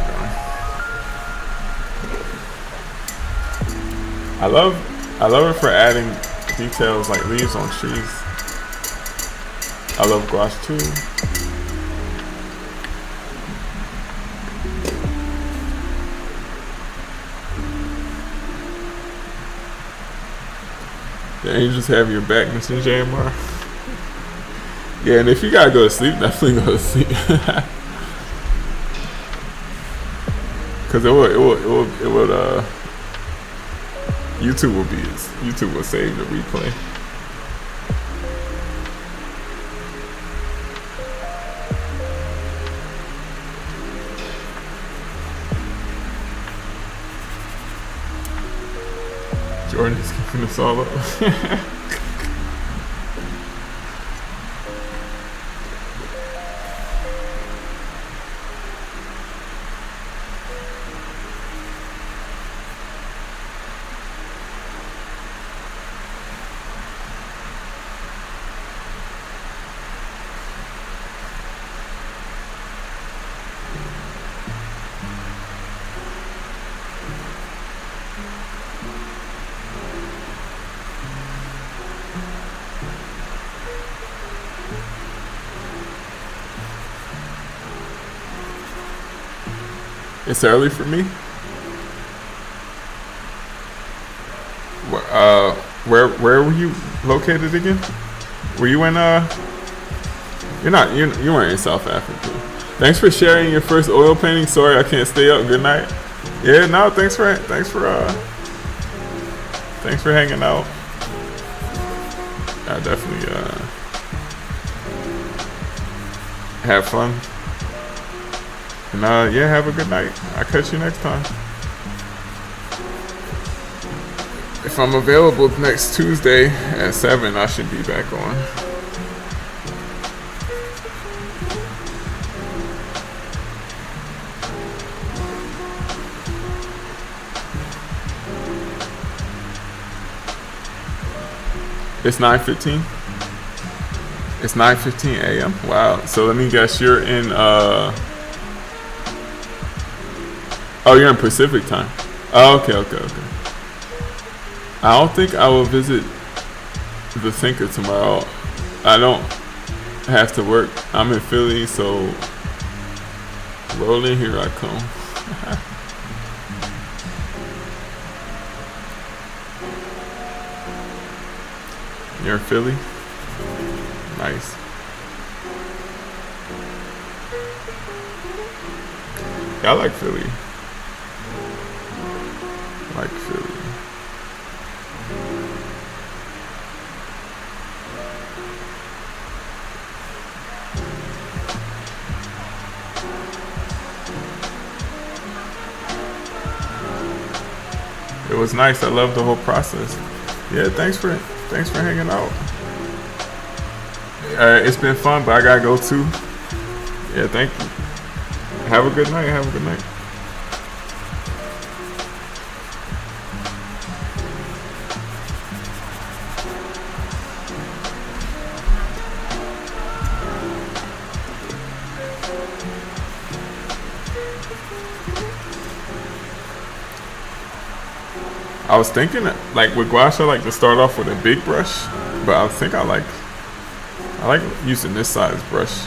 drawing. I love it for adding details like leaves on trees. I love gouache too. The angels have your back, Mr. JMR. Yeah, and if you gotta go to sleep, definitely go to sleep. Cause it would YouTube will save the replay. Jordan is keeping us all up. It's early for me. Where were you located again? Were you in you weren't in South Africa. Thanks for sharing your first oil painting. Sorry I can't stay up. Good night. Yeah, no, thanks for hanging out. I definitely have fun. And yeah, have a good night. I'll catch you next time. If I'm available next Tuesday at 7, I should be back on. It's 9:15. It's 9:15 a.m. Wow. So let me guess, you're in oh, you're in Pacific time. Oh, okay. I don't think I will visit the Thinker tomorrow. I don't have to work. I'm in Philly, so rolling, here I come. You're in Philly? Nice. Yeah, I like Philly. It was nice. I love the whole process. Yeah, thanks for hanging out. It's been fun, but I gotta go too. Yeah, thank you. Have a good night. I was thinking that, like with gouache, I like to start off with a big brush, but I think I like using this size brush.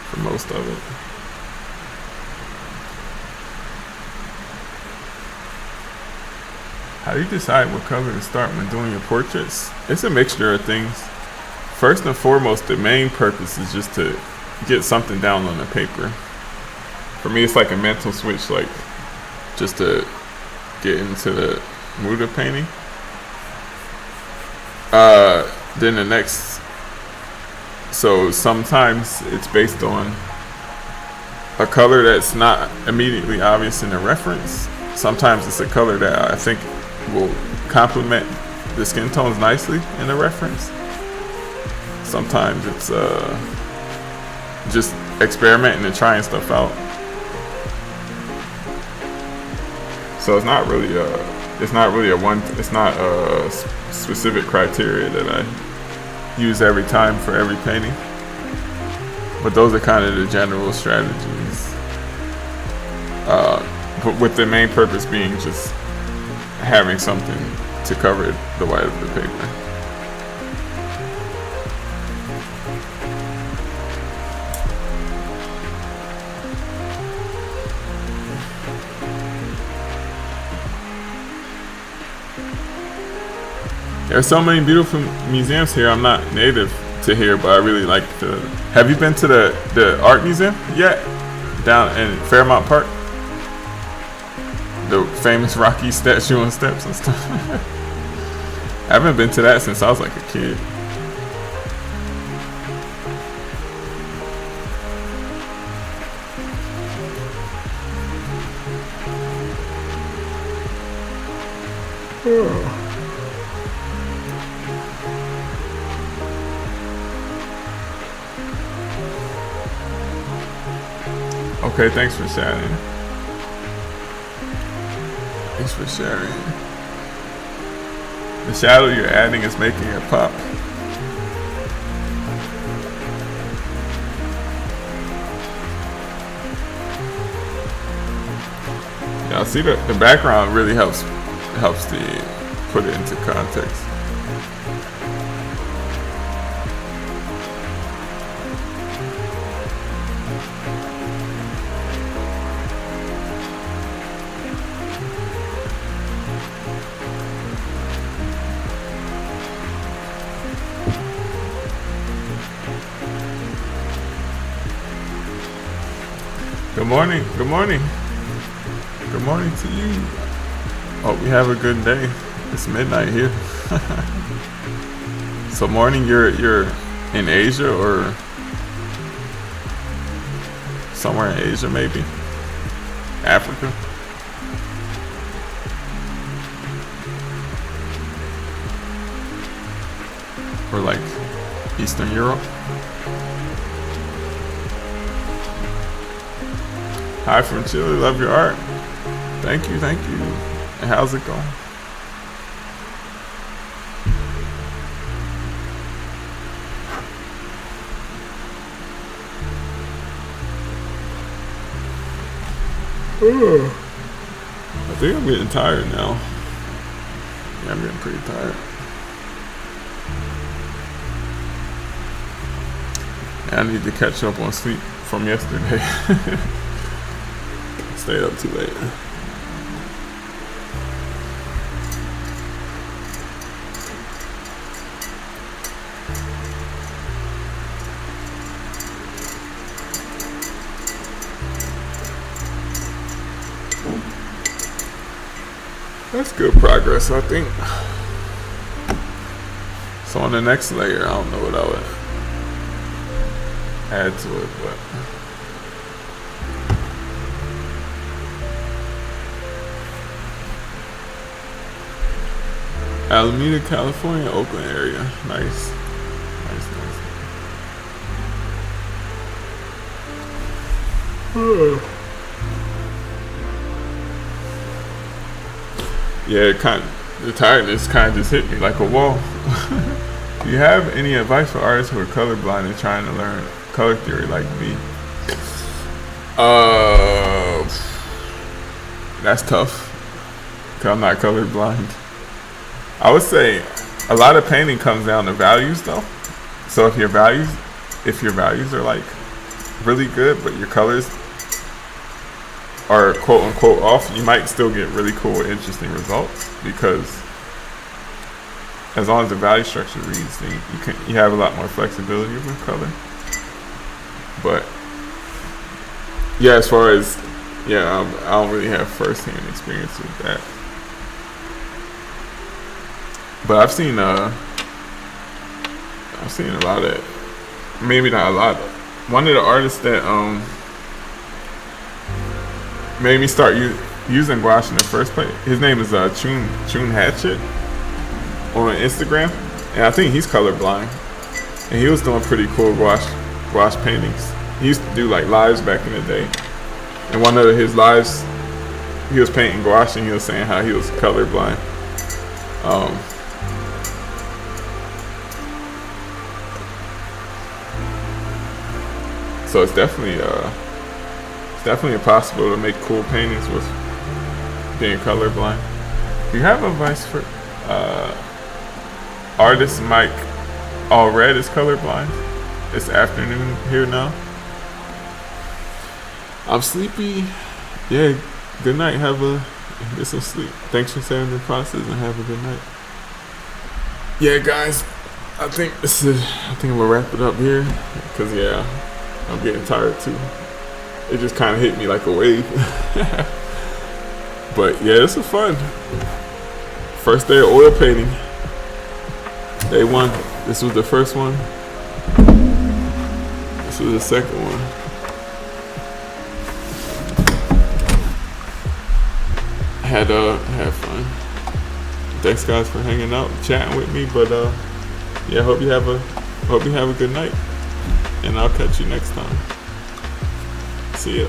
For most of it. How do you decide what color to start when doing your portraits? It's a mixture of things. First and foremost, the main purpose is just to get something down on the paper. For me, it's like a mental switch, like just to get into the mood of painting. Then the next, so sometimes it's based on a color that's not immediately obvious in the reference. Sometimes it's a color that I think will complement the skin tones nicely in the reference. Sometimes it's just experimenting and trying stuff out. So it's not really a specific criteria that I use every time for every painting. But those are kind of the general strategies. But with the main purpose being just having something to cover the white of the paper. There are so many beautiful museums here. I'm not native to here, but I really like the... Have you been to the art museum yet? Down in Fairmount Park? The famous Rocky statue and steps and stuff. I haven't been to that since I was like a kid. Okay, thanks for sharing. The shadow you're adding is making it pop. Yeah, see the background really helps to put it into context. Good morning. Good morning. Good morning to you. Hope you have a good day. It's midnight here. So morning, you're in Asia or somewhere in Asia, maybe Africa. Or like Eastern Europe. Hi from Chile, love your art. Thank you, thank you. And how's it going? I think I'm getting tired now. Yeah, I'm getting pretty tired. I need to catch up on sleep from yesterday. Stayed up too late. That's good progress, I think. So on the next layer, I don't know what I would add to it, but Alameda, California, Oakland area. Nice. Nice, nice. Yeah, the tiredness kind of just hit me like a wall. Do you have any advice for artists who are colorblind and trying to learn color theory like me? That's tough, because I'm not colorblind. I would say a lot of painting comes down to values though. So if your values are like really good, but your colors are quote unquote off, you might still get really cool, interesting results, because as long as the value structure reads, then you have a lot more flexibility with color. But yeah, as far as I don't really have first-hand experience with that. But I've seen a lot of, maybe not a lot. One of the artists that made me start using gouache in the first place, his name is Chun Hatchet on Instagram, and I think he's colorblind, and he was doing pretty cool gouache paintings. He used to do like lives back in the day, and one of his lives he was painting gouache and he was saying how he was colorblind. So it's definitely possible to make cool paintings with being colorblind. Do you have advice for artist Mike Allred is colorblind? It's afternoon here now. I'm sleepy. Yeah, good night. Get some sleep. Thanks for sharing the process and have a good night. Yeah, guys, I think I'm gonna wrap it up here, because I'm getting tired too. It just kind of hit me like a wave. But yeah, this was fun. First day of oil painting. Day one. This was the first one. This was the second one. Had fun. Thanks guys for hanging out, chatting with me. But hope you have a good night, and I'll catch you next time. See ya.